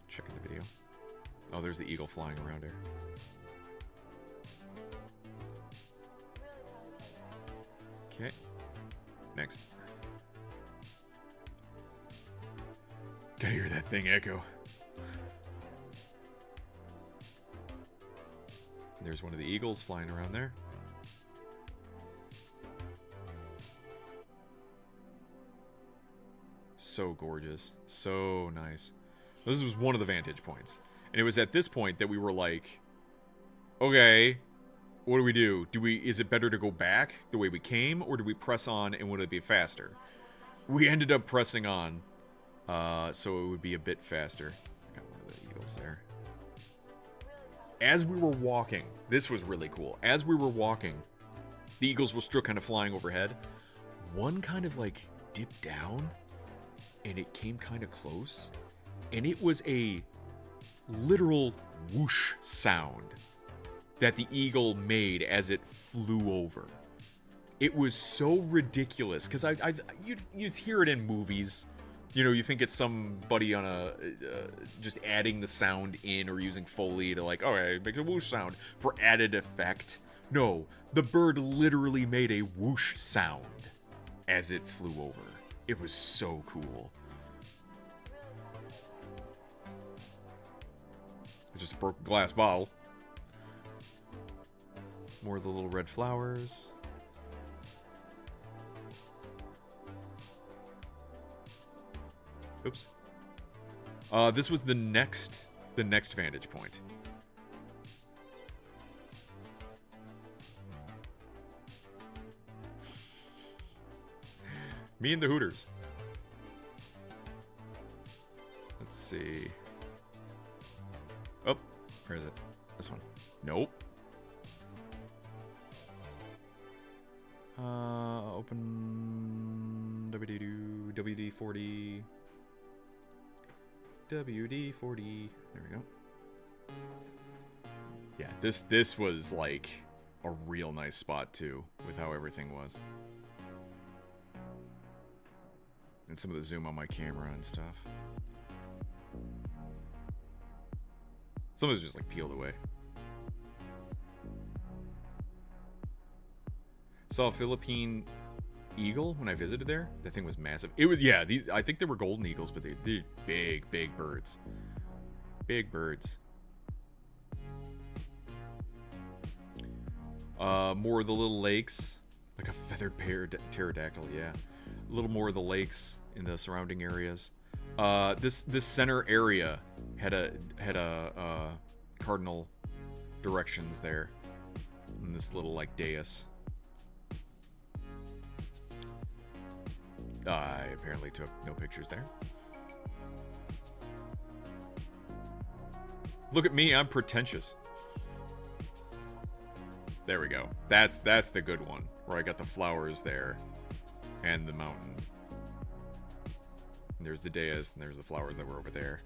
Checking the video. Oh, there's the eagle flying around here. Okay. Next. Gotta hear that thing echo. There's one of the eagles flying around there. So gorgeous. So nice. This was one of the vantage points. And it was at this point that we were like, okay, what do? Is it better to go back the way we came, or do we press on and would it be faster? We ended up pressing on, so it would be a bit faster. I got one of the eagles there. As we were walking, this was really cool. As we were walking, the eagles were still kind of flying overhead. One kind of like dipped down, and it came kind of close, and it was a literal whoosh sound that the eagle made as it flew over. It was so ridiculous, because you'd hear it in movies. You know, you think it's somebody on a just adding the sound in or using Foley to like, oh, it makes a whoosh sound for added effect. No, the bird literally made a whoosh sound as it flew over. It was so cool. I just broke a glass bottle. More of the little red flowers. Oops. This was the next vantage point. Me and the Hooters. Let's see. Oh, where is it? This one. Nope. Open WD-40. WD-40. There we go. Yeah, this was like a real nice spot too, with how everything was. And some of the zoom on my camera and stuff. Some of it's just like peeled away. Saw a Philippine eagle when I visited there. That thing was massive. It was, yeah, these, I think they were golden eagles, but they're big birds. Big birds. More of the little lakes, like a feathered pterodactyl, yeah. A little more of the lakes in the surrounding areas. This center area had a cardinal directions there, and this little like dais. I apparently took no pictures there. Look at me, I'm pretentious. There we go. That's the good one, where I got the flowers there and the mountain. And there's the dais, and there's the flowers that were over there.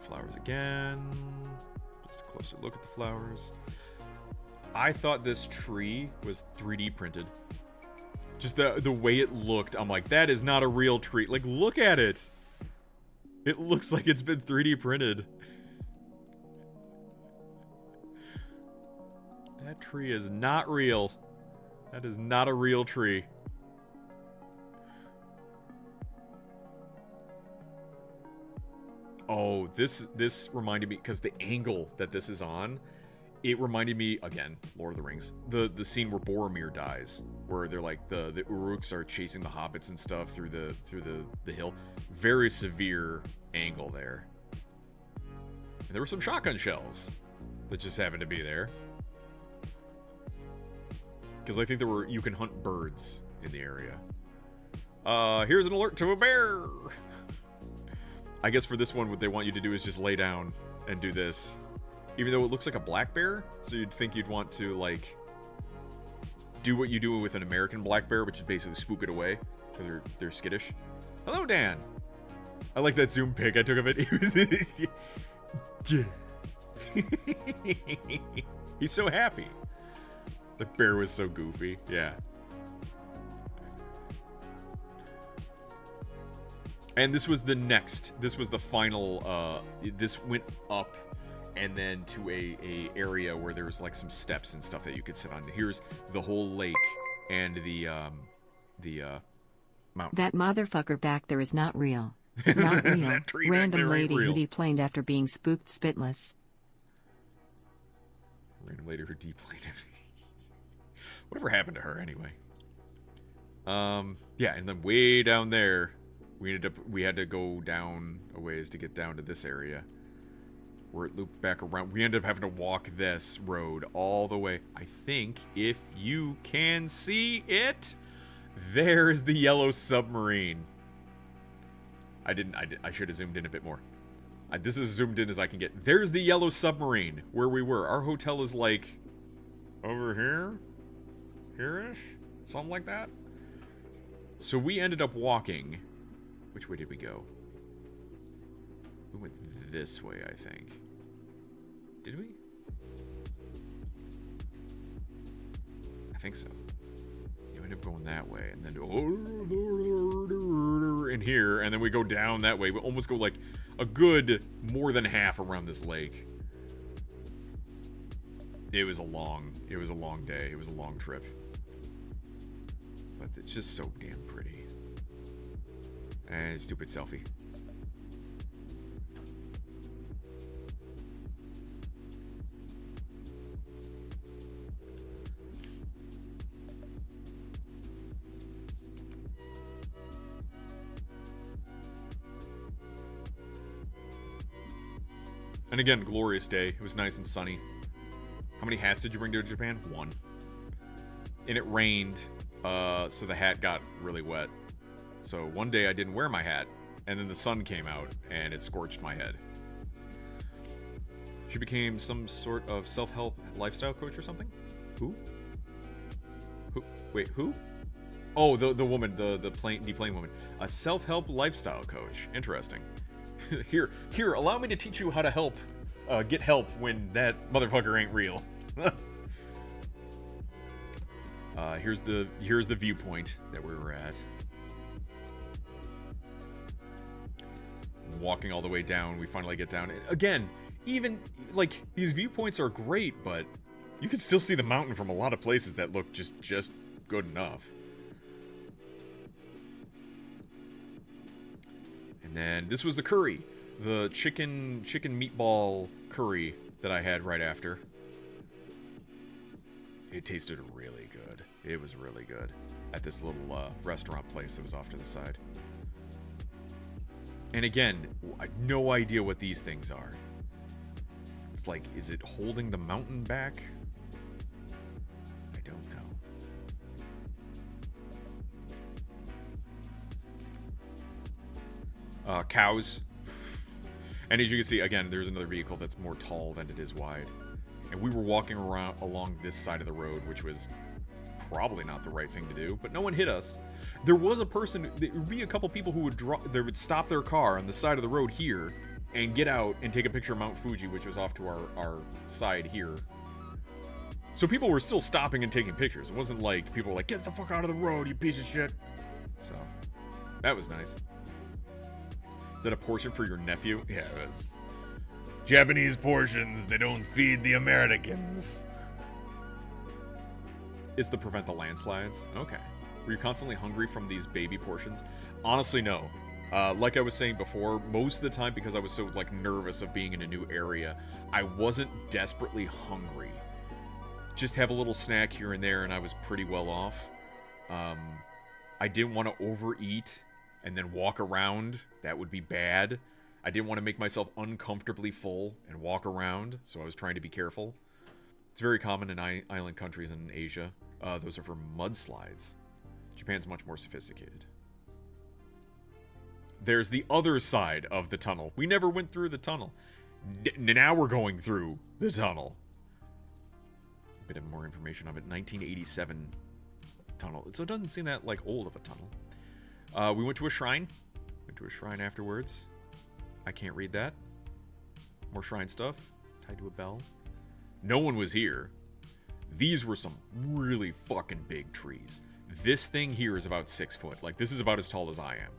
Flowers again. Just a closer look at the flowers. I thought this tree was 3D printed. Just the way it looked, I'm like, that is not a real tree. Like, look at it. It looks like it's been 3D printed. That tree is not real. That is not a real tree. Oh, this reminded me, because the angle that this is on, it reminded me, again, Lord of the Rings, the scene where Boromir dies, where they're like, the Uruks are chasing the hobbits and stuff through the hill. Very severe angle there. And there were some shotgun shells that just happened to be there. Because I think you can hunt birds in the area. Here's an alert to a bear! I guess for this one, what they want you to do is just lay down and do this. Even though it looks like a black bear, so you'd think you'd want to, like, do what you do with an American black bear, which is basically spook it away, because they're skittish. Hello, Dan! I like that zoom pic I took of it. He's so happy. The bear was so goofy. Yeah. And this was the final, this went up and then to a area where there was like some steps and stuff that you could sit on. Here's the whole lake and the mountain. That motherfucker back there is not real. Not real. That tree back Random there ain't lady real. who deplaned after being spooked spitless. Random lady who deplaned. Whatever happened to her anyway? Yeah, and then way down there, we had to go down a ways to get down to this area where it looped back around. We ended up having to walk this road all the way. I think if you can see it, there's the yellow submarine. I should have zoomed in a bit more. This is as zoomed in as I can get. There's the yellow submarine where we were. Our hotel is like over here, here-ish, something like that. So we ended up walking. Which way did we go? We went this way, I think. Did we? I think so. You end up going that way, and then in here, and then we go down that way. We almost go like a good more than half around this lake. It was a long day. It was a long trip. But it's just so damn pretty. And stupid selfie. And again, glorious day. It was nice and sunny. How many hats did you bring to Japan? One. And it rained, so the hat got really wet. So one day I didn't wear my hat, and then the sun came out, and it scorched my head. She became some sort of self-help lifestyle coach or something? Who? Wait, who? Oh, the woman, the plain woman. A self-help lifestyle coach. Interesting. Here, allow me to teach you how to get help when that motherfucker ain't real. Here's the viewpoint that we were at. Walking all the way down, we finally get down. And again, even like these viewpoints are great, but you can still see the mountain from a lot of places that look just good enough. And then this was the curry, the chicken meatball curry that I had right after. It tasted really good. It was really good at this little restaurant place that was off to the side. And again, I have no idea what these things are. It's like, is it holding the mountain back? I don't know. Cows. And as you can see, again, there's another vehicle that's more tall than it is wide. And we were walking around along this side of the road, which was probably not the right thing to do, but no one hit us. There was a person, there would be a couple people who would stop their car on the side of the road here and get out and take a picture of Mount Fuji, which was off to our side here. So people were still stopping and taking pictures. It wasn't like people were like, get the fuck out of the road, you piece of shit. So, that was nice. Is that a portion for your nephew? Yeah, it was. Japanese portions, they don't feed the Americans. Is to prevent the landslides? Okay. Were you constantly hungry from these baby portions? Honestly, no. Like I was saying before, most of the time, because I was so like nervous of being in a new area, I wasn't desperately hungry. Just have a little snack here and there, and I was pretty well off. I didn't want to overeat and then walk around. That would be bad. I didn't want to make myself uncomfortably full and walk around, so I was trying to be careful. It's very common in island countries in Asia. Those are for mudslides. Japan's much more sophisticated. There's the other side of the tunnel. We never went through the tunnel. Now we're going through the tunnel. A bit of more information of it. 1987 tunnel. So it doesn't seem that like old of a tunnel. We went to a shrine. Went to a shrine afterwards. I can't read that. More shrine stuff. tied to a bell. No one was here. These were some really fucking big trees. This thing here is about 6 foot. Like, this is about as tall as I am.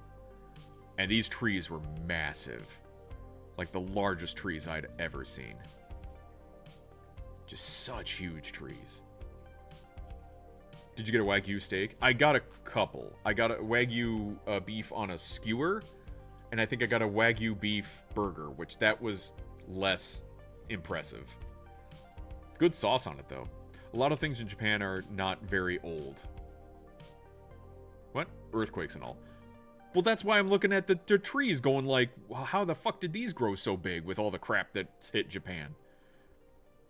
And these trees were massive. Like, the largest trees I'd ever seen. Just such huge trees. Did you get a Wagyu steak? I got a couple. I got a Wagyu beef on a skewer. And I think I got a Wagyu beef burger, which that was less impressive. Good sauce on it, though. A lot of things in Japan are not very old. What? Earthquakes and all. Well, that's why I'm looking at the trees going like, well, how the fuck did these grow so big with all the crap that's hit Japan?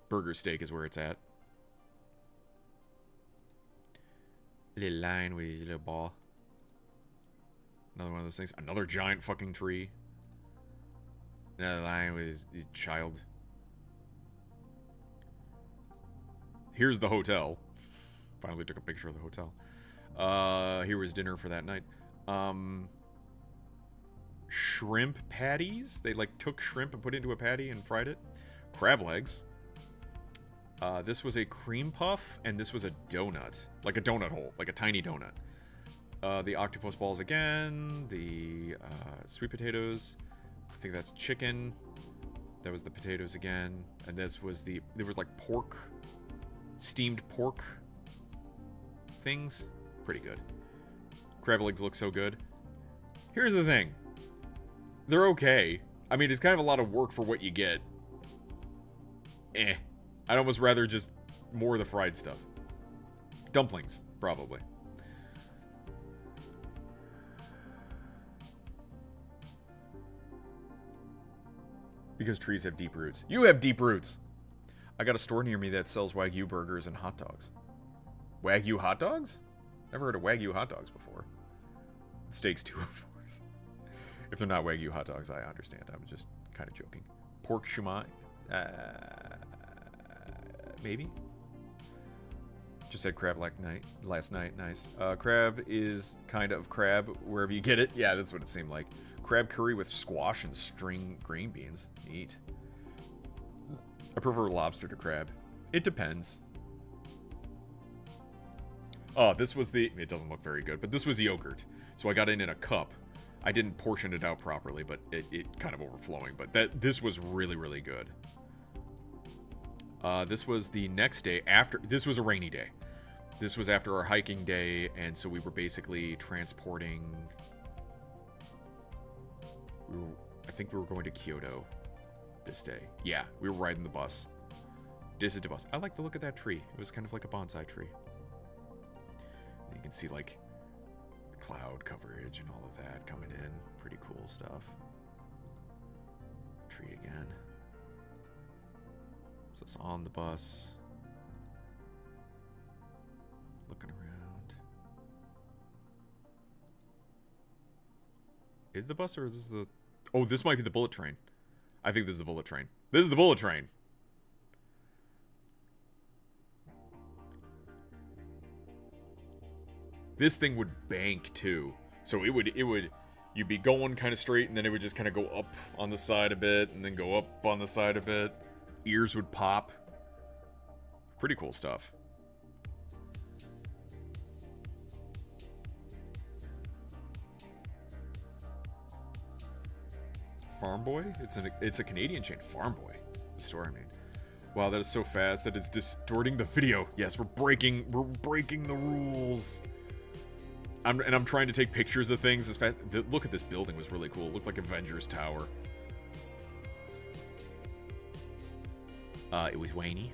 Burger steak is where it's at. Little lion with his little ball. Another one of those things. Another giant fucking tree. Another lion with his child. Here's the hotel. Finally took a picture of the hotel. Here was dinner for that night. Shrimp patties. They like took shrimp and put it into a patty and fried it. Crab legs. This was a cream puff, and this was a donut. Like a donut hole. Like a tiny donut. The octopus balls again. The sweet potatoes. I think that's chicken. That was the potatoes again. And this was the... There was like pork. Steamed pork things. Pretty good. Crab legs look so good. Here's the thing. They're okay. I mean, it's kind of a lot of work for what you get. I'd almost rather just more of the fried stuff. Dumplings, probably. Because trees have deep roots. You have deep roots! I got a store near me that sells Wagyu burgers and hot dogs. Wagyu hot dogs? Never heard of Wagyu hot dogs before. Steaks 2 of 4s. If they're not Wagyu hot dogs, I understand. I'm just kind of joking. Pork shumai? Maybe? Just said crab like last night. Nice. Crab is kind of crab wherever you get it. Yeah, that's what it seemed like. Crab curry with squash and string green beans. Neat. I prefer lobster to crab. It depends. Oh, this was the... It doesn't look very good, but this was yogurt. So I got it in a cup. I didn't portion it out properly, but it kind of overflowing. But this was really, really good. This was the next day after... This was a rainy day. This was after our hiking day, and so we were basically transporting... I think we were going to Kyoto this day. Yeah, we were riding the bus. This is the bus. I like the look of that tree. It was kind of like a bonsai tree. And you can see like cloud coverage and all of that coming in. Pretty cool stuff. Tree again. So it's on the bus. Looking around. Is the bus or is this the... Oh, this might be the bullet train. I think this is the bullet train. This is the bullet train. This thing would bank too. So it would you'd be going kind of straight and then it would just kind of go up on the side a bit and then go up on the side a bit. Ears would pop. Pretty cool stuff. Farm Boy? It's a Canadian chain. Farm Boy. The store, I mean. Wow, that is so fast that it's distorting the video. Yes, we're breaking the rules. I'm trying to take pictures of things as fast. Look at this building, was really cool. It looked like Avengers Tower. It was Wayne.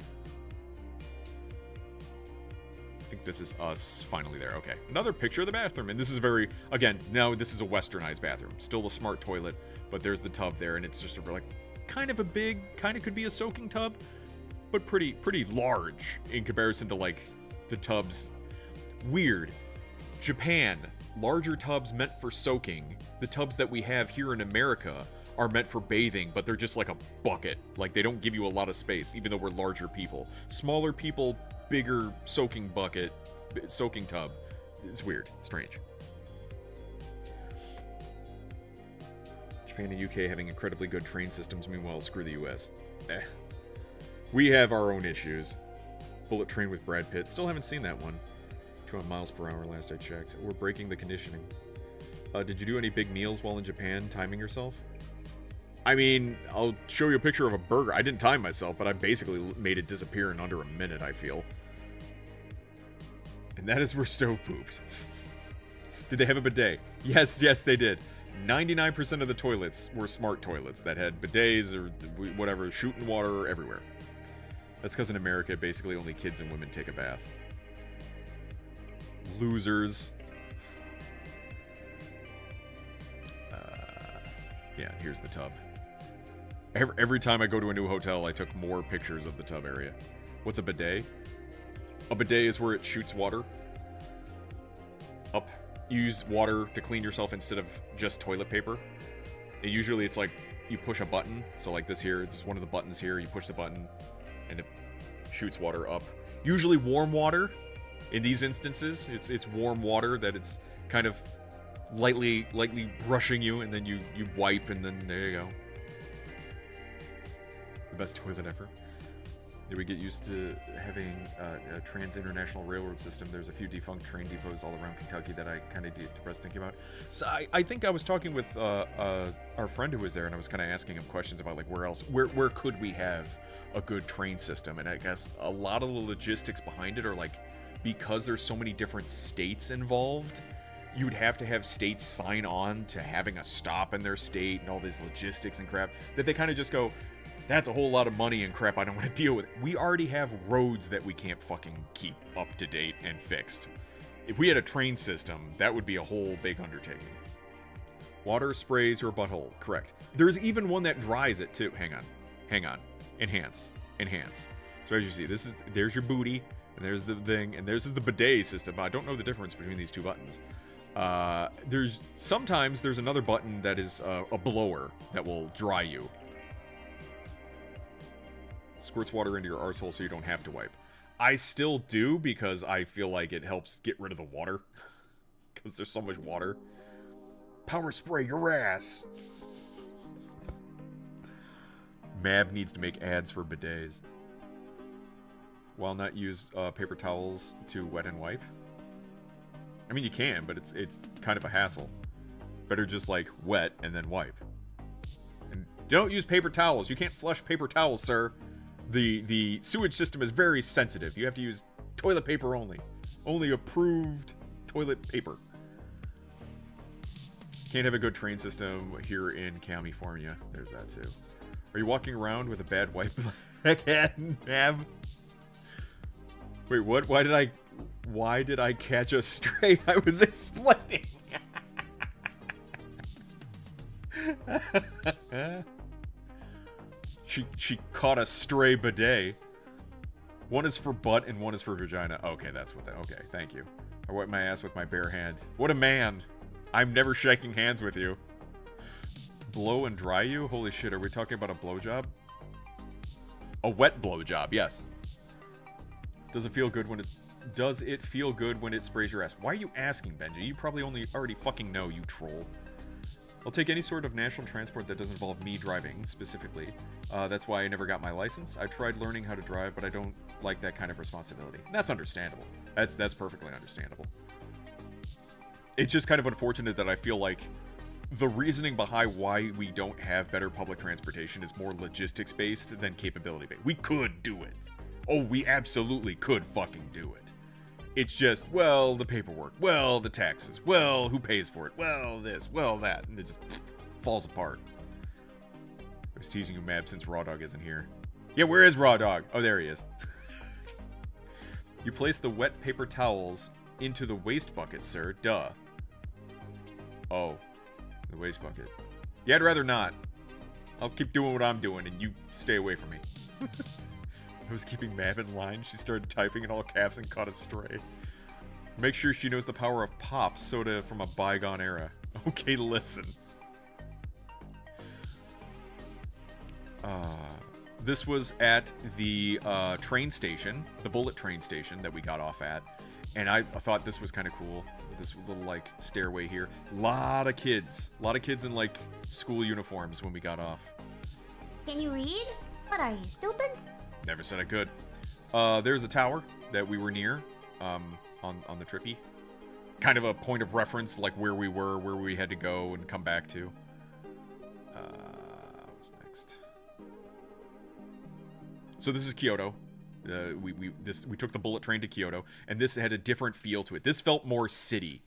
I think this is us finally there. Okay, another picture of the bathroom, and this is very, again, now this is a westernized bathroom. Still a smart toilet, but there's the tub there, and it's just a, like, kind of a big, kind of could be a soaking tub, but pretty large in comparison to like the tubs. Weird. Japan, larger tubs meant for soaking. The tubs that we have here in America are meant for bathing, but they're just like a bucket. Like, they don't give you a lot of space, even though we're larger people. Smaller people, bigger soaking bucket, soaking tub. It's weird, strange. Japan and UK having incredibly good train systems, meanwhile, screw the US. We have our own issues. Bullet Train with Brad Pitt. Still haven't seen that one. 200 miles per hour last I checked. We're breaking the conditioning. Did you do any big meals while in Japan, timing yourself? I mean, I'll show you a picture of a burger. I didn't time myself, but I basically made it disappear in under a minute, I feel. And that is where Stove pooped. Did they have a bidet? Yes, they did. 99% of the toilets were smart toilets that had bidets or whatever, shooting water everywhere. That's because in America, basically only kids and women take a bath. Losers. Yeah, here's the tub. Every time I go to a new hotel, I took more pictures of the tub area. What's a bidet? A bidet is where it shoots water up. You use water to clean yourself instead of just toilet paper. And usually it's like you push a button. So like this here, there's one of the buttons here. You push the button and it shoots water up. Usually warm water. In these instances, it's warm water that it's kind of lightly brushing you, and then you wipe, and then there you go. The best toilet ever. Did we get used to having a trans-international railroad system? There's a few defunct train depots all around Kentucky that I kind of get depressed thinking about. So I think I was talking with our friend who was there, and I was kind of asking him questions about like where could we have a good train system? And I guess a lot of the logistics behind it are like, because there's so many different states involved, you'd have to have states sign on to having a stop in their state and all these logistics and crap that they kind of just go, that's a whole lot of money and crap I don't want to deal with. We already have roads that we can't fucking keep up to date and fixed. If we had a train system, that would be a whole big undertaking. Water sprays your butthole. Correct. There's even one that dries it too. Hang on. Enhance. So as you see, there's your booty, and there's the thing, and there's the bidet system. I don't know the difference between these two buttons. Sometimes there's another button that is a blower that will dry you. Squirts water into your arsehole so you don't have to wipe. I still do because I feel like it helps get rid of the water. Because there's so much water. Power spray your ass. Mab needs to make ads for bidets. While not use paper towels to wet and wipe. I mean, you can, but it's kind of a hassle. Better just, like, wet and then wipe. And don't use paper towels. You can't flush paper towels, sir. The sewage system is very sensitive. You have to use toilet paper only. Only approved toilet paper. Can't have a good train system here in California. There's that, too. Are you walking around with a bad wipe again, Mab? Wait, what? Why did I catch a stray? I was explaining. She caught a stray bidet. One is for butt and one is for vagina. Okay, that's what that. Okay, thank you. I wipe my ass with my bare hand. What a man. I'm never shaking hands with you. Blow and dry you? Holy shit, are we talking about a blowjob? A wet blowjob, yes. Does it feel good when it sprays your ass? Why are you asking, Benji? You probably already fucking know, you troll. I'll take any sort of national transport that doesn't involve me driving, specifically. That's why I never got my license. I tried learning how to drive, but I don't like that kind of responsibility. That's understandable. That's perfectly understandable. It's just kind of unfortunate that I feel like the reasoning behind why we don't have better public transportation is more logistics-based than capability-based. We could do it. Oh, we absolutely could fucking do it. It's just, well, the paperwork, well, the taxes, well, who pays for it, well, this, well, that, and it just falls apart. I was teasing you, Mab, since Raw Dog isn't here. Yeah, where is Raw Dog? Oh, there he is. You place the wet paper towels into the waste bucket, sir. Duh. Oh, the waste bucket. Yeah, I'd rather not. I'll keep doing what I'm doing, and you stay away from me. I was keeping Mab in line. She started typing in all caps and caught a stray. Make sure she knows the power of pop soda from a bygone era. Okay, listen. This was at the train station, the Bullet train station that we got off at. And I thought this was kind of cool. This little, like, stairway here. Lot of kids. A lot of kids in, like, school uniforms when we got off. Can you read? What are you, stupid? Never said I could. There's a tower that we were near on the trippy. Kind of a point of reference, like where we were, where we had to go and come back to. What's next? So this is Kyoto. We took the bullet train to Kyoto, and this had a different feel to it. This felt more city.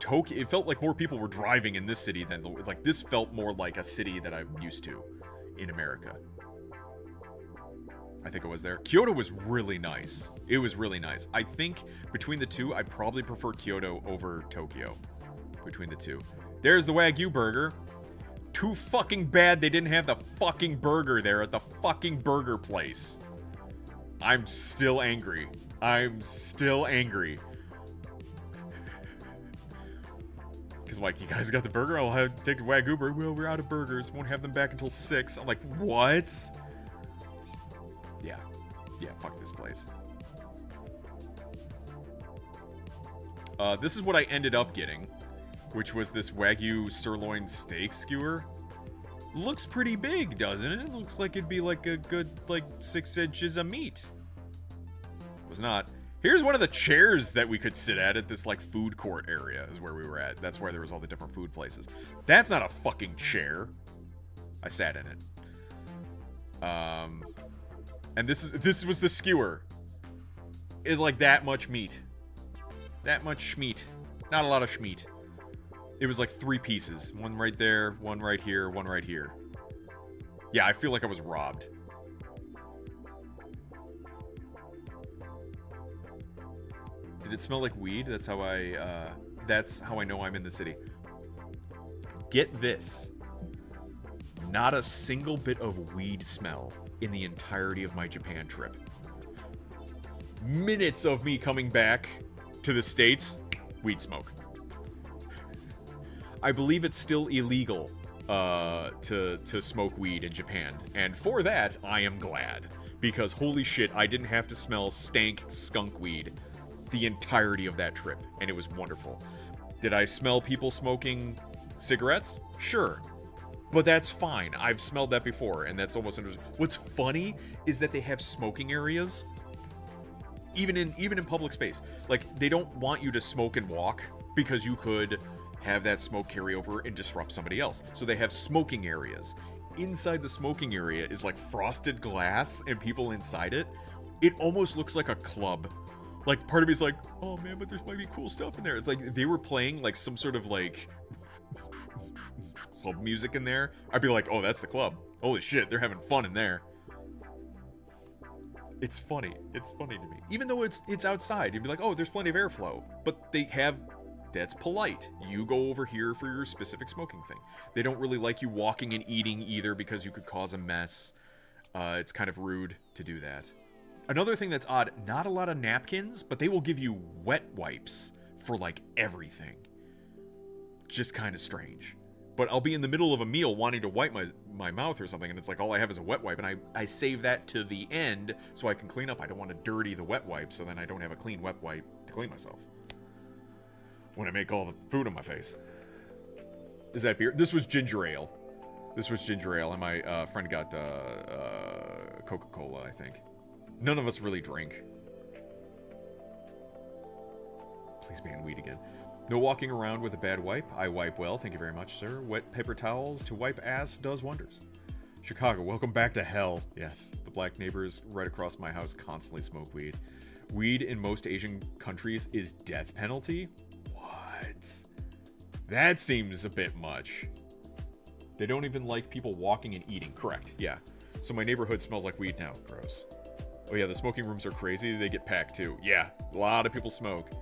Tokyo, it felt like more people were driving in this city than like this felt more like a city that I'm used to in America. I think it was there. Kyoto was really nice. It was really nice. I think between the two, I'd probably prefer Kyoto over Tokyo. Between the two. There's the Wagyu burger. Too fucking bad they didn't have the fucking burger there at the fucking burger place. I'm still angry. I'm still angry. Because, like, you guys got the burger? I'll have to take a Wagyu burger. Well, we're out of burgers. Won't have them back until 6. I'm like, what? Yeah. Yeah, fuck this place. This is what I ended up getting, which was this Wagyu sirloin steak skewer. Looks pretty big, doesn't it? Looks like it'd be like a good, like, 6 inches of meat. Was not. Here's one of the chairs that we could sit at this, like, food court area is where we were at. That's where there was all the different food places. That's not a fucking chair. I sat in it. And this was the skewer. Is like that much meat. That much schmeat. Not a lot of schmeat. It was like 3 pieces. One right there, one right here, one right here. Yeah, I feel like I was robbed. Did it smell like weed? That's how I know I'm in the city. Get this. Not a single bit of weed smell in the entirety of my Japan trip. Minutes of me coming back to the States, weed smoke. I believe it's still illegal to smoke weed in Japan, and for that, I am glad. Because holy shit, I didn't have to smell stank skunk weed the entirety of that trip, and it was wonderful. Did I smell people smoking cigarettes? Sure. But that's fine. I've smelled that before, and that's almost what's funny is that they have smoking areas even in public space. Like, they don't want you to smoke and walk because you could have that smoke carry over and disrupt somebody else. So they have smoking areas. Inside the smoking area is like frosted glass and people inside it. It almost looks like a club. Like, part of me is like, oh man, but there might be cool stuff in there. It's like they were playing like some sort of like club music in there. I'd be like, oh, that's the club. Holy shit, they're having fun in there. It's funny. It's funny to me. Even though it's outside, you'd be like, oh, there's plenty of airflow. But they have, that's polite. You go over here for your specific smoking thing. They don't really like you walking and eating either because you could cause a mess. It's kind of rude to do that. Another thing that's odd, not a lot of napkins, but they will give you wet wipes for like everything. Just kind of strange. But I'll be in the middle of a meal wanting to wipe my mouth or something, and it's like all I have is a wet wipe, and I save that to the end so I can clean up. I don't want to dirty the wet wipe, so then I don't have a clean wet wipe to clean myself when I make all the food on my face. Is that beer? This was ginger ale. This was ginger ale, and my friend got Coca-Cola, I think. None of us really drink. Please ban weed again. No walking around with a bad wipe. I wipe well, thank you very much, sir. Wet paper towels to wipe ass does wonders. Chicago, welcome back to hell. Yes, the black neighbors right across my house constantly smoke weed. Weed in most Asian countries is death penalty? What? That seems a bit much. They don't even like people walking and eating. Correct, yeah. So my neighborhood smells like weed now. Gross. Oh yeah, the smoking rooms are crazy. They get packed too. Yeah, a lot of people smoke.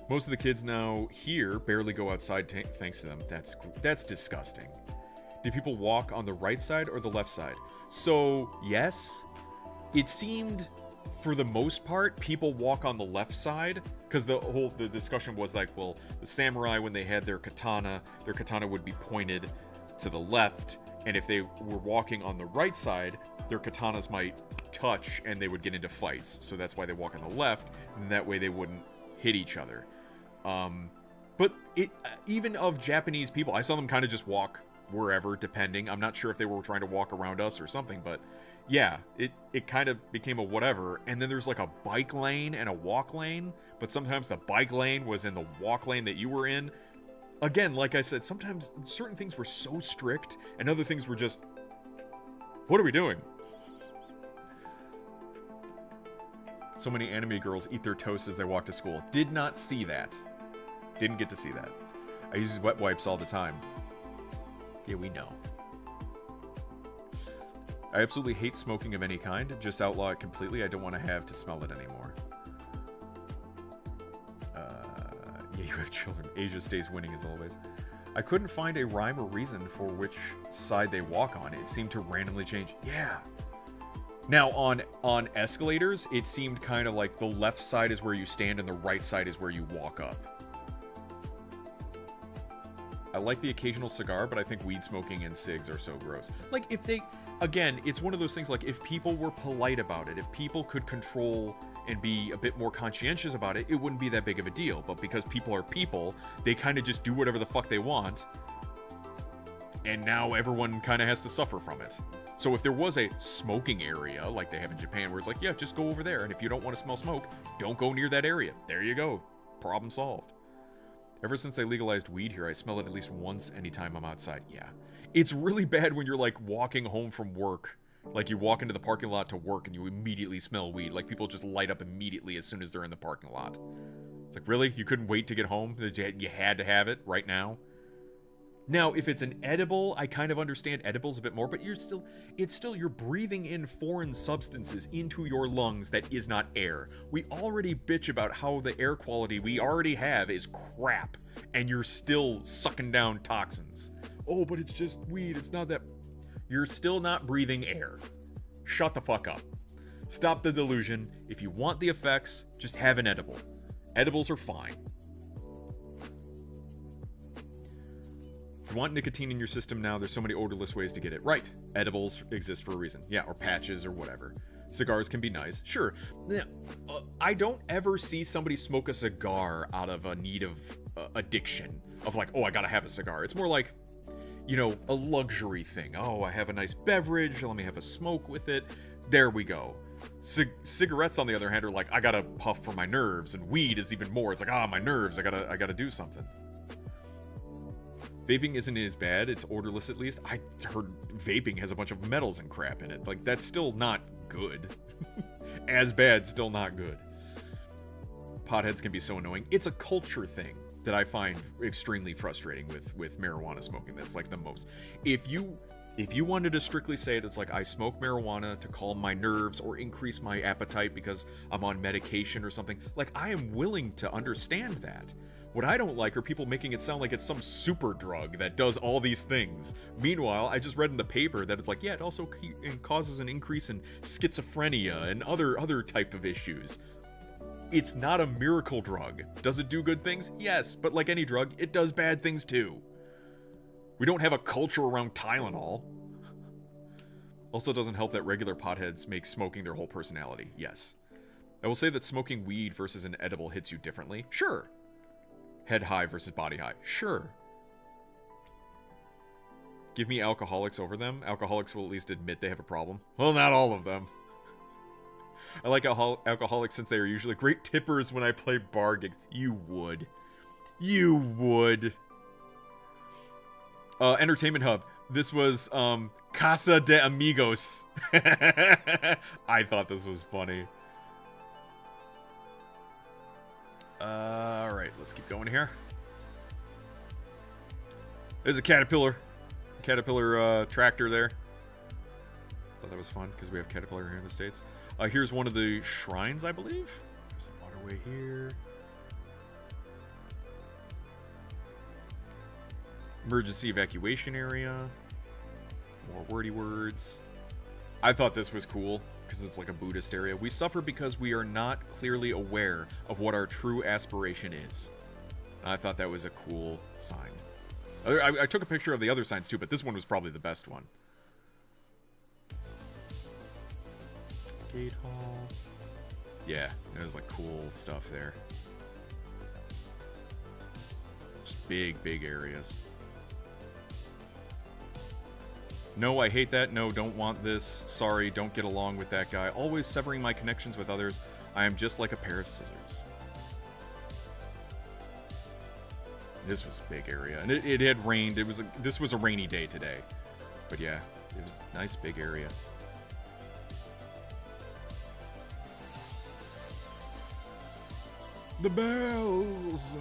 Most of the kids now here barely go outside thanks to them. That's disgusting. Do people walk on the right side or the left side? So, yes, it seemed for the most part people walk on the left side because the discussion was like, well, the samurai, when they had their katana would be pointed to the left, and if they were walking on the right side, their katanas might touch and they would get into fights. So that's why they walk on the left, and that way they wouldn't hit each other. But even of Japanese people, I saw them kind of just walk wherever, depending. I'm not sure if they were trying to walk around us or something, but yeah, it kind of became a whatever. And then there's like a bike lane and a walk lane, but sometimes the bike lane was in the walk lane that you were in. Again, like I said, sometimes certain things were so strict and other things were just, what are we doing? So many anime girls eat their toast as they walk to school. Did not see that. Didn't get to see that. I use wet wipes all the time. Yeah, we know. I absolutely hate smoking of any kind. Just outlaw it completely. I don't want to have to smell it anymore. Yeah, you have children. Asia stays winning as always. I couldn't find a rhyme or reason for which side they walk on. It seemed to randomly change. Yeah. Now, on escalators, it seemed kind of like the left side is where you stand and the right side is where you walk up. I like the occasional cigar, but I think weed smoking and cigs are so gross. Like, if they... Again, it's one of those things, like, if people were polite about it, if people could control and be a bit more conscientious about it, it wouldn't be that big of a deal. But because people are people, they kind of just do whatever the fuck they want. And now everyone kind of has to suffer from it. So if there was a smoking area, like they have in Japan, where it's like, yeah, just go over there. And if you don't want to smell smoke, don't go near that area. There you go. Problem solved. Ever since they legalized weed here, I smell it at least once anytime I'm outside. Yeah. It's really bad when you're, like, walking home from work. Like, you walk into the parking lot to work and you immediately smell weed. Like, people just light up immediately as soon as they're in the parking lot. It's like, really? You couldn't wait to get home? You had to have it right now? Now, if it's an edible, I kind of understand edibles a bit more, but you're breathing in foreign substances into your lungs that is not air. We already bitch about how the air quality we already have is crap, and you're still sucking down toxins. Oh, but it's just weed, it's not that... You're still not breathing air. Shut the fuck up. Stop the delusion. If you want the effects, just have an edible. Edibles are fine. If you want nicotine in your system now, there's so many odorless ways to get it. Right. Edibles exist for a reason. Yeah, or patches or whatever. Cigars can be nice. Sure. I don't ever see somebody smoke a cigar out of a need of addiction. Of like, oh, I gotta have a cigar. It's more like, you know, a luxury thing. Oh, I have a nice beverage. Let me have a smoke with it. There we go. Cigarettes, on the other hand, are like, I gotta puff for my nerves. And weed is even more. It's like, my nerves. I gotta do something. Vaping isn't as bad. It's odorless, at least. I heard vaping has a bunch of metals and crap in it. Like, that's still not good. As bad, still not good. Potheads can be so annoying. It's a culture thing that I find extremely frustrating with marijuana smoking. That's like the most. If you wanted to strictly say it, it's like I smoke marijuana to calm my nerves or increase my appetite because I'm on medication or something. Like, I am willing to understand that. What I don't like are people making it sound like it's some super drug that does all these things. Meanwhile, I just read in the paper that it's like, yeah, it also causes an increase in schizophrenia and other type of issues. It's not a miracle drug. Does it do good things? Yes, but like any drug, it does bad things too. We don't have a culture around Tylenol. Also, doesn't help that regular potheads make smoking their whole personality. Yes. I will say that smoking weed versus an edible hits you differently. Sure. Head high versus body high. Sure. Give me alcoholics over them. Alcoholics will at least admit they have a problem. Well, not all of them. I like alcoholics since they are usually great tippers when I play bar gigs. You would. You would. Entertainment Hub. This was, Casa de Amigos. I thought this was funny. Alright, let's keep going here. There's a Caterpillar. Caterpillar, tractor there. Thought that was fun, because we have Caterpillar here in the States. Here's one of the shrines, I believe. There's a waterway here. Emergency evacuation area. More wordy words. I thought this was cool, because it's like a Buddhist area. We suffer because we are not clearly aware of what our true aspiration is. And I thought that was a cool sign. I took a picture of the other signs too, but this one was probably the best one. Gate hall. Yeah, there's like cool stuff there. Just big areas. No, I hate that. No, don't want this. Sorry, don't get along with that guy. Always severing my connections with others. I am just like a pair of scissors. This was a big area, and it had rained. This was a rainy day today, but yeah, it was a nice big area. The bells.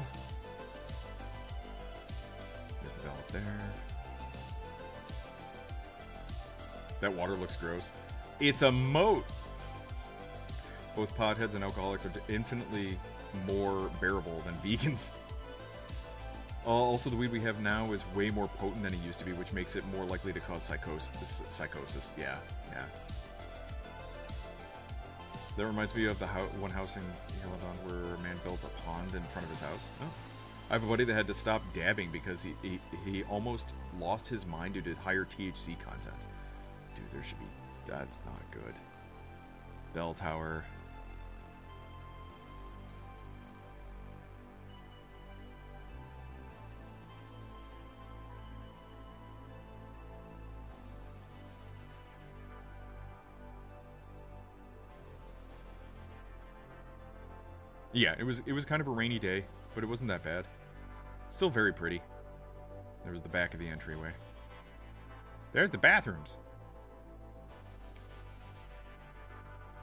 There's the bell up there. That water looks gross. It's a moat. Both potheads and alcoholics are infinitely more bearable than vegans. Also, the weed we have now is way more potent than it used to be, which makes it more likely to cause psychosis. Yeah. That reminds me of the one house in Yellowdon where a man built a pond in front of his house. Oh. I have a buddy that had to stop dabbing because he almost lost his mind due to higher THC content. Dude, there should be... That's not good. Bell tower. Yeah, it was kind of a rainy day, but it wasn't that bad. Still very pretty. There was the back of the entryway. There's the bathrooms.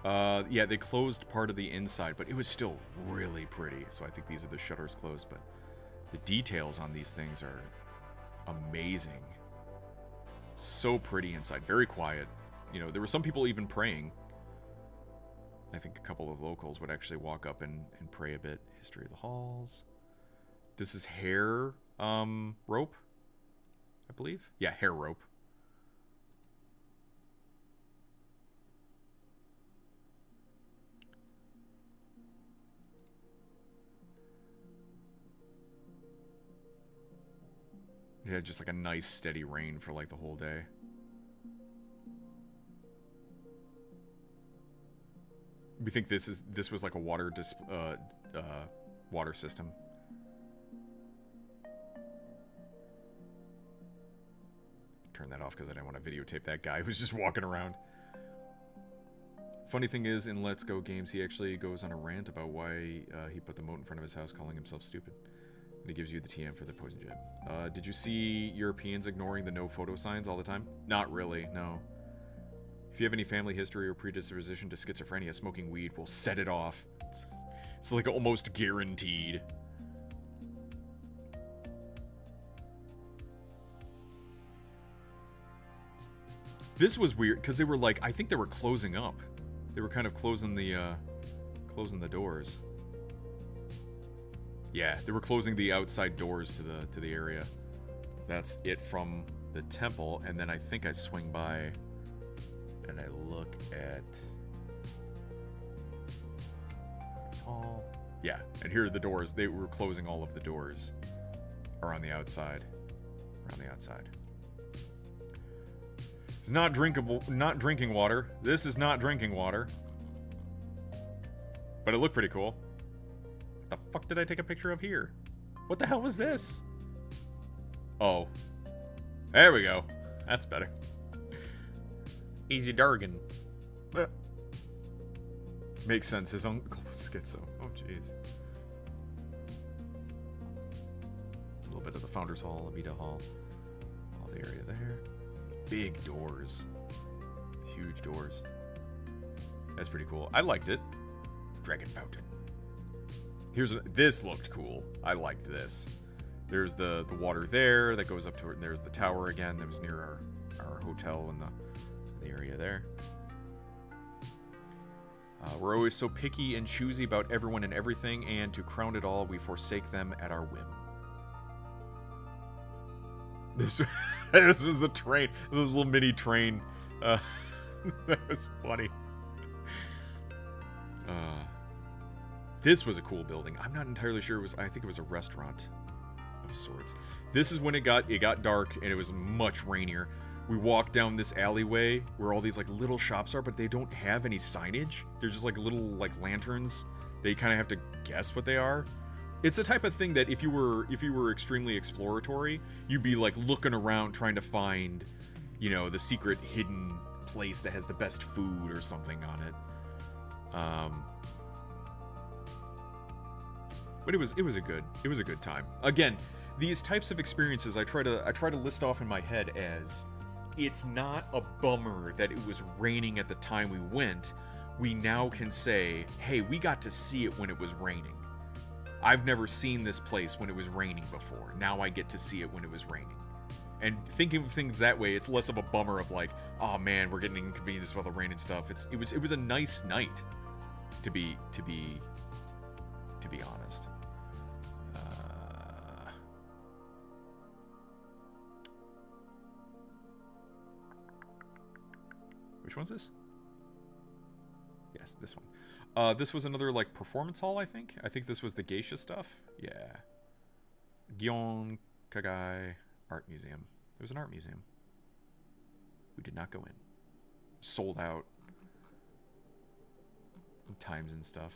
Yeah, they closed part of the inside, but it was still really pretty. So I think these are the shutters closed, but the details on these things are amazing. So pretty inside, very quiet. You know, there were some people even praying. I think a couple of locals would actually walk up and pray a bit. History of the halls. This is hair rope, I believe. Yeah, hair rope. Yeah, just like a nice steady rain for like the whole day. We think this was like a water system. Turn that off because I didn't want to videotape that guy who's just walking around. Funny thing is, in Let's Go games, he actually goes on a rant about why he put the moat in front of his house, calling himself stupid. And he gives you the TM for the poison jab. Did you see Europeans ignoring the no photo signs all the time? Not really, no. If you have any family history or predisposition to schizophrenia, smoking weed will set it off. It's like almost guaranteed. This was weird because they were like, I think they were closing up. They were kind of closing the doors. Yeah, they were closing the outside doors to the area. That's it from the temple, and then I think I swing by and I look at hall. Yeah, and here are the doors. They were closing all of the doors. Are on the outside. Around the outside. It's not drinkable, not drinking water. This is not drinking water. But it looked pretty cool. What the fuck did I take a picture of here? What the hell was this? Oh. There we go. That's better. Easy Dargan. Makes sense. His uncle was schizo. Oh, jeez. A little bit of the Founders Hall, Abita Hall. All the area there. Big doors. Huge doors. That's pretty cool. I liked it. Dragon Fountain. This looked cool. I liked this. There's the water there that goes up to it, and there's the tower again that was near our hotel in the area there. We're always so picky and choosy about everyone and everything, and to crown it all, we forsake them at our whim. This was a train, a little mini train. That was funny. This was a cool building. I'm not entirely sure it was. I think it was a restaurant of sorts. This is when it got dark and it was much rainier. We walked down this alleyway where all these like little shops are, but they don't have any signage. They're just like little like lanterns. They kind of have to guess what they are. It's the type of thing that if you were extremely exploratory, you'd be like looking around trying to find, you know, the secret hidden place that has the best food or something on it. But it was a good time. Again, these types of experiences I try to list off in my head as, it's not a bummer that it was raining at the time we went. We now can say, hey, we got to see it when it was raining. I've never seen this place when it was raining before. Now I get to see it when it was raining. And thinking of things that way, it's less of a bummer of like, oh man, we're getting inconvenienced with the rain and stuff. It was a nice night, to be honest. Which one's this? Yes, this one. This was another like performance hall, I think. I think this was the geisha stuff. Yeah. Gyeong Kagai Art Museum. There was an art museum. We did not go in. Sold out. Times and stuff.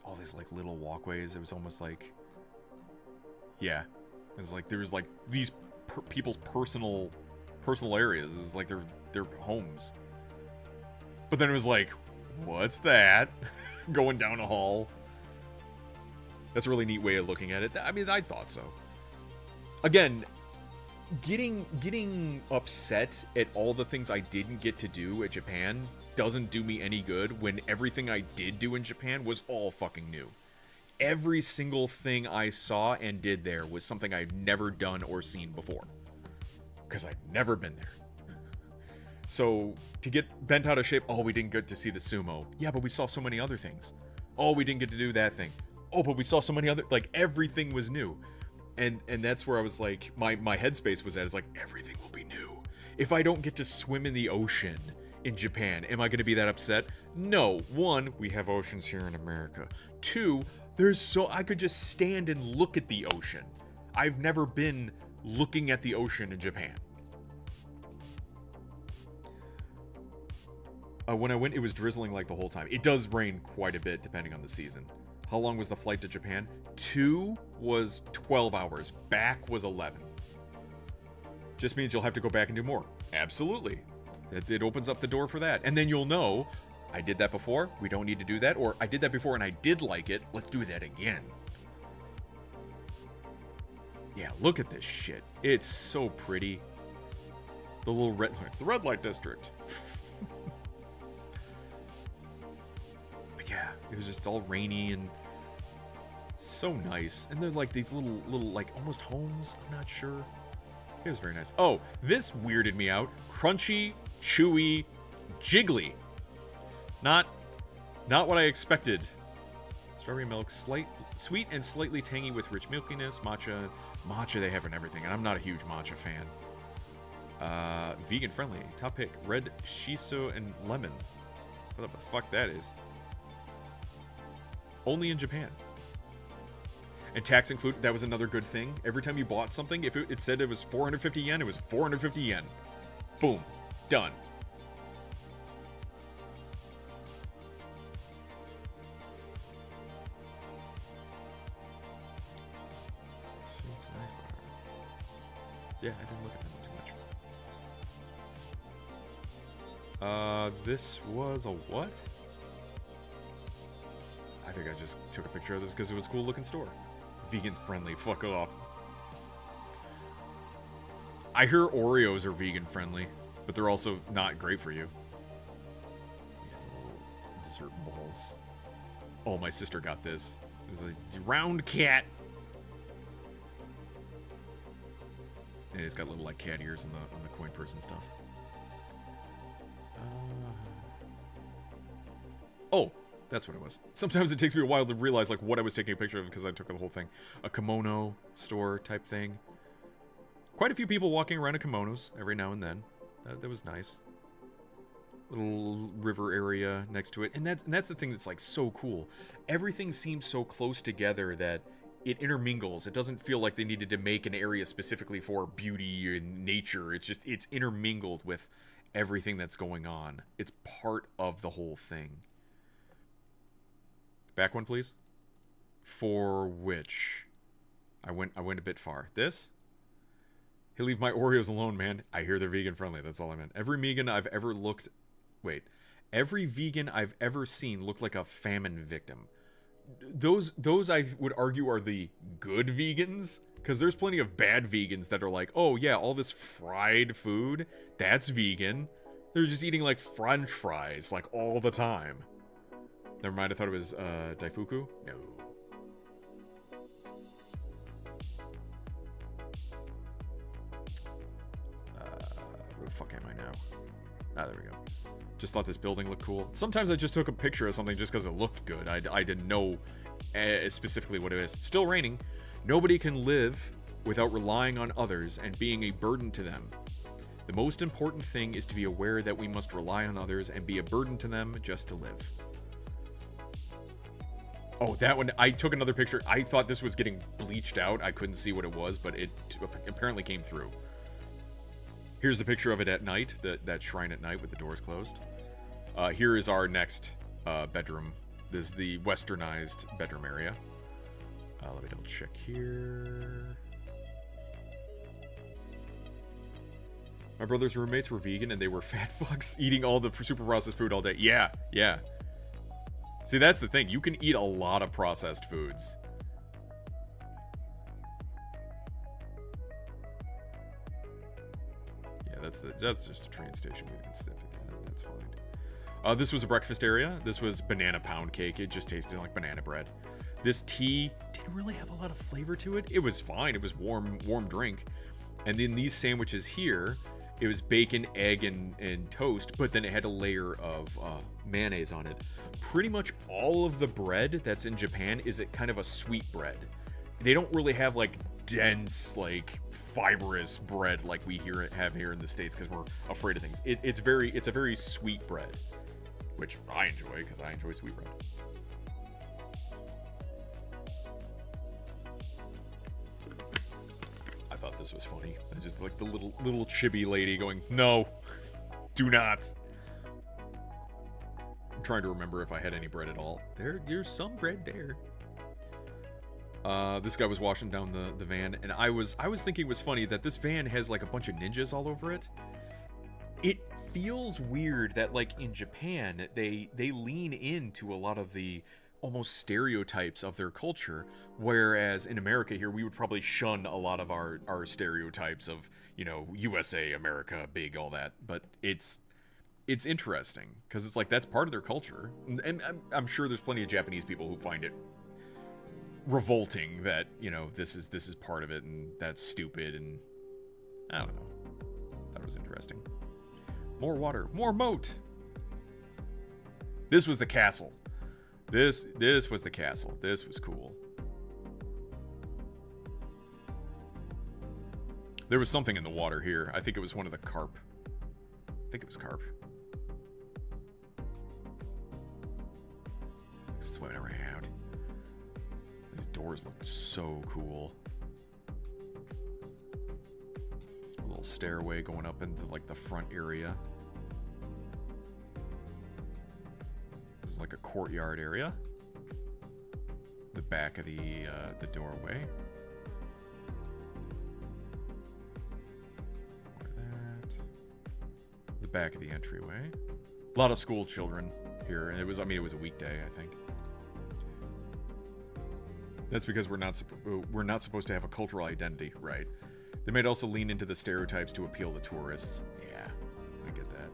All these like little walkways. It was almost like, yeah, it was like there was like these people's personal areas. It's like their homes. But then it was like, what's that? Going down a hall. That's a really neat way of looking at it. I mean, I thought so. Again, getting upset at all the things I didn't get to do at Japan doesn't do me any good when everything I did do in Japan was all fucking new. Every single thing I saw and did there was something I'd never done or seen before. Because I'd never been there. So, to get bent out of shape, oh, we didn't get to see the sumo. Yeah, but we saw so many other things. Oh, we didn't get to do that thing. Oh, but we saw so many other... Like, everything was new. And that's where I was like, my headspace was at, is like, everything will be new. If I don't get to swim in the ocean in Japan, am I going to be that upset? No. One, we have oceans here in America. Two, I could just stand and look at the ocean. I've never been looking at the ocean in Japan. When I went, it was drizzling like the whole time. It does rain quite a bit depending on the season. How long was the flight to Japan? 2 was 12 hours. Back was 11. Just means you'll have to go back and do more. Absolutely. It opens up the door for that. And then you'll know, I did that before, we don't need to do that. Or I did that before and I did like it, let's do that again. Yeah, look at this shit. It's so pretty. The little red light. It's the red light district. But yeah, it was just all rainy and so nice. And they're like these little like almost homes. I'm not sure. It was very nice. Oh, this weirded me out. Crunchy, chewy, jiggly. Not what I expected. Strawberry milk, sweet and slightly tangy with rich milkiness. Matcha they have in everything, and I'm not a huge matcha fan. Vegan friendly. Top pick. Red shiso and lemon. What the fuck that is. Only in Japan. And tax included, that was another good thing. Every time you bought something, if it said it was 450 yen, it was 450 yen. Boom. Done. Yeah, I didn't look at them too much. This was a what? I think I just took a picture of this because it was a cool looking store. Vegan friendly, fuck off. I hear Oreos are vegan friendly, but they're also not great for you. Yeah, little dessert balls. Oh, my sister got this. It's a round cat. And it's got little like cat ears on the coin purse and stuff. Oh, that's what it was. Sometimes it takes me a while to realize like what I was taking a picture of because I took the whole thing. A kimono store type thing. Quite a few people walking around in kimonos every now and then. That was nice. Little river area next to it. And that's the thing that's like so cool. Everything seems so close together that it intermingles. It doesn't feel like they needed to make an area specifically for beauty and nature. It's intermingled with everything that's going on. It's part of the whole thing. Back one, please. For which I went a bit far. This? Hey, leave my Oreos alone, man. I hear they're vegan friendly. That's all I meant. Every vegan I've ever seen looked like a famine victim. Those I would argue are the good vegans, because there's plenty of bad vegans that are like, oh yeah, all this fried food, that's vegan. They're just eating like French fries like all the time. Never mind, I thought it was Daifuku. No. Where the fuck am I now? Ah, there we go. Just thought this building looked cool. Sometimes I just took a picture of something just because it looked good. I didn't know specifically what it is. Still raining. Nobody can live without relying on others and being a burden to them. The most important thing is to be aware that we must rely on others and be a burden to them just to live. Oh, that one, I took another picture. I thought this was getting bleached out. I couldn't see what it was, but it apparently came through. Here's the picture of it at night, that shrine at night with the doors closed. Here is our next bedroom. This is the westernized bedroom area. Let me double check here. My brother's roommates were vegan and they were fat fucks eating all the super processed food all day. Yeah, yeah. See, that's the thing. You can eat a lot of processed foods. Yeah, that's just a train station. We can step again. That's fine. This was a breakfast area. This was banana pound cake. It just tasted like banana bread. This tea didn't really have a lot of flavor to it. It was fine. It was warm drink. And then these sandwiches here, it was bacon, egg, and toast, but then it had a layer of mayonnaise on it. Pretty much all of the bread that's in Japan is kind of a sweet bread. They don't really have like dense, like fibrous bread like we have here in the States because we're afraid of things. It's a very sweet bread, which I enjoy because I enjoy sweet bread. I thought this was funny. Just like the little chibi lady going, "No, do not." I'm trying to remember if I had any bread at all. There's some bread there. This guy was washing down the van, and I was thinking it was funny that this van has like a bunch of ninjas all over it. It feels weird that like in Japan they lean into a lot of the almost stereotypes of their culture, whereas in America here we would probably shun a lot of our stereotypes of, you know, USA, America, big, all that. But it's interesting because it's like that's part of their culture, and I'm sure there's plenty of Japanese people who find it revolting that, you know, this is part of it and that's stupid, and I don't know. Thought it was interesting. More water, more moat. This was the castle. This was the castle. This was cool. There was something in the water here. I think it was one of the carp. I think it was carp. Swimming around. These doors looked so cool. A little stairway going up into like the front area. This is like a courtyard area. The back of the doorway. That. The back of the entryway. A lot of school children here, and it was a weekday, I think. That's because we're not supposed to have a cultural identity, right? They might also lean into the stereotypes to appeal to tourists. Yeah, I get that.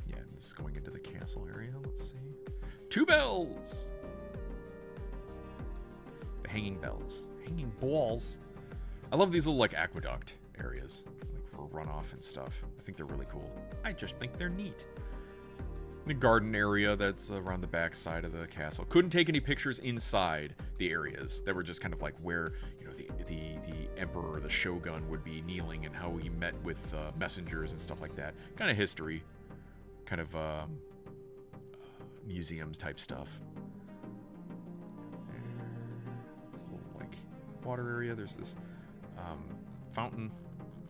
Yeah, this is going into the castle area. Let's see. 2 bells! The hanging bells. Hanging balls. I love these little, like, aqueduct areas. Like, for runoff and stuff. I think they're really cool. I just think they're neat. The garden area that's around the back side of the castle. Couldn't take any pictures inside the areas. That were just kind of like where, you know, the emperor, the shogun would be kneeling and how he met with messengers and stuff like that. Kind of history. Kind of museums type stuff. This little like water area. There's this fountain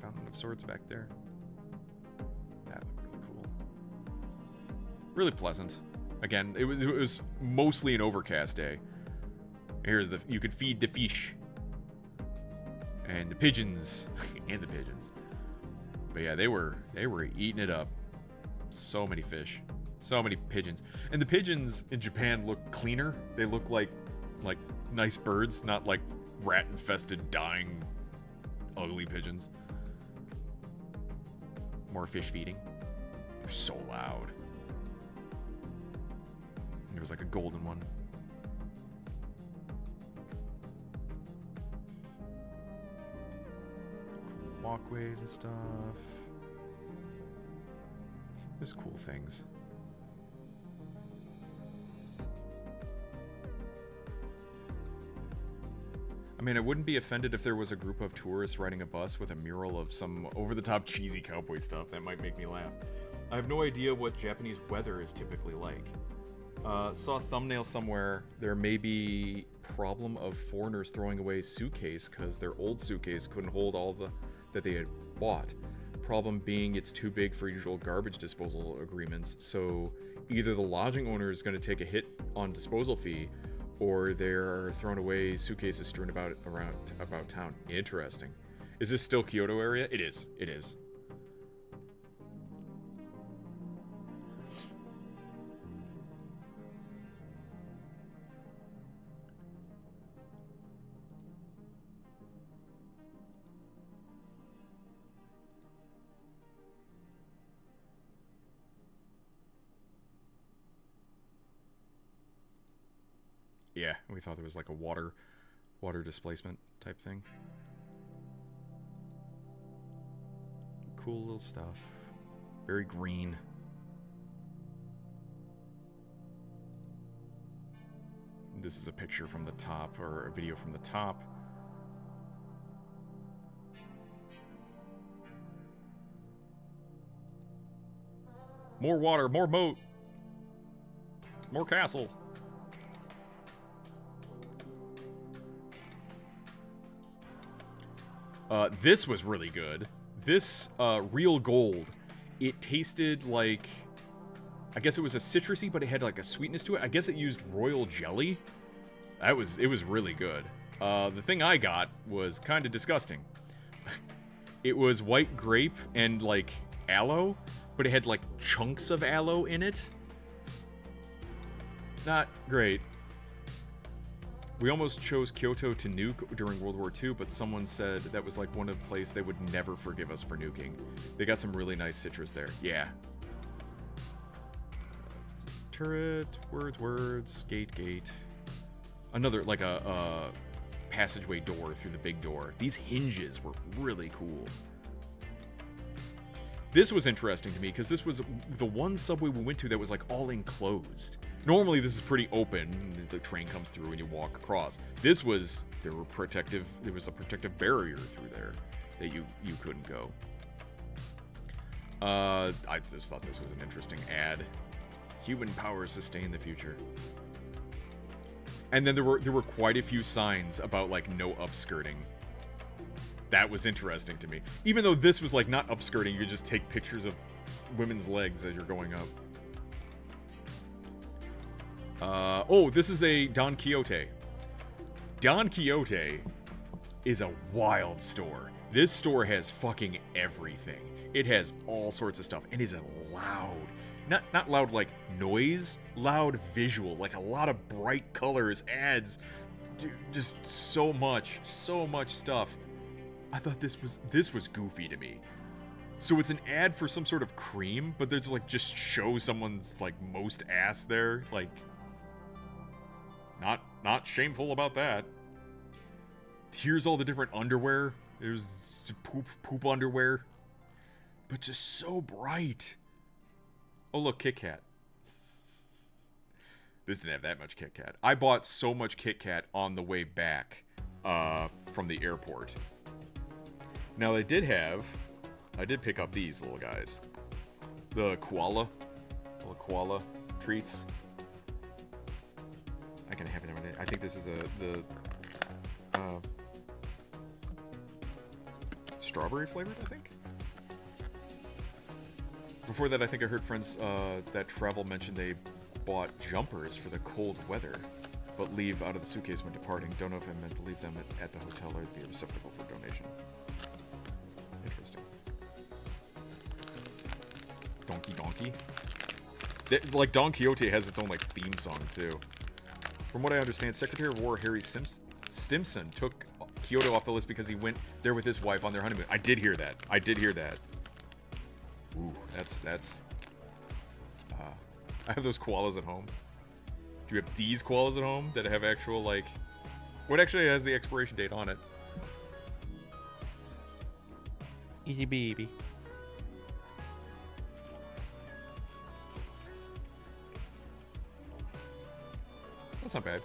of sorts back there. That looked really cool. Really pleasant. Again, it was mostly an overcast day. Here's you could feed the fish. And the pigeons. And the pigeons. But yeah, they were eating it up. So many fish. So many pigeons. And the pigeons in Japan look cleaner. They look like nice birds, not like rat-infested, dying, ugly pigeons. More fish feeding. They're so loud. There was like a golden one. Cool walkways and stuff. There's cool things. I mean, I wouldn't be offended if there was a group of tourists riding a bus with a mural of some over-the-top cheesy cowboy stuff. That might make me laugh. I have no idea what Japanese weather is typically like. Saw a thumbnail somewhere. There may be problem of foreigners throwing away suitcase because their old suitcase couldn't hold all that they had bought. Problem being it's too big for usual garbage disposal agreements, so either the lodging owner is going to take a hit on disposal fee, or they're thrown away suitcases strewn about town. Interesting. Is this still Kyoto area? It is. It is. Yeah, we thought there was like a water displacement type thing. Cool little stuff. Very green. This is a picture from the top, or a video from the top. More water, more moat. More castle. This was really good. This, real gold, it tasted like, I guess it was a citrusy, but it had like a sweetness to it. I guess it used royal jelly. It was really good. The thing I got was kind of disgusting. It was white grape and like aloe, but it had like chunks of aloe in it. Not great. We almost chose Kyoto to nuke during World War II, but someone said that was like one of the places they would never forgive us for nuking. They got some really nice citrus there. Yeah. Turret, words, gate. Another, like a passageway door through the big door. These hinges were really cool. This was interesting to me because this was the one subway we went to that was like all enclosed. Normally this is pretty open. The train comes through and you walk across. This was, there was a protective barrier through there that you couldn't go. I just thought this was an interesting ad. Human power sustain the future. And then there were quite a few signs about like no upskirting. That was interesting to me. Even though this was like not upskirting, you just take pictures of women's legs as you're going up. Oh, this is a Don Quixote. Don Quixote is a wild store. This store has fucking everything. It has all sorts of stuff and is loud. Not loud like noise, loud visual, like a lot of bright colors, ads, just so much stuff. I thought this was goofy to me. So it's an ad for some sort of cream, but there's like just show someone's like most ass there, like not shameful about that. Here's all the different underwear. There's poop underwear, but just so bright. Oh look, Kit Kat. This didn't have that much Kit Kat. I bought so much Kit Kat on the way back from the airport. Now I did pick up these little guys. The little koala treats. I can have it every day. I think this is the strawberry flavored, I think. Before that, I think I heard friends that travel mention they bought jumpers for the cold weather, but leave out of the suitcase when departing. Don't know if I meant to leave them at the hotel or be a receptacle for donation. Interesting. Donkey. Like, Don Quixote has its own, like, theme song, too. From what I understand, Secretary of War Harry Stimson took Kyoto off the list because he went there with his wife on their honeymoon. I did hear that. Ooh, that's... I have those koalas at home. Do you have these koalas at home that have actual, like... What actually has the expiration date on it? Easy baby. That's not bad.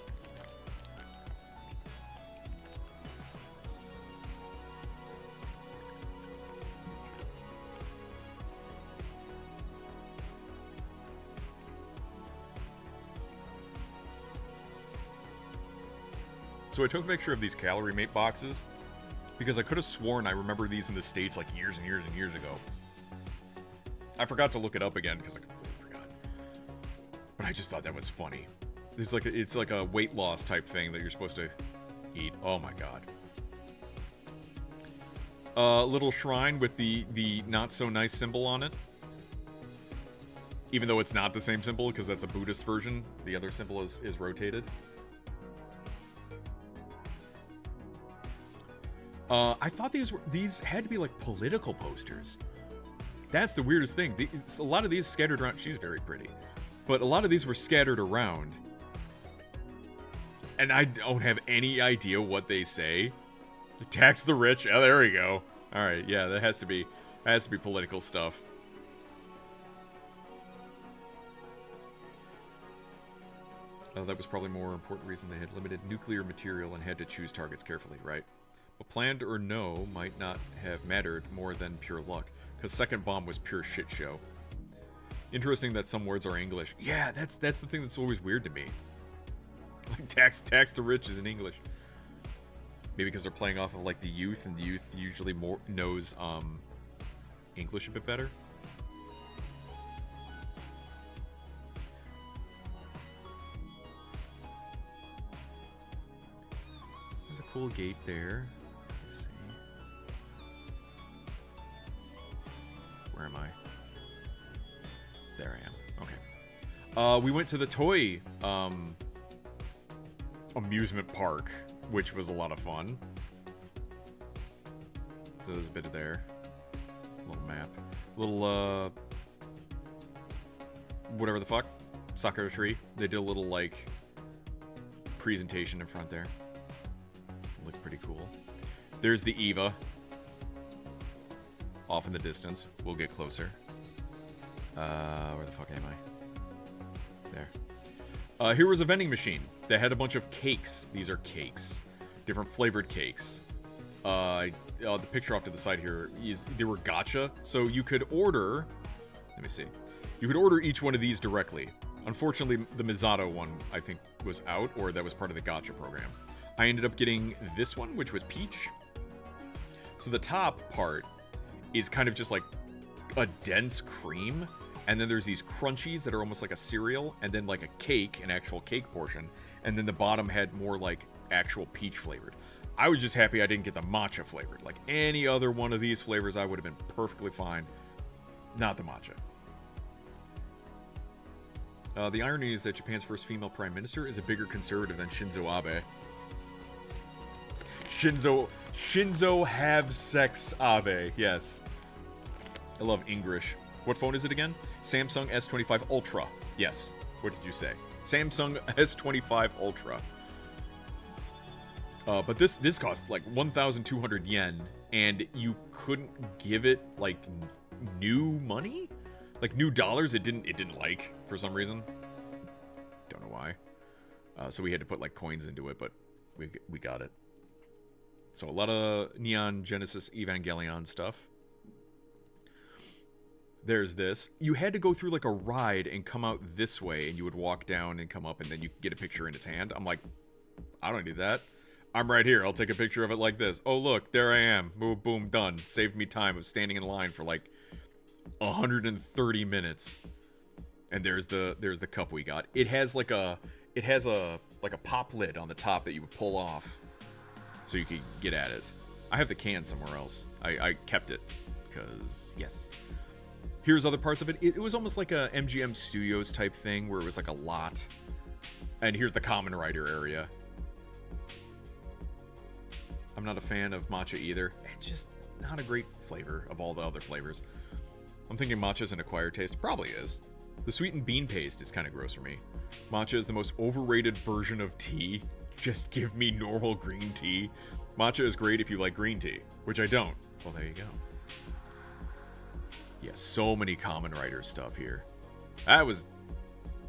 So I took a picture of these Calorie Mate boxes because I could have sworn I remember these in the States like years and years and years ago. I forgot to look it up again because I completely forgot. But I just thought that was funny. It's like a weight loss type thing that you're supposed to eat. Oh my god. Little shrine with the not so nice symbol on it. Even though it's not the same symbol because that's a Buddhist version. The other symbol is rotated. I thought these had to be like political posters. That's the weirdest thing. A lot of these scattered around. She's very pretty. But a lot of these were scattered around. And I don't have any idea what they say. Tax the rich. Oh, there we go. Alright, yeah, that has to be political stuff. That was probably a more important reason they had limited nuclear material and had to choose targets carefully, right? But planned or no might not have mattered more than pure luck, because second bomb was pure shit show. Interesting that some words are English. Yeah, that's the thing that's always weird to me. Like tax the rich is in English. Maybe because they're playing off of like the youth, and the youth usually knows English a bit better. There's a cool gate there. Let's see. Where am I? There I am. Okay. We went to the toy amusement park, which was a lot of fun. So there's a bit of there. Little map. Little, whatever the fuck. Sakura tree. They did a little, like, presentation in front there. Looked pretty cool. There's the Eva. Off in the distance. We'll get closer. Where the fuck am I? There. Here was a vending machine that had a bunch of cakes. These are cakes. Different flavored cakes. The picture off to the side here is they were gacha. So you could order... Let me see. You could order each one of these directly. Unfortunately, the Misato one, I think, was out, or that was part of the gacha program. I ended up getting this one, which was peach. So the top part is kind of just like a dense cream. And then there's these crunchies that are almost like a cereal, and then like a cake, an actual cake portion, and then the bottom had more like actual peach flavored. I was just happy I didn't get the matcha flavored. Like any other one of these flavors, I would have been perfectly fine. Not the matcha. The irony is that Japan's first female prime minister is a bigger conservative than Shinzo Abe. Shinzo have sex Abe, yes. I love English. What phone is it again? Samsung S25 Ultra. Yes. What did you say? Samsung S25 Ultra. But this cost like 1,200 yen, and you couldn't give it like new money, like new dollars. It didn't like for some reason. Don't know why. So we had to put like coins into it, but we got it. So a lot of Neon Genesis Evangelion stuff. There's this. You had to go through like a ride and come out this way, and you would walk down and come up, and then you could get a picture in its hand. I'm like, I don't need that. I'm right here. I'll take a picture of it like this. Oh, look, there I am. Boom, boom, done. Saved me time of standing in line for like 130 minutes. And there's the cup we got. It has like a pop lid on the top that you would pull off so you could get at it. I have the can somewhere else. I kept it because yes. Here's other parts of it. It was almost like a MGM Studios type thing where it was like a lot. And here's the Kamen Rider area. I'm not a fan of matcha either. It's just not a great flavor of all the other flavors. I'm thinking matcha's an acquired taste. Probably is. The sweetened bean paste is kind of gross for me. Matcha is the most overrated version of tea. Just give me normal green tea. Matcha is great if you like green tea, which I don't. Well, there you go. Yeah, so many Kamen Rider stuff here. That was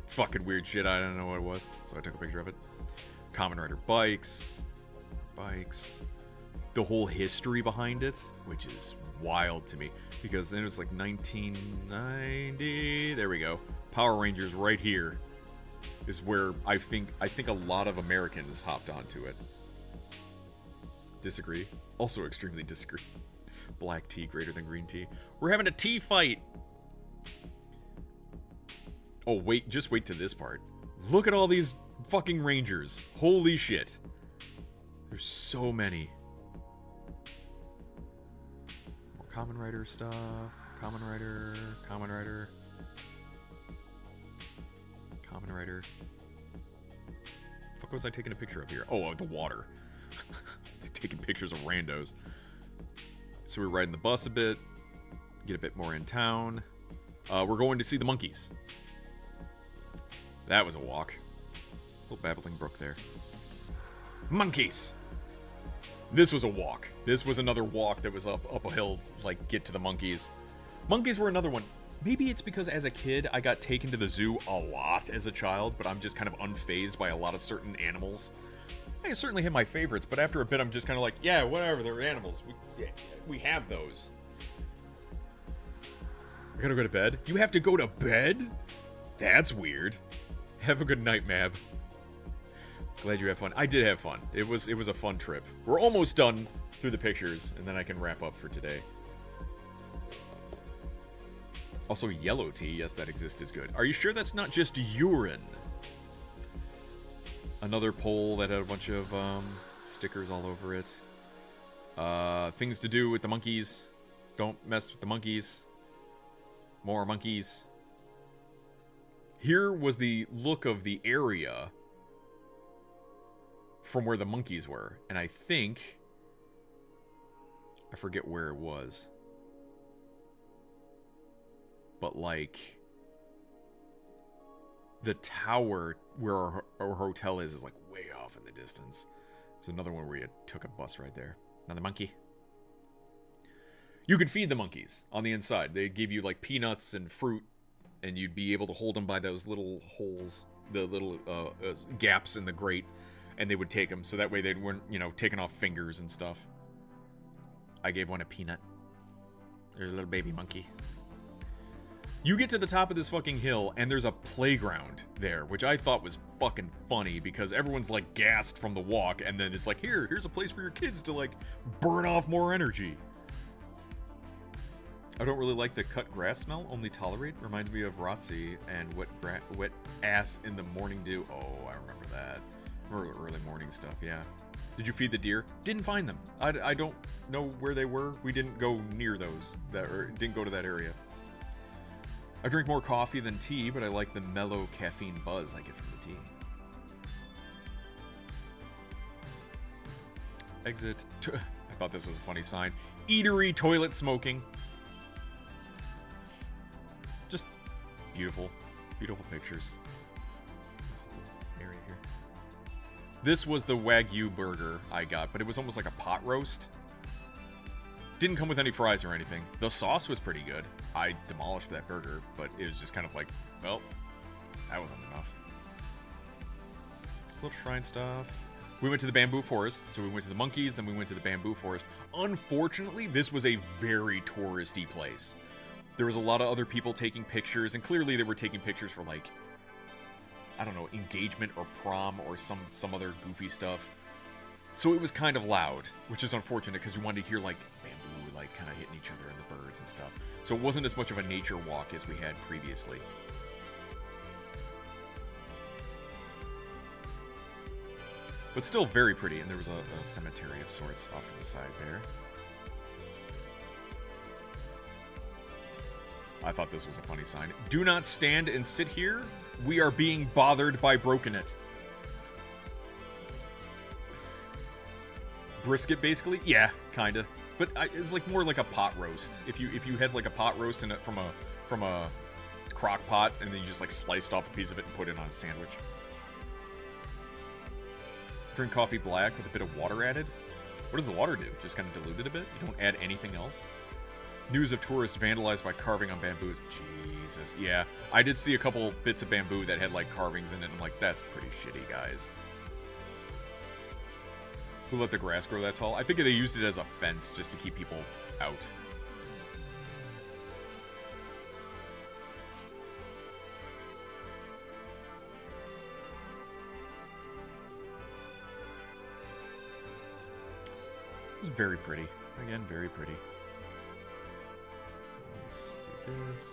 fucking weird shit. I don't know what it was, so I took a picture of it. Kamen Rider bikes. The whole history behind it, which is wild to me, because then it's like 1990. There we go. Power Rangers right here is where I think a lot of Americans hopped onto it. Disagree. Also extremely disagree. Black tea greater than green tea. We're having a tea fight. Oh, wait. Just wait to this part. Look at all these fucking Rangers. Holy shit. There's so many. More Kamen Rider stuff. Kamen Rider. What was I taking a picture of here? Oh, the water. Taking pictures of randos. So we're riding the bus a bit. Get a bit more in town. We're going to see the monkeys. That was a walk. Little babbling brook there. Monkeys! This was a walk. This was another walk that was up a hill, like, get to the monkeys. Monkeys were another one. Maybe it's because as a kid, I got taken to the zoo a lot as a child, but I'm just kind of unfazed by a lot of certain animals. I certainly have my favorites, but after a bit, I'm just kind of like, yeah, whatever, they're animals. We have those. I gotta go to bed? You have to go to bed? That's weird. Have a good night, Mab. Glad you had fun. I did have fun. It was a fun trip. We're almost done through the pictures, and then I can wrap up for today. Also, yellow tea. Yes, that exists is good. Are you sure that's not just urine? Another pole that had a bunch of stickers all over it. Things to do with the monkeys. Don't mess with the monkeys. More monkeys. Here was the look of the area from where the monkeys were. And I think... I forget where it was. But, like... the tower where our hotel is like way off in the distance. There's another one where you took a bus right there. Another monkey. You could feed the monkeys on the inside. They give you like peanuts and fruit, and you'd be able to hold them by those little holes, the little gaps in the grate, and they would take them. So that way they weren't, taking off fingers and stuff. I gave one a peanut. There's a little baby monkey. You get to the top of this fucking hill, and there's a playground there, which I thought was fucking funny, because everyone's, like, gassed from the walk, and then it's like, here's a place for your kids to, like, burn off more energy. I don't really like the cut grass smell, only tolerate. Reminds me of Rotzi and wet ass in the morning dew. Oh, I remember that. Remember early morning stuff, yeah. Did you feed the deer? Didn't find them. I don't know where they were. We didn't go near those, or didn't go to that area. I drink more coffee than tea, but I like the mellow caffeine buzz I get from the tea. Exit. I thought this was a funny sign. Eatery toilet smoking. Just beautiful. Beautiful pictures. This little area here. This was the Wagyu burger I got, but it was almost like a pot roast. Didn't come with any fries or anything. The sauce was pretty good. I demolished that burger, but it was just kind of like, well, that wasn't enough. Little shrine stuff. We went to the bamboo forest, so we went to the monkeys, then we went to the bamboo forest. Unfortunately, this was a very touristy place. There was a lot of other people taking pictures, and clearly they were taking pictures for, like, I don't know, engagement or prom or some other goofy stuff. So it was kind of loud, which is unfortunate because you wanted to hear, like, bamboo, like, kind of hitting each other and the birds and stuff. So it wasn't as much of a nature walk as we had previously. But still very pretty. And there was a cemetery of sorts off to the side there. I thought this was a funny sign. Do not stand and sit here. We are being bothered by Broken It. Brisket, basically? Yeah, kinda. But it's like more like a pot roast. If you had like a pot roast in it from a crock pot, and then you just like sliced off a piece of it and put it on a sandwich. Drink coffee black with a bit of water added. What does the water do? Just kind of dilute it a bit? You don't add anything else? News of tourists vandalized by carving on bamboos. Jesus, yeah. I did see a couple bits of bamboo that had like carvings in it. I'm like, that's pretty shitty, guys. Who let the grass grow that tall? I think they used it as a fence just to keep people out. It was very pretty. Again, very pretty. Let's do this.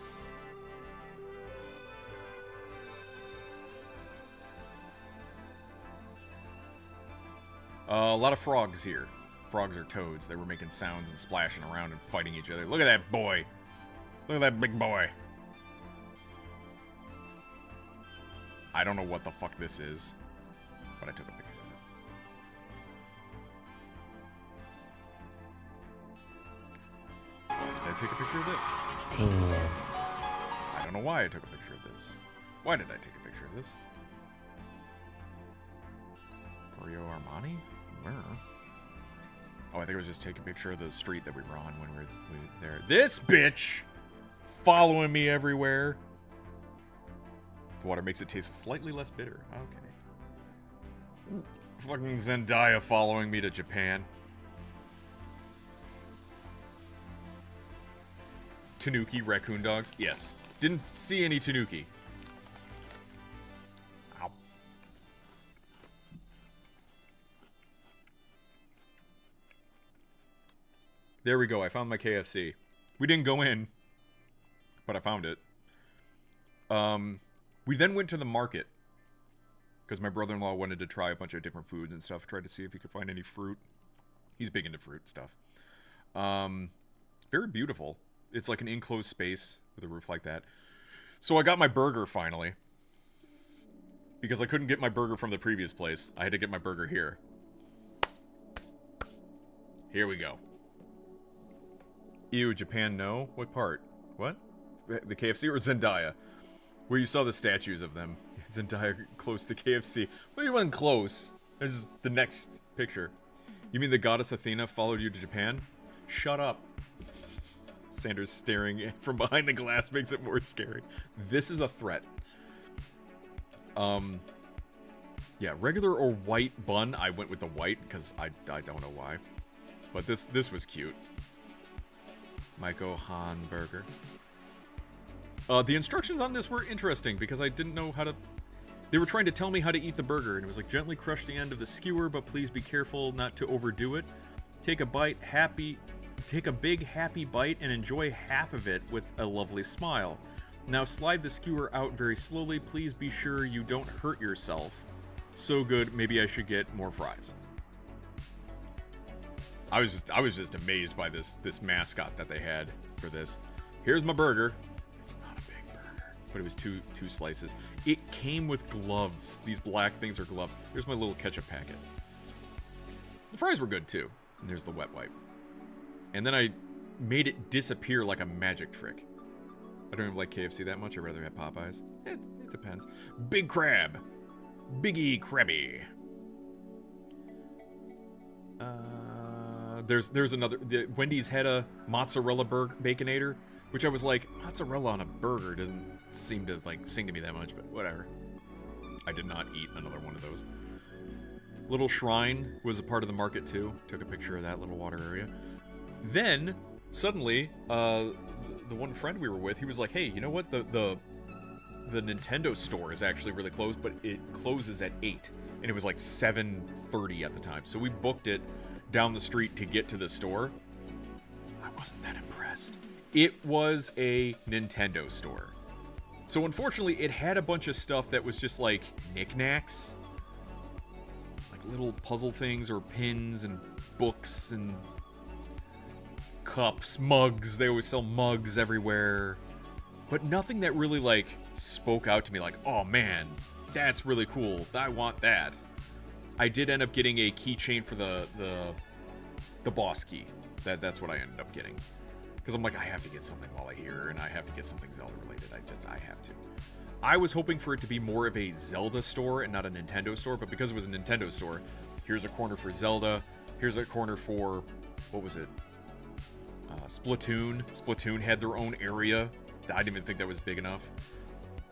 A lot of frogs here. Frogs are toads. They were making sounds and splashing around and fighting each other. Look at that boy. Look at that big boy. I don't know what the fuck this is, but I took a picture of it. Why did I take a picture of this? I don't know why I took a picture of this. Why did I take a picture of this? Emporio Armani? Where? Oh, I think I was just taking a picture of the street that we were on when we were there. This bitch! Following me everywhere. The water makes it taste slightly less bitter. Okay. Fucking Zendaya following me to Japan. Tanuki, raccoon dogs? Yes. Didn't see any Tanuki. Ow. There we go. I found my KFC. We didn't go in, but I found it. We then went to the market because my brother-in-law wanted to try a bunch of different foods and stuff. Tried to see if he could find any fruit. He's big into fruit stuff. Very beautiful. It's like an enclosed space with a roof like that. So I got my burger finally. Because I couldn't get my burger from the previous place. I had to get my burger here. Here we go. Ew, Japan, no? What part? What? The KFC or Zendaya? Where you saw the statues of them. Zendaya close to KFC. Well, you weren't close. This is the next picture. You mean the goddess Athena followed you to Japan? Shut up. Sanders staring from behind the glass makes it more scary. This is a threat. Yeah, regular or white bun. I went with the white because I don't know why. But this was cute. Maiko Han burger. The instructions on this were interesting because I didn't know how to... They were trying to tell me how to eat the burger, and it was like, gently crush the end of the skewer, but please be careful not to overdo it. Take a big, happy bite and enjoy half of it with a lovely smile. Now slide the skewer out very slowly. Please be sure you don't hurt yourself. So good, maybe I should get more fries. I was just amazed by this mascot that they had for this. Here's my burger. It's not a big burger, but it was two slices. It came with gloves. These black things are gloves. Here's my little ketchup packet. The fries were good too. And there's the wet wipe. And then I made it disappear like a magic trick. I don't even like KFC that much. I'd rather have Popeyes. It depends. Big crab. Biggie crabby. There's another. Wendy's had a mozzarella baconator, which I was like, mozzarella on a burger doesn't seem to like sing to me that much, but whatever. I did not eat another one of those. Little shrine was a part of the market too. Took a picture of that little water area. Then suddenly, the one friend we were with, he was like, "Hey, you know what? The Nintendo store is actually really close, but it closes at 8." And it was like 7:30 at the time. So we booked it down the street to get to the store. I wasn't that impressed. It was a Nintendo store. So unfortunately, it had a bunch of stuff that was just like knickknacks. Like little puzzle things or pins and books and cups, mugs. They always sell mugs everywhere. But nothing that really, like, spoke out to me like, oh man, that's really cool. I want that. I did end up getting a keychain for the boss key. That's what I ended up getting. Because I'm like, I have to get something while I'm here, and I have to get something Zelda related. I have to. I was hoping for it to be more of a Zelda store and not a Nintendo store, but because it was a Nintendo store, here's a corner for Zelda, here's a corner for, what was it? Splatoon. Splatoon had their own area. I didn't even think that was big enough.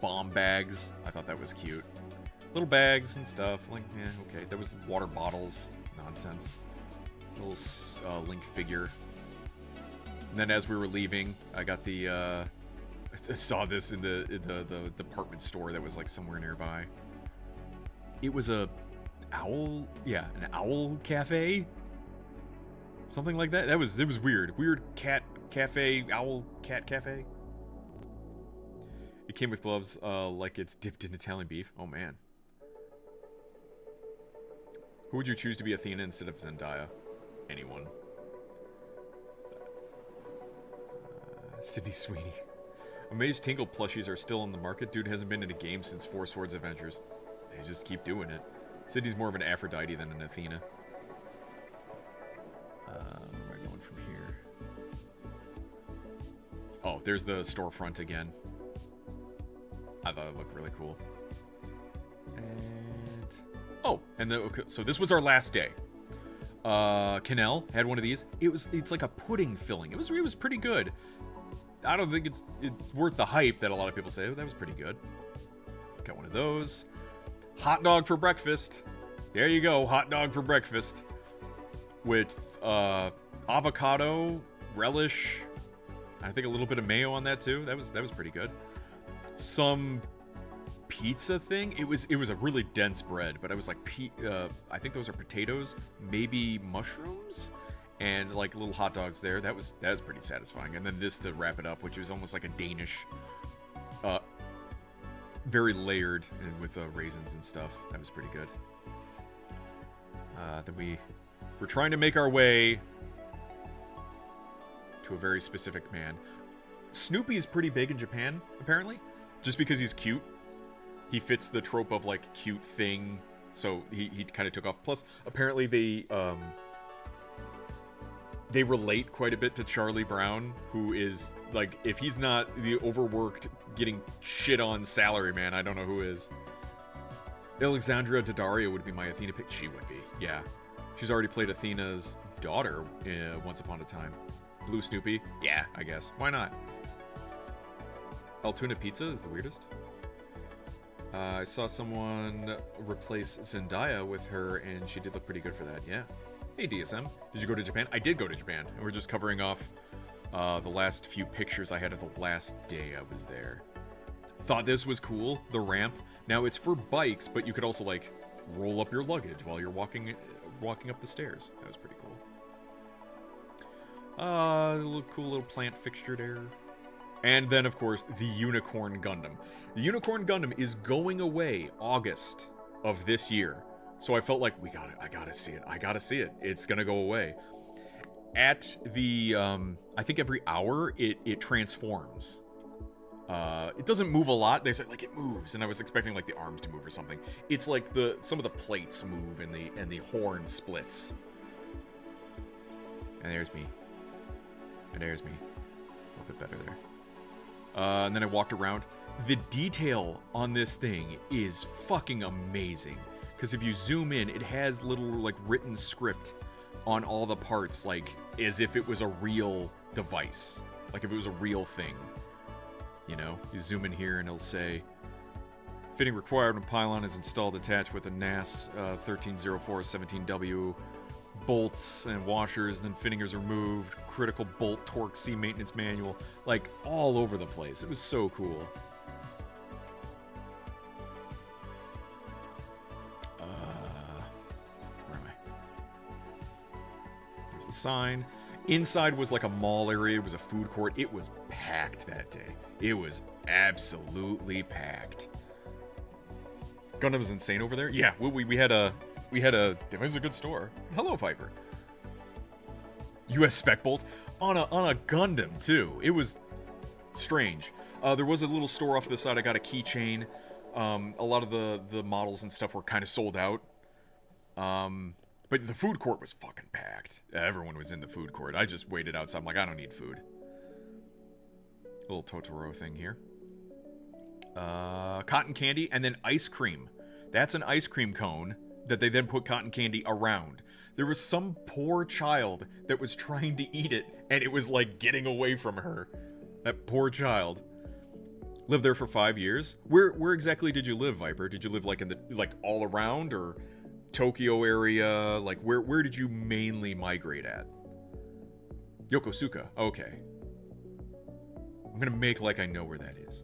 Bomb bags. I thought that was cute. Little bags and stuff. Like, yeah, okay. There was water bottles. Nonsense. Little Link figure. And then as we were leaving, I got the, I saw this in the department store that was like somewhere nearby. It was a owl, yeah, an owl cafe? Something like that. It was weird. Weird cat cafe, owl cat cafe. It came with gloves, like it's dipped in Italian beef. Oh man. Who would you choose to be Athena instead of Zendaya? Anyone. Sydney Sweeney. Amazed Tingle plushies are still on the market. Dude hasn't been in a game since Four Swords Adventures. They just keep doing it. Sydney's more of an Aphrodite than an Athena. Where am I going from here? Oh, there's the storefront again. I thought it looked really cool. And oh, and okay, so this was our last day. Canal had one of these. It's like a pudding filling. It was pretty good. I don't think it's worth the hype that a lot of people say. Oh, that was pretty good. Got one of those. Hot dog for breakfast. There you go, hot dog for breakfast. With avocado, relish. I think a little bit of mayo on that too. That was pretty good. Some pizza thing. It was a really dense bread, but it was like I think those are potatoes, maybe mushrooms, and like little hot dogs there. That was pretty satisfying. And then this to wrap it up, which was almost like a Danish, very layered and with raisins and stuff. That was pretty good. Then we're trying to make our way to a very specific man. Snoopy is pretty big in Japan, apparently, just because he's cute. He fits the trope of like cute thing, so he kind of took off. Plus, apparently they relate quite a bit to Charlie Brown, who is like, if he's not the overworked, getting shit on salary man, I don't know who is. Alexandra Daddario would be my Athena pick. She would be, yeah. She's already played Athena's daughter Once Upon a Time. Blue Snoopy, yeah, I guess. Why not? Altoona Pizza is the weirdest. I saw someone replace Zendaya with her, and she did look pretty good for that, yeah. Hey, DSM. Did you go to Japan? I did go to Japan, and we're just covering off the last few pictures I had of the last day I was there. Thought this was cool, the ramp. Now, it's for bikes, but you could also, like, roll up your luggage while you're walking up the stairs. That was pretty cool. A cool little plant fixture there. And then, of course, the Unicorn Gundam. The Unicorn Gundam is going away August of this year. So I felt like, I gotta see it. I gotta see it. It's gonna go away. At the, I think every hour, it transforms. It doesn't move a lot. They say, like, it moves. And I was expecting, like, the arms to move or something. It's like some of the plates move and the horn splits. And there's me. And there's me. A little bit better there. And then I walked around. The detail on this thing is fucking amazing. Because if you zoom in, it has little, like, written script on all the parts, like, as if it was a real device. Like, if it was a real thing. You know? You zoom in here and it'll say, fitting required when pylon is installed attached with a NAS 1304-17W. Bolts and washers, then fitting is removed, critical bolt torque C maintenance manual, like all over the place. It was so cool. Where am I? There's the sign. Inside was like a mall area. It was a food court. It was packed that day. It was absolutely packed. Gundam was insane over there. Yeah, we had a It was a good store. Hello, Viper. U.S. Spec Bolt on a Gundam too. It was strange. There was a little store off to the side. I got a keychain. A lot of the models and stuff were kind of sold out. But the food court was fucking packed. Everyone was in the food court. I just waited outside. I'm like, I don't need food. Little Totoro thing here. Cotton candy and then ice cream. That's an ice cream cone that they then put cotton candy around. There was some poor child that was trying to eat it, and it was like getting away from her. That poor child. Lived there for 5 years. Where exactly did you live, Viper? Did you live like in the all around or Tokyo area? Like where did you mainly migrate at? Yokosuka. Okay. I'm gonna make like I know where that is.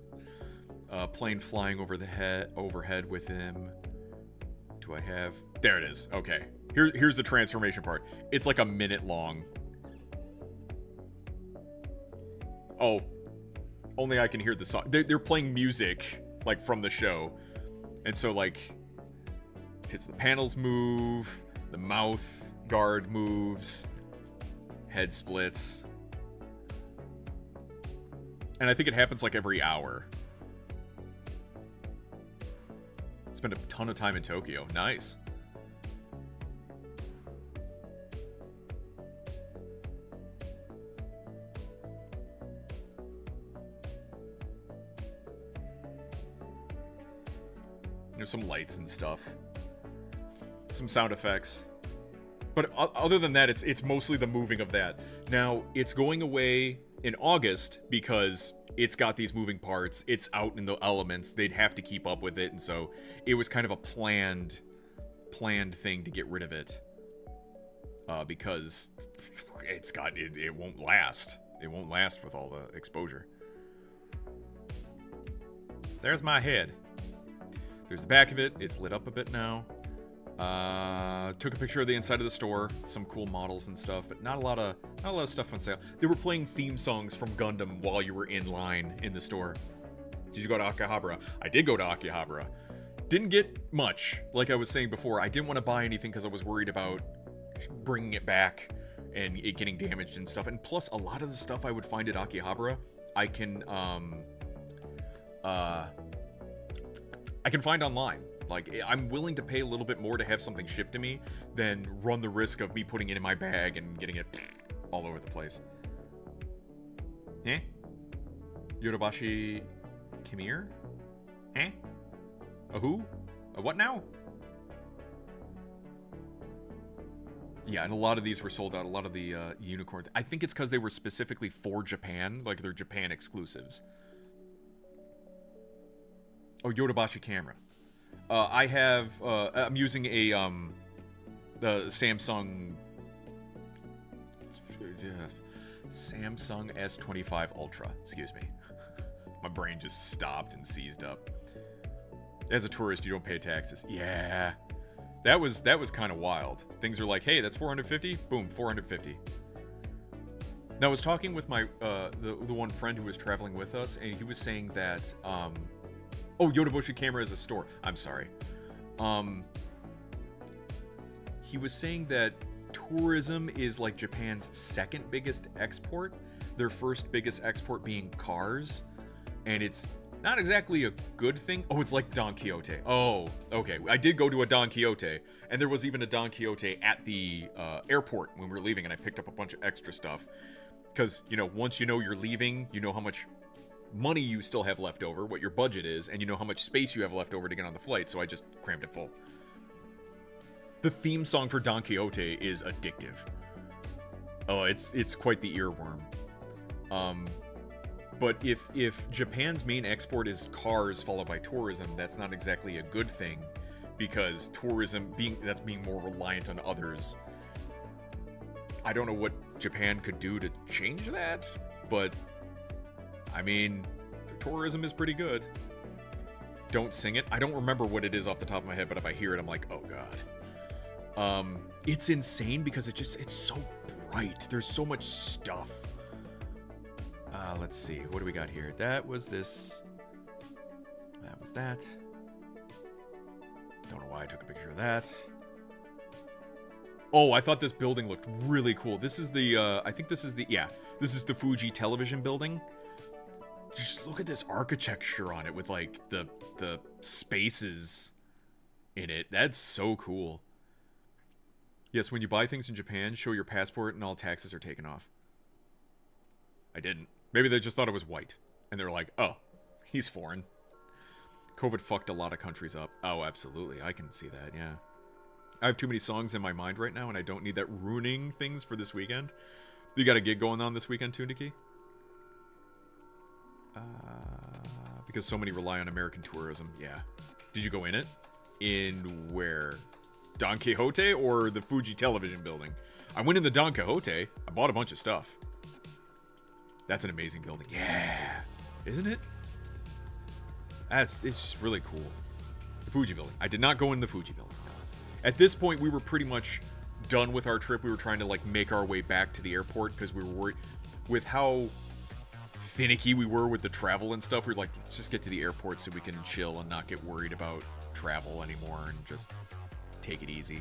Plane flying overhead with him. Do I have? There it is. Okay. Here's the transformation part. It's like a minute long. Oh, only I can hear the song. They're playing music like from the show, and so like, hits the panels move, the mouth guard moves, head splits, and I think it happens like every hour. Spent a ton of time in Tokyo. Nice. There's some lights and stuff. Some sound effects. But other than that, it's mostly the moving of that. Now, it's going away in August because it's got these moving parts. It's out in the elements. They'd have to keep up with it, and so it was kind of a planned thing to get rid of it. Because it won't last. It won't last with all the exposure. There's my head. There's the back of it. It's lit up a bit now. Took a picture of the inside of the store. Some cool models and stuff, but not a lot of stuff on sale. They were playing theme songs from Gundam while you were in line in the store. Did you go to Akihabara? I did go to Akihabara. Didn't get much. Like I was saying before, I didn't want to buy anything because I was worried about bringing it back and it getting damaged and stuff. And plus, a lot of the stuff I would find at Akihabara, I can find online. Like, I'm willing to pay a little bit more to have something shipped to me than run the risk of me putting it in my bag and getting it all over the place. Eh? Yodobashi Kimir? Eh? A who? A what now? Yeah, and a lot of these were sold out. A lot of the unicorn. I think it's because they were specifically for Japan. Like, they're Japan exclusives. Oh, Yodobashi camera. I have, I'm using a, the Samsung S25 Ultra, excuse me. My brain just stopped and seized up. As a tourist, you don't pay taxes. Yeah. That was kind of wild. Things are like, hey, that's 450? Boom, 450. Now, I was talking with my, the one friend who was traveling with us, and he was saying that, oh, Yodobashi camera is a store. I'm sorry. He was saying that tourism is like Japan's second biggest export. Their first biggest export being cars. And it's not exactly a good thing. Oh, it's like Don Quixote. Oh, okay. I did go to a Don Quixote. And there was even a Don Quixote at the airport when we were leaving. And I picked up a bunch of extra stuff. Because, you know, once you know you're leaving, you know how much money you still have left over, what your budget is, and you know how much space you have left over to get on the flight, so I just crammed it full. The theme song for Don Quixote is addictive. Oh, it's quite the earworm. But if Japan's main export is cars followed by tourism, that's not exactly a good thing, because tourism being more reliant on others. I don't know what Japan could do to change that, but I mean, the tourism is pretty good. Don't sing it. I don't remember what it is off the top of my head, but if I hear it, I'm like, oh god. It's insane because it's so bright. There's so much stuff. Let's see. What do we got here? That was this. That was that. Don't know why I took a picture of that. Oh, I thought this building looked really cool. This is the, I think this is the, yeah, this is the Fuji television building. Just look at this architecture on it with, like, the spaces in it. That's so cool. Yes, when you buy things in Japan, show your passport and all taxes are taken off. I didn't. Maybe they just thought it was white. And they were like, oh, he's foreign. COVID fucked a lot of countries up. Oh, absolutely. I can see that, yeah. I have too many songs in my mind right now, and I don't need that ruining things for this weekend. You got a gig going on this weekend too, Nikki? Because so many rely on American tourism. Yeah. Did you go in it? In where? Don Quixote or the Fuji television building? I went in the Don Quixote. I bought a bunch of stuff. That's an amazing building. Yeah. Isn't it? It's just really cool. The Fuji building. I did not go in the Fuji building. No. At this point, we were pretty much done with our trip. We were trying to, like, make our way back to the airport because we were worried with how finicky we were with the travel and stuff. We were like, let's just get to the airport so we can chill and not get worried about travel anymore and just take it easy.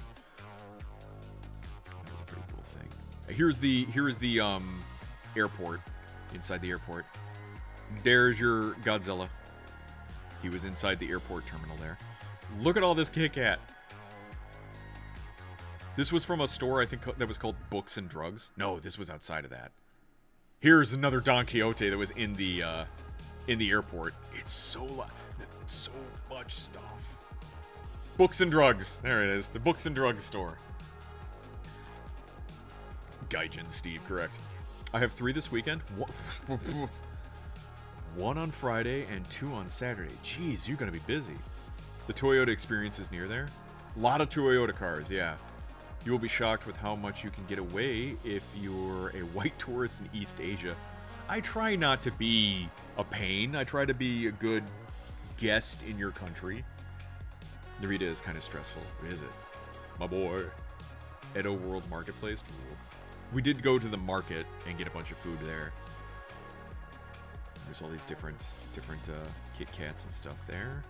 That was a pretty cool thing. Here is the airport. Inside the airport. There's your Godzilla. He was inside the airport terminal there. Look at all this Kit Kat. This was from a store, I think, that was called Books and Drugs. No, this was outside of that. Here's another Don Quixote that was in the airport. It's so much stuff. Books and Drugs. There it is. The Books and Drugs store. Gaijin Steve, correct. I have 3 this weekend. 1 on Friday and 2 on Saturday. Jeez, you're going to be busy. The Toyota Experience is near there. A lot of Toyota cars, yeah. You will be shocked with how much you can get away if you're a white tourist in East Asia. I try not to be a pain. I try to be a good guest in your country. Narita is kind of stressful. Is it? My boy. Edo World Marketplace. We did go to the market and get a bunch of food there. There's all these different Kit Kats and stuff there.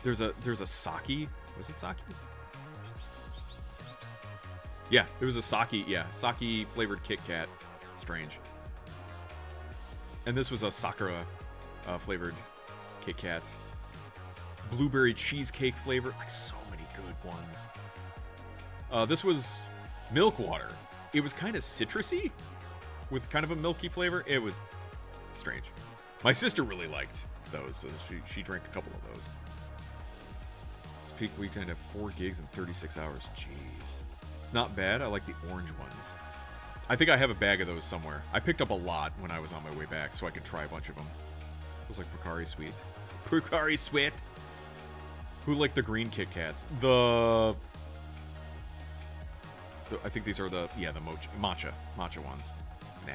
There's a sake. Was it sake? Yeah, it was a sake. Yeah, sake flavored Kit Kat. Strange. And this was a Sakura flavored Kit Kat. Blueberry cheesecake flavor. Like, so many good ones. This was milk water. It was kind of citrusy with kind of a milky flavor. It was strange. My sister really liked those, so she drank a couple of those. This peak weekend have 4 gigs in 36 hours. Jeez. It's not bad. I like the orange ones. I think I have a bag of those somewhere. I picked up a lot when I was on my way back, so I could try a bunch of them. It was like Pocari Sweet. Pocari Sweet. Who liked the green Kit Kats? I think these are the matcha ones. Nah.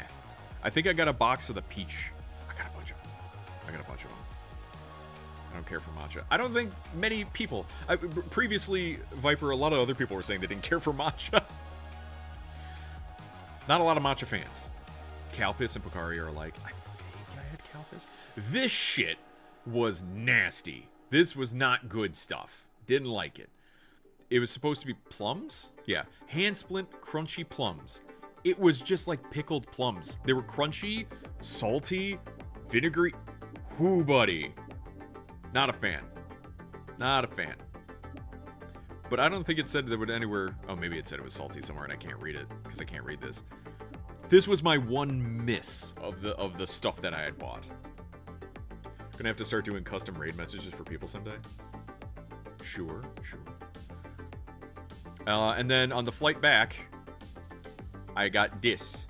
I think I got a box of the peach. I got a bunch of them. I don't care for matcha. I don't think many people... previously, Viper, a lot of other people were saying they didn't care for matcha. Not a lot of matcha fans. Calpis and Pocari are alike. I think I had Calpis. This shit was nasty. This was not good stuff. Didn't like it. It was supposed to be plums? Yeah. Hand splint, crunchy plums. It was just like pickled plums. They were crunchy, salty, vinegary. Whoo, buddy. Not a fan. Not a fan. But I don't think it said there would anywhere... Oh, maybe it said it was salty somewhere and I can't read it because I can't read this. This was my one miss of the stuff that I had bought. Gonna have to start doing custom raid messages for people someday. Sure. And then on the flight back, I got this.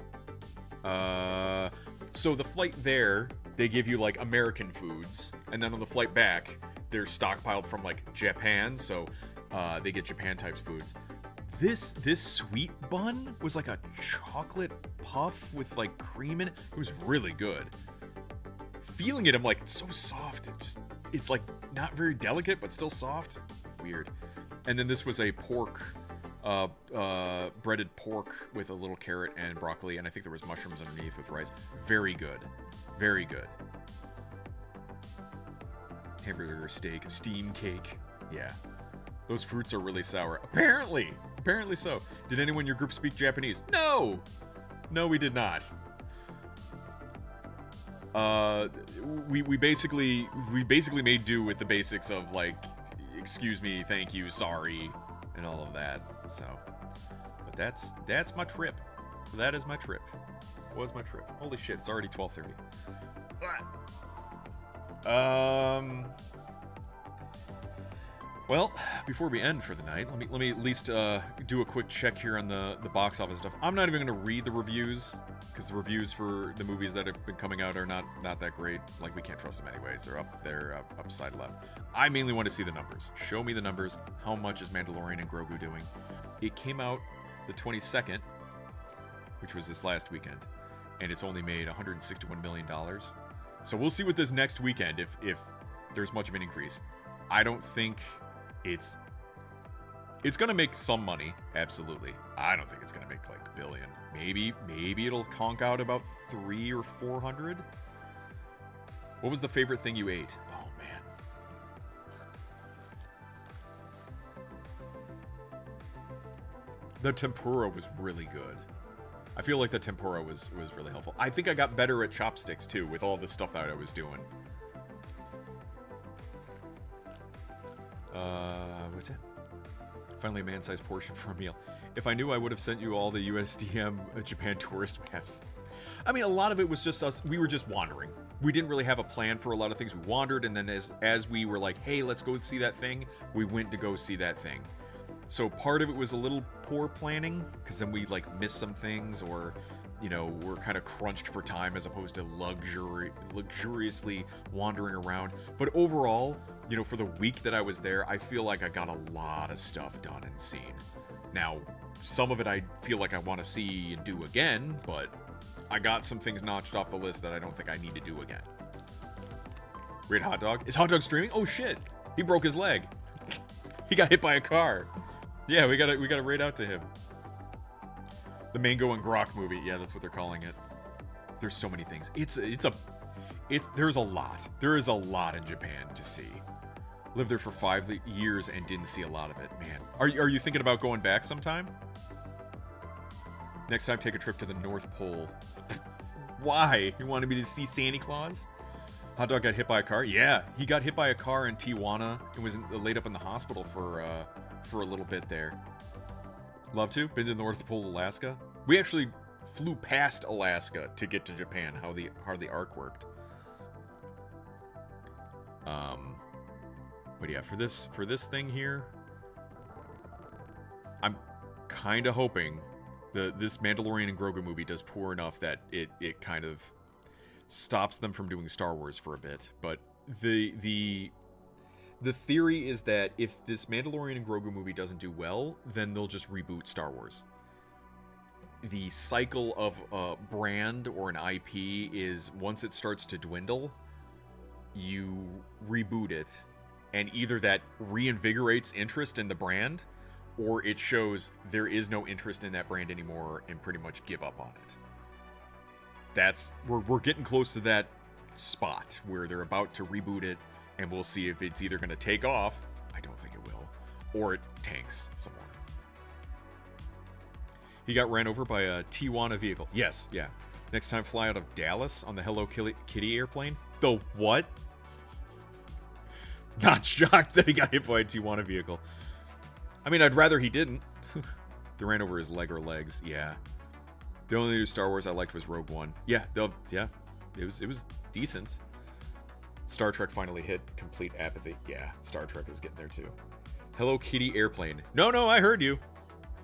So the flight there, they give you like American foods, and then on the flight back, they're stockpiled from like Japan, so they get Japan types foods. This sweet bun was like a chocolate puff with like cream in it. It was really good. Feeling it, I'm like, it's so soft. It's like not very delicate, but still soft. Weird. And then this was a pork, breaded pork with a little carrot and broccoli, and I think there was mushrooms underneath with rice. Very good. Very good. Hamburger, steak, steam cake. Yeah. Those fruits are really sour. Apparently. Apparently so. Did anyone in your group speak Japanese? No! No, we did not. We basically made do with the basics of, like, excuse me, thank you, sorry, and all of that. So, but that's my trip. That is my trip. Was my trip. Holy shit, it's already 12:30. Well, before we end for the night, let me at least do a quick check here on the box office stuff. I'm not even going to read the reviews, because the reviews for the movies that have been coming out are not that great. Like, we can't trust them anyways. They're upside left. I mainly want to see the numbers. Show me the numbers. How much is Mandalorian and Grogu doing? It came out the 22nd, which was this last weekend, and it's only made $161 million. So we'll see what this next weekend, if there's much of an increase. I don't think it's gonna make some money, absolutely. I don't think it's gonna make like a billion. Maybe it'll conk out about 300 or 400. What was the favorite thing you ate? Oh man. The tempura was really good. I feel like the tempura was really helpful. I think I got better at chopsticks too, with all the stuff that I was doing. What's that? Finally a man-sized portion for a meal. If I knew, I would have sent you all the USDM Japan tourist maps. I mean, a lot of it was just us. We were just wandering. We didn't really have a plan for a lot of things. We wandered, and then as we were like, hey, let's go see that thing, we went to go see that thing. So part of it was a little poor planning, because then we like missed some things, or you know, we're kind of crunched for time as opposed to luxuriously wandering around. But overall, you know, for the week that I was there, I feel like I got a lot of stuff done and seen. Now, some of it I feel like I want to see and do again, but I got some things notched off the list that I don't think I need to do again. Great Hot Dog. Is Hot Dog streaming? Oh shit! He broke his leg. He got hit by a car. Yeah, we gotta raid out to him. The Mango and Grok movie. Yeah, that's what they're calling it. There's so many things. There's a lot. There is a lot in Japan to see. Lived there for 5 years and didn't see a lot of it. Man, are you thinking about going back sometime? Next time, take a trip to the North Pole. Why? You wanted me to see Santa Claus? Hot Dog got hit by a car? Yeah, he got hit by a car in Tijuana and was laid up in the hospital for a little bit there. Love to. Been to the North Pole, Alaska. We actually flew past Alaska to get to Japan. How the arc worked. But yeah, for this thing here, I'm kind of hoping this Mandalorian and Grogu movie does poor enough that it kind of stops them from doing Star Wars for a bit. But the theory is that if this Mandalorian and Grogu movie doesn't do well, then they'll just reboot Star Wars. The cycle of a brand or an IP is, once it starts to dwindle, you reboot it, and either that reinvigorates interest in the brand, or it shows there is no interest in that brand anymore and pretty much give up on it. We're getting close to that spot where they're about to reboot it, and we'll see if it's either going to take off, I don't think it will, or it tanks somewhere. He got ran over by a Tijuana vehicle. Yes, yeah. Next time, fly out of Dallas on the Hello Kitty airplane. The what? Not shocked that he got hit by a Tijuana vehicle. I mean, I'd rather he didn't. They ran over his leg or legs. Yeah. The only new Star Wars I liked was Rogue One. Yeah, it was decent. Star Trek finally hit complete apathy. Yeah, Star Trek is getting there too. Hello Kitty airplane. No, I heard you.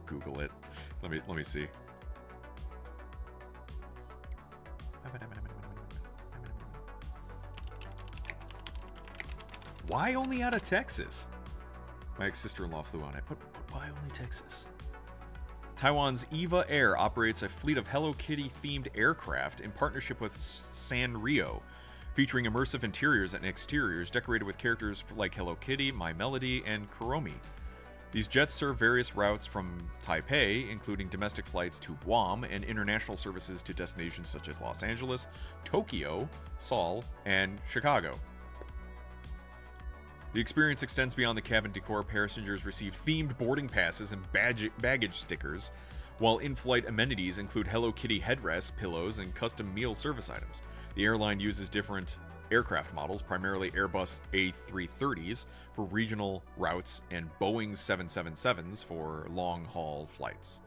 Google it. Let me see. Why only out of Texas? My ex-sister-in-law flew on it, but why only Texas? Taiwan's EVA Air operates a fleet of Hello Kitty-themed aircraft in partnership with Sanrio, featuring immersive interiors and exteriors decorated with characters like Hello Kitty, My Melody, and Kuromi. These jets serve various routes from Taipei, including domestic flights to Guam and international services to destinations such as Los Angeles, Tokyo, Seoul, and Chicago. The experience extends beyond the cabin decor. Passengers receive themed boarding passes and baggage stickers, while in-flight amenities include Hello Kitty headrests, pillows, and custom meal service items. The airline uses different aircraft models, primarily Airbus A330s for regional routes and Boeing 777s for long-haul flights,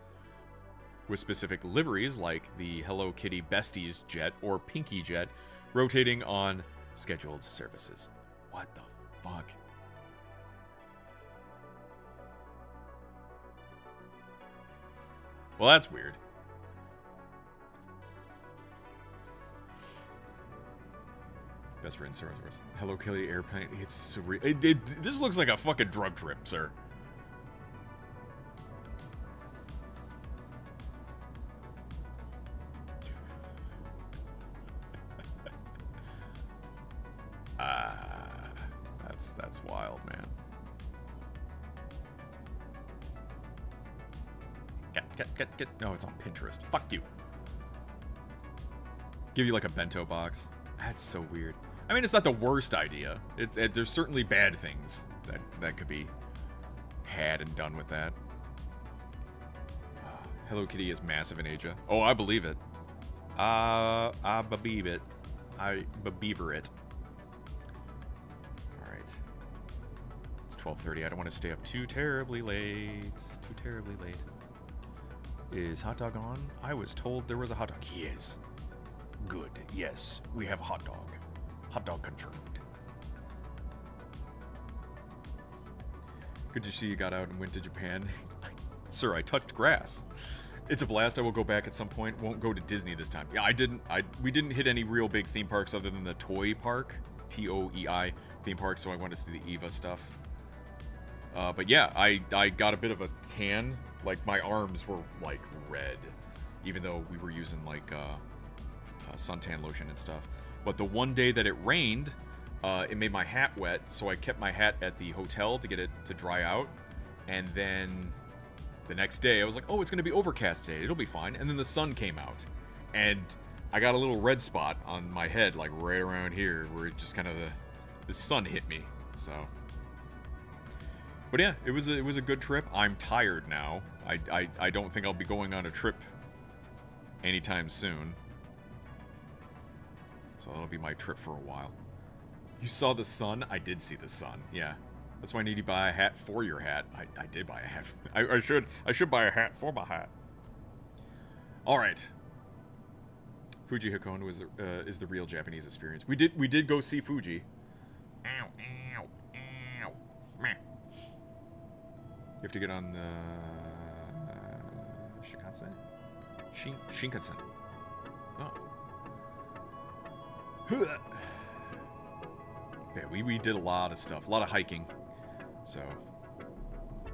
with specific liveries like the Hello Kitty Besties jet or Pinky jet rotating on scheduled services. What the fuck? Well, that's weird. Best written source. Hello Kitty airplane. It's surreal. This looks like a fucking drug trip, sir. That's wild, man. Get. No, it's on Pinterest. Fuck you. Give you like a bento box. That's so weird. I mean, it's not the worst idea. There's certainly bad things that could be had and done with that. Hello Kitty is massive in Asia. Oh, I believe it. I believe it. I beaver it. All right. It's 12:30. I don't want to stay up too terribly late. Too terribly late. Is hot dog on? I was told there was a hot dog. He is. Good. Yes, we have a hot dog. Hot dog confirmed. Good to see you got out and went to Japan. Sir, I touched grass. It's a blast. I will go back at some point. Won't go to Disney this time. Yeah, we didn't hit any real big theme parks other than the Toy Park, TOEI theme park. So I wanted to see the Eva stuff. But yeah, I got a bit of a tan. Like my arms were like red, even though we were using like suntan lotion and stuff. But the one day that it rained, it made my hat wet, so I kept my hat at the hotel to get it to dry out. And then the next day, I was like, oh, it's going to be overcast today. It'll be fine. And then the sun came out. And I got a little red spot on my head, like right around here, where it just kind of the sun hit me. So, but yeah, it was a good trip. I'm tired now. I don't think I'll be going on a trip anytime soon. So that'll be my trip for a while. You saw the sun? I did see the sun, yeah. That's why I need to buy a hat for your hat. I did buy a hat. I should buy a hat for my hat. All right. Fuji Hikono is the real Japanese experience. We did go see Fuji. Ow, ow, ow. Meh. You have to get on the Shinkansen. Oh. Yeah, we did a lot of stuff, a lot of hiking. So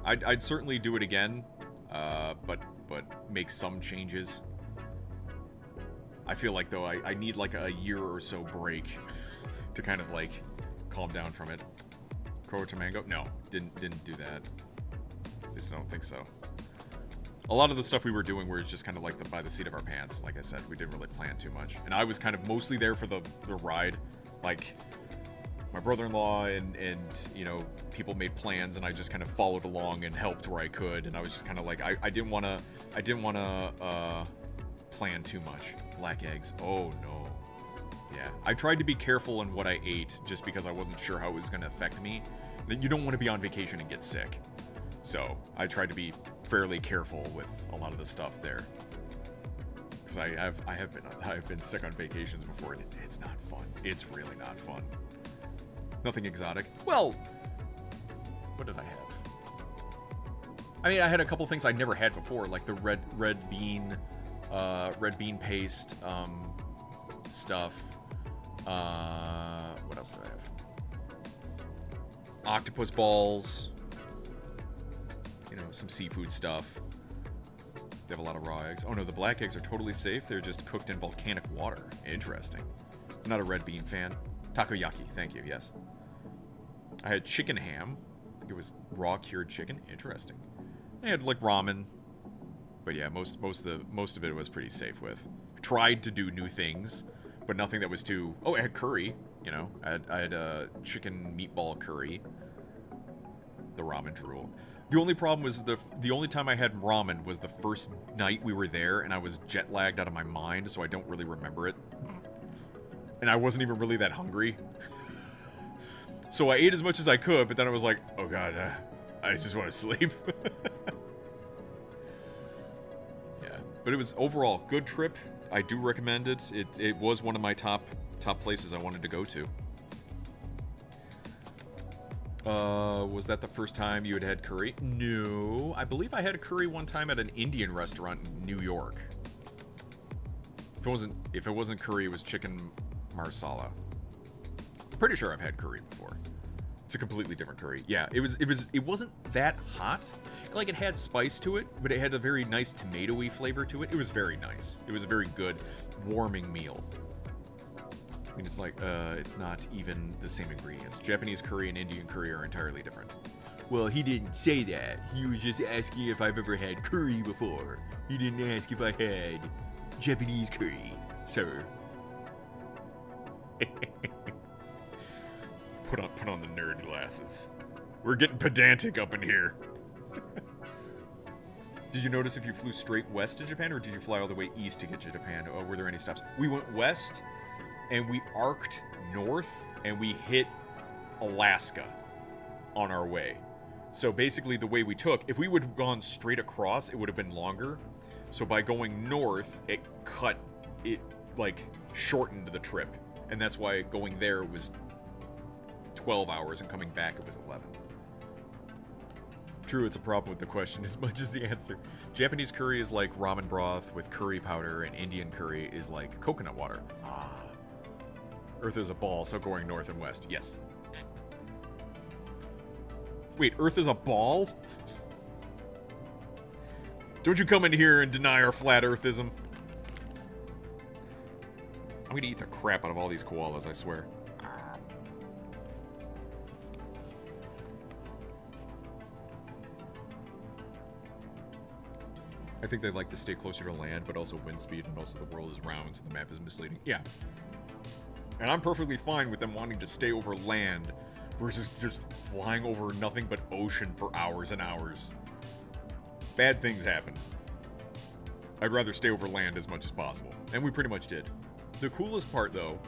I'd certainly do it again, but make some changes. I feel like though I need like a year or so break to kind of like calm down from it. Koro to Mango? No, didn't do that. At least I don't think so. A lot of the stuff we were doing was just kind of like by the seat of our pants. Like I said, we didn't really plan too much, and I was kind of mostly there for the ride. Like my brother-in-law and you know, people made plans, and I just kind of followed along and helped where I could. And I was just kind of like I didn't want to plan too much. Black eggs. Oh no. Yeah, I tried to be careful in what I ate just because I wasn't sure how it was going to affect me. You don't want to be on vacation and get sick. So I tried to be fairly careful with a lot of the stuff there, because I've been sick on vacations before, and it's not fun. It's really not fun. Nothing exotic. Well, what did I have? I mean, I had a couple things I'd never had before, like the red bean paste stuff. What else did I have? Octopus balls. You know, some seafood stuff. They have a lot of raw eggs. Oh no, the black eggs are totally safe. They're just cooked in volcanic water. Interesting. I'm not a red bean fan. Takoyaki, thank you, yes. I had chicken ham. I think it was raw cured chicken. Interesting. I had like ramen. But yeah, most of it was pretty safe with. I tried to do new things, but nothing that was too... Oh, I had curry, you know. I had a chicken meatball curry. the ramen drool. The only problem was the only time I had ramen was the first night we were there, and I was jet lagged out of my mind, so I don't really remember it. And I wasn't even really that hungry. So I ate as much as I could, but then I was like, oh god, I just want to sleep. Yeah, but it was overall good trip. I do recommend it. It was one of my top places I wanted to go to. Was that the first time you had curry? No, I believe I had a curry one time at an Indian restaurant in New York. If it wasn't curry, it was chicken marsala. Pretty sure I've had curry before. It's a completely different curry. Yeah, it wasn't that hot. Like, it had spice to it, but it had a very nice tomato-y flavor to it. It was very nice. It was a very good, warming meal. I mean, it's like, it's not even the same ingredients. Japanese curry and Indian curry are entirely different. Well, he didn't say that. He was just asking if I've ever had curry before. He didn't ask if I had Japanese curry, sir. Put on the nerd glasses. We're getting pedantic up in here. Did you notice if you flew straight west to Japan, or did you fly all the way east to get to Japan? Or were there any stops? We went west, and we arced north, and we hit Alaska on our way. So basically the way we took, if we would have gone straight across, it would have been longer. So by going north, it shortened the trip. And that's why going there was 12 hours, and coming back it was 11. True, it's a problem with the question as much as the answer. Japanese curry is like ramen broth with curry powder, and Indian curry is like coconut water. Earth is a ball, so going north and west. Yes. Wait, Earth is a ball? Don't you come in here and deny our flat earthism. I'm gonna eat the crap out of all these koalas, I swear. I think they like to stay closer to land, but also wind speed, and most of the world is round, so the map is misleading. Yeah. And I'm perfectly fine with them wanting to stay over land versus just flying over nothing but ocean for hours and hours. Bad things happen. I'd rather stay over land as much as possible. And we pretty much did. The coolest part, though,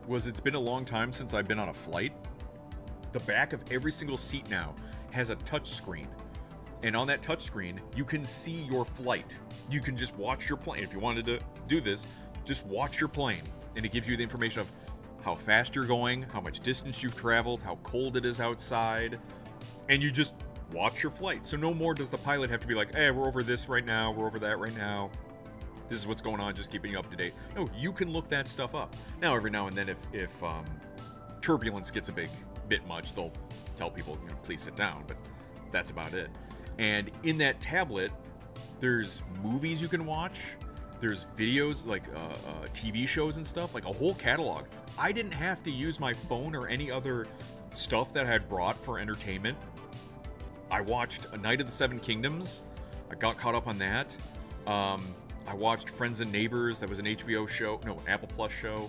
was it's been a long time since I've been on a flight. The back of every single seat now has a touch screen. And on that touch screen, you can see your flight. You can just watch your plane. If you wanted to do this, just watch your plane. And it gives you the information of how fast you're going, how much distance you've traveled, how cold it is outside. And you just watch your flight. So no more does the pilot have to be like, hey, we're over this right now, we're over that right now. This is what's going on, just keeping you up to date. No, you can look that stuff up. Now, every now and then, if turbulence gets a bit much, they'll tell people, please sit down. But that's about it. And in that tablet, there's movies you can watch. There's videos, like TV shows and stuff, like a whole catalog. I didn't have to use my phone or any other stuff that I had brought for entertainment. I watched A Night of the Seven Kingdoms. I got caught up on that. I watched Friends and Neighbors. That was an HBO show. No, an Apple Plus show.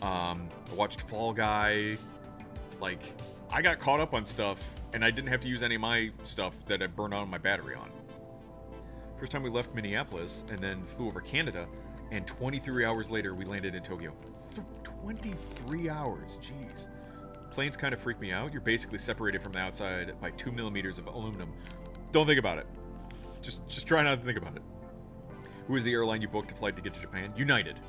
I watched Fall Guy. Like, I got caught up on stuff, and I didn't have to use any of my stuff that I burned out my battery on. First time we left Minneapolis and then flew over Canada, and 23 hours later we landed in Tokyo. 23 hours, jeez. Planes kind of freak me out. You're basically separated from the outside by 2 millimeters of aluminum. Don't think about it. Just try not to think about it. Who is the airline you booked a flight to get to Japan? United.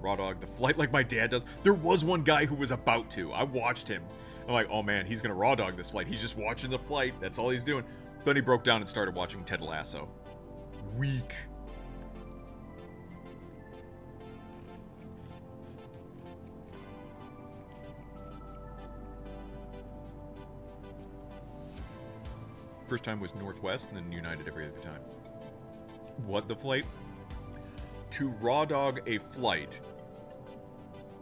Raw dog the flight like my dad does. There was one guy who was about to. I watched him. I'm like, oh man, he's gonna raw dog this flight. He's just watching the flight. That's all he's doing. Then he broke down and started watching Ted Lasso. Weak. First time was Northwest and then United every other time. What, the flight? To raw dog a flight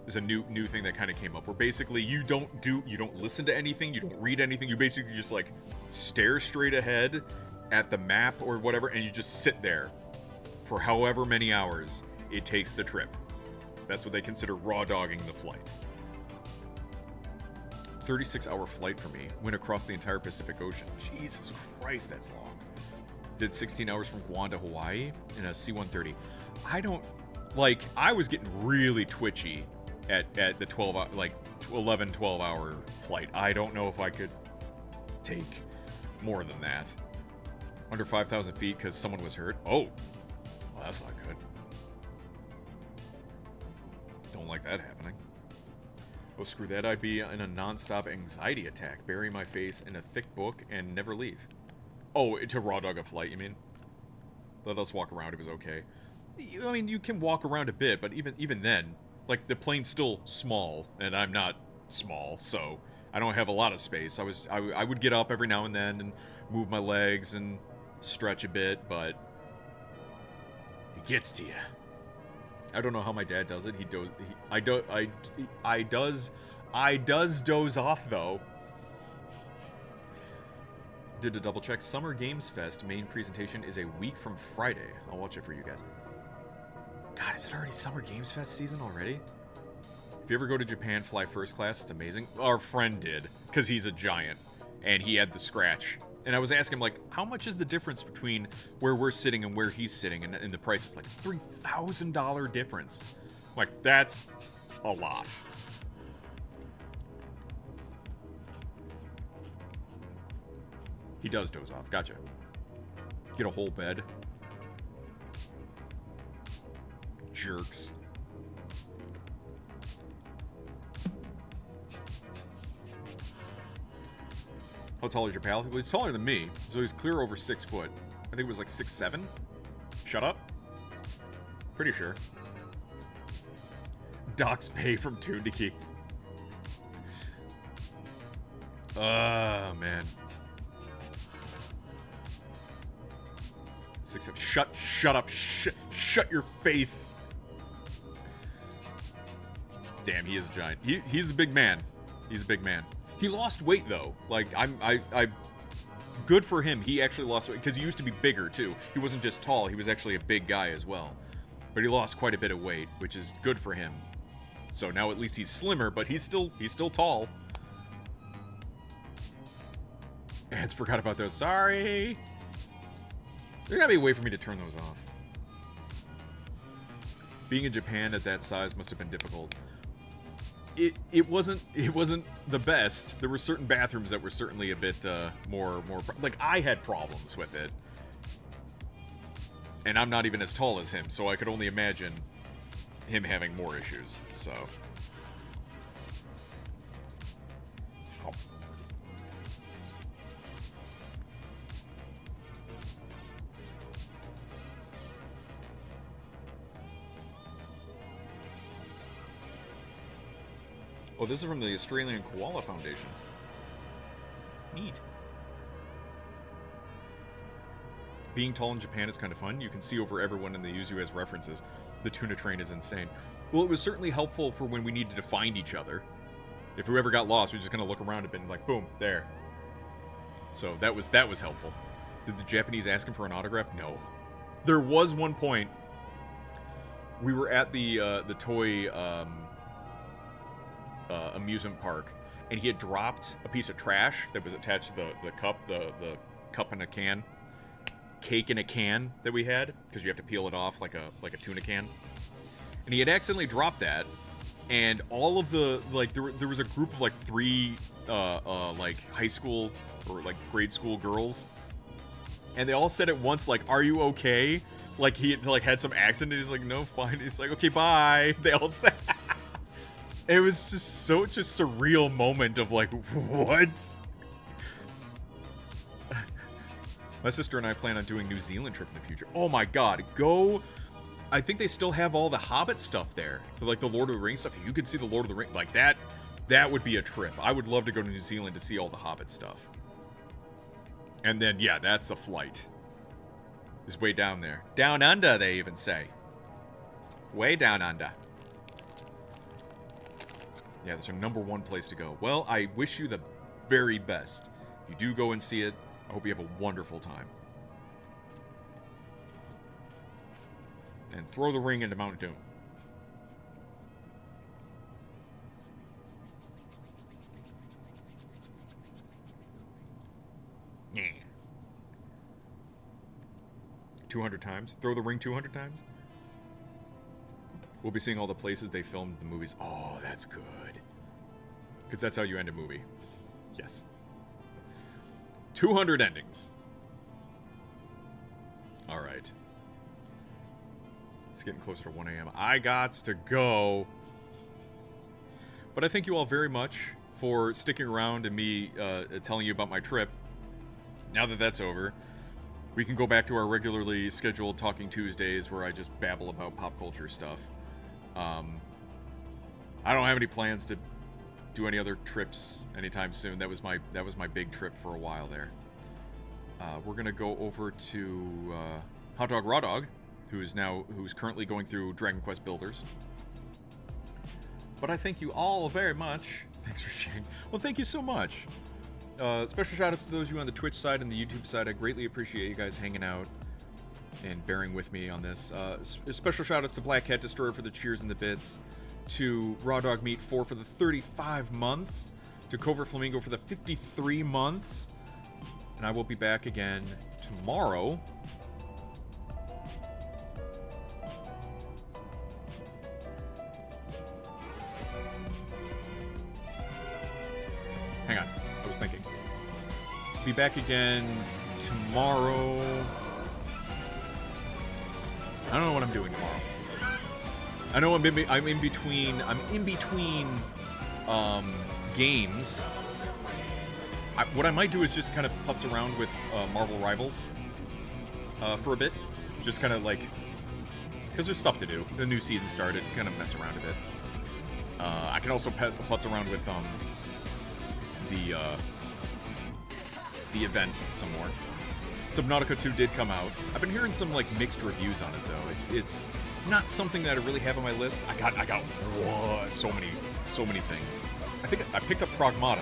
is a new thing that kind of came up, where basically you don't listen to anything, you don't read anything, you basically just like stare straight ahead at the map or whatever, and you just sit there for however many hours it takes the trip. That's what they consider raw dogging the flight. 36-hour flight for me. Went across the entire Pacific Ocean. Jesus Christ, that's long. Did 16 hours from Guam to Hawaii in a C-130. I don't... Like, I was getting really twitchy at the 11, 12-hour flight. I don't know if I could take more than that. Under 5,000 feet because someone was hurt. Oh, well, that's not good. Don't like that happening. Oh, screw that. I'd be in a non-stop anxiety attack. Bury my face in a thick book and never leave. Oh, to raw dog a flight, you mean? Let us walk around. It was okay. I mean, you can walk around a bit, but even then, like, the plane's still small, and I'm not small, so I don't have a lot of space. I would get up every now and then and move my legs and stretch a bit, but it gets to you. I don't know how my dad does it. I does doze off though. Did a double check. Summer Games Fest main presentation is a week from Friday. I'll watch it for you guys. God, is it already Summer Games Fest season already? If you ever go to Japan, fly first class. It's amazing. Our friend did, because he's a giant, and he had the scratch. And I was asking him, like, how much is the difference between where we're sitting and where he's sitting? And the price is like $3,000 difference. Like, that's a lot. He does doze off. Gotcha. Get a whole bed. Jerks. How tall is your pal? Well, he's taller than me, so he's clear over 6 foot. I think it was like 6'7". Shut up. Pretty sure. Doc's pay from Tundiki. Oh, man. 6'7". Shut up. Shut your face. Damn, he is a giant. He's a big man. He's a big man. He lost weight though. Like I good for him. He actually lost weight because he used to be bigger too. He wasn't just tall. He was actually a big guy as well. But he lost quite a bit of weight, which is good for him. So now at least he's slimmer, but he's still tall. Ads forgot about those. Sorry. There gotta be a way for me to turn those off. Being in Japan at that size must have been difficult. It wasn't the best. There were certain bathrooms that were certainly a bit more like I had problems with it. And I'm not even as tall as him, so I could only imagine him having more issues. So oh, this is from the Australian Koala Foundation. Neat. Being tall in Japan is kind of fun. You can see over everyone and they use you as references. The tuna train is insane. Well, it was certainly helpful for when we needed to find each other. If we ever got lost, we just kind of look around and been like, boom, there. So that was helpful. Did the Japanese ask him for an autograph? No. There was one point. We were at the toy amusement park, and he had dropped a piece of trash that was attached to the cup, the cup in a can, cake in a can that we had, because you have to peel it off like a tuna can. And he had accidentally dropped that, and all of the there was a group of like 3 like high school or like grade school girls, and they all said at once like, "Are you okay?" Like he had some accident. He's like, "No, fine." He's like, "Okay, bye." They all said. It was just such a surreal moment of like, what? My sister and I plan on doing New Zealand trip in the future. Oh my god, go. I think they still have all the Hobbit stuff there. Like the Lord of the Rings stuff. You could see the Lord of the Rings. Like that would be a trip. I would love to go to New Zealand to see all the Hobbit stuff. And then, yeah, that's a flight. It's way down there. Down under, they even say. Way down under. Yeah, that's our #1 place to go. Well, I wish you the very best. If you do go and see it, I hope you have a wonderful time. And throw the ring into Mount Doom. 200 times. Throw the ring 200 times. We'll be seeing all the places they filmed the movies. Oh, that's good. Because that's how you end a movie. Yes. 200 endings. All right. It's getting closer to 1 a.m. I gots to go. But I thank you all very much for sticking around and me telling you about my trip. Now that that's over, we can go back to our regularly scheduled Talking Tuesdays where I just babble about pop culture stuff. I don't have any plans to do any other trips anytime soon. That was my big trip for a while there. We're gonna go over to Hot Dog Raw Dog, who's currently going through Dragon Quest Builders. But I thank you all very much. Thanks for sharing. Well, thank you so much. Special shout outs to those of you on the Twitch side and the YouTube side. I greatly appreciate you guys hanging out and bearing with me on this. Special shout outs to Black Cat Destroyer for the cheers and the bits, to Raw Dog Meat 4 for the 35 months, to Covert Flamingo for the 53 months, and I will be back again tomorrow. Hang on, I was thinking. Be back again tomorrow. I don't know what I'm doing tomorrow. I know I'm in between games. What I might do is just kind of putz around with Marvel Rivals for a bit. Just kind of like, because there's stuff to do. The new season started, kind of mess around a bit. I can also putz around with the event some more. Subnautica 2 did come out. I've been hearing some like mixed reviews on it though. It's not something that I really have on my list. I got whoa, so many things. I think I picked up Pragmata,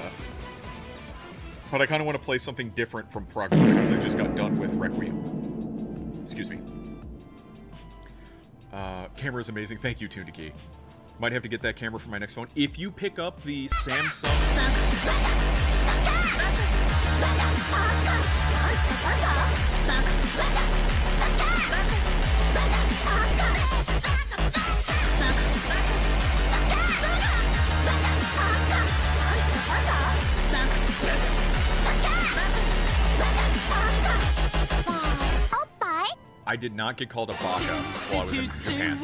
but I kind of want to play something different from Pragmata because I just got done with Requiem. Excuse me. Camera is amazing. Thank you, Tuniki. Might have to get that camera for my next phone. If you pick up the Samsung... I did not get called a baka while I was in Japan.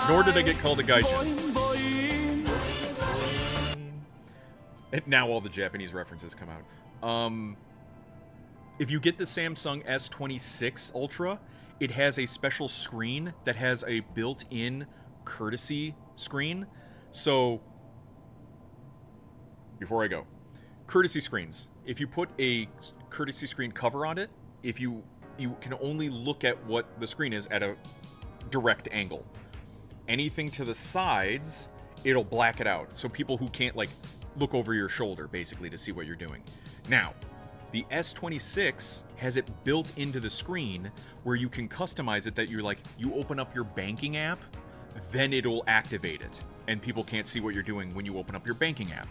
Nor did I get called a gaijin. And now all the Japanese references come out. If you get the Samsung S26 Ultra, it has a special screen that has a built-in courtesy screen. So, before I go, courtesy screens. If you put a courtesy screen cover on it, if you can only look at what the screen is at a direct angle. Anything to the sides, it'll black it out. So people who can't like look over your shoulder basically to see what you're doing. Now, the S26 has it built into the screen where you can customize it that you open up your banking app, then it'll activate it and people can't see what you're doing when you open up your banking app.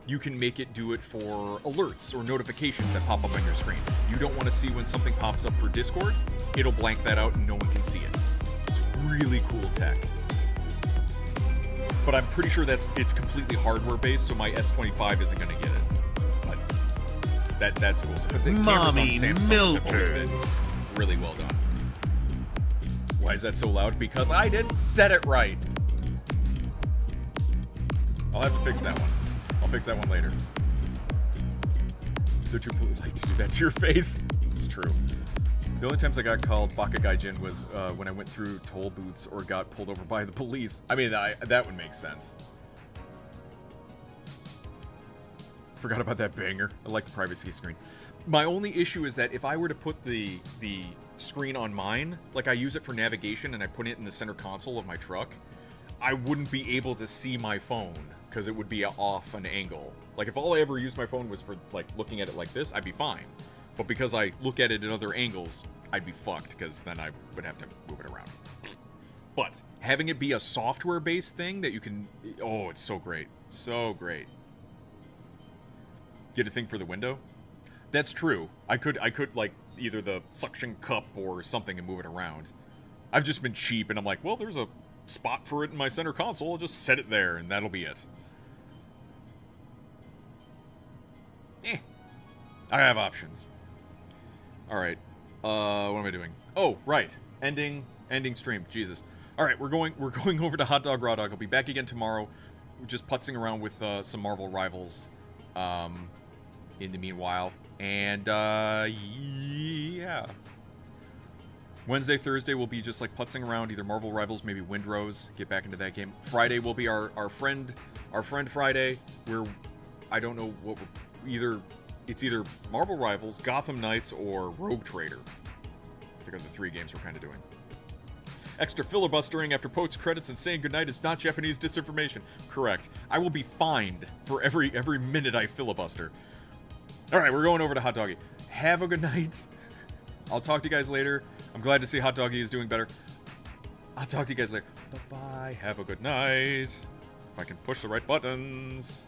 You can make it do it for alerts or notifications that pop up on your screen. You don't want to see when something pops up for Discord, it'll blank that out and no one can see it. It's really cool tech. But I'm pretty sure it's completely hardware based, so my S25 isn't going to get it. But that's cool. So the Mommy Samsung have always milkers. been really well done. Why is that so loud? Because I didn't set it right. I'll have to fix that one. I'll fix that one later. Don't you like to do that to your face? It's true. The only times I got called Baka Gaijin was when I went through toll booths or got pulled over by the police. I mean, that would make sense. Forgot about that banger. I like the privacy screen. My only issue is that if I were to put the screen on mine, like I use it for navigation and I put it in the center console of my truck, I wouldn't be able to see my phone because it would be off an angle. Like if all I ever used my phone was for like looking at it like this, I'd be fine. But because I look at it at other angles, I'd be fucked because then I would have to move it around. But having it be a software-based thing that you can... Oh, it's so great. So great. Get a thing for the window? That's true. I could like either the suction cup or something and move it around. I've just been cheap, and I'm like, well, there's a spot for it in my center console. I'll just set it there, and that'll be it. I have options. All right. What am I doing? Oh, right. Ending stream. Jesus. All right, we're going over to Hot Dog Raw Dog. I'll be back again tomorrow. We're just putzing around with some Marvel Rivals. In the meanwhile, and yeah. Wednesday, Thursday will be just like putzing around, either Marvel Rivals, maybe Windrose, get back into that game. Friday will be our friend Friday, where I don't know what it's either Marvel Rivals, Gotham Knights, or Rogue Trader. I think are the 3 games we're kind of doing. Extra filibustering after post credits and saying goodnight is not Japanese disinformation. Correct. I will be fined for every minute I filibuster. All right, we're going over to Hot Doggy. Have a good night. I'll talk to you guys later. I'm glad to see Hot Doggy is doing better. I'll talk to you guys later. Bye-bye. Have a good night. If I can push the right buttons.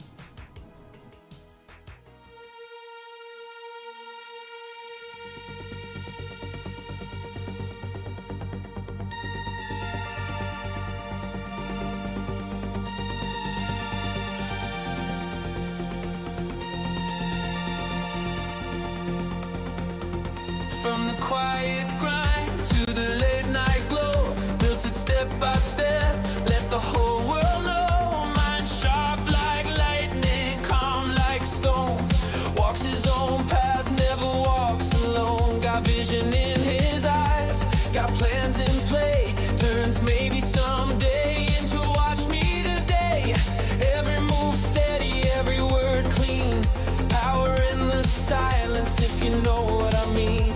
From the quiet grind to the late night glow, built it step by step, let the whole world know. Mind sharp like lightning, calm like stone, walks his own path, never walks alone. Got vision in his eyes, got plans in play, turns maybe someday into watch me today. Every move steady, every word clean, power in the silence if you know what I mean.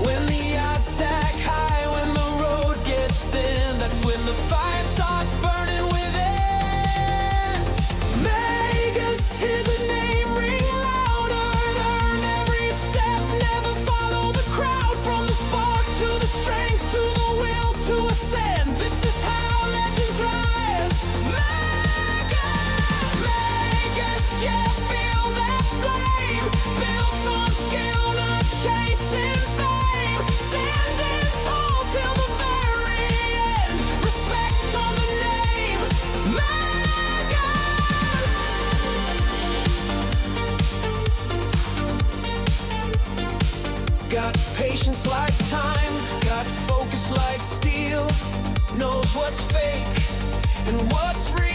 When the odds stack high, when the road gets thin, that's when the fire starts burning within. Make us hear the name ring louder, earn every step, never follow the crowd. From the spark to the strength, to the will to ascend, this is how legends rise. Make us, yeah, feel that flame, built on skill, not chasing fame. Standing tall till the very end. Respect on the name, Magus. Got patience like time, got focus like steel. Knows what's fake and what's real.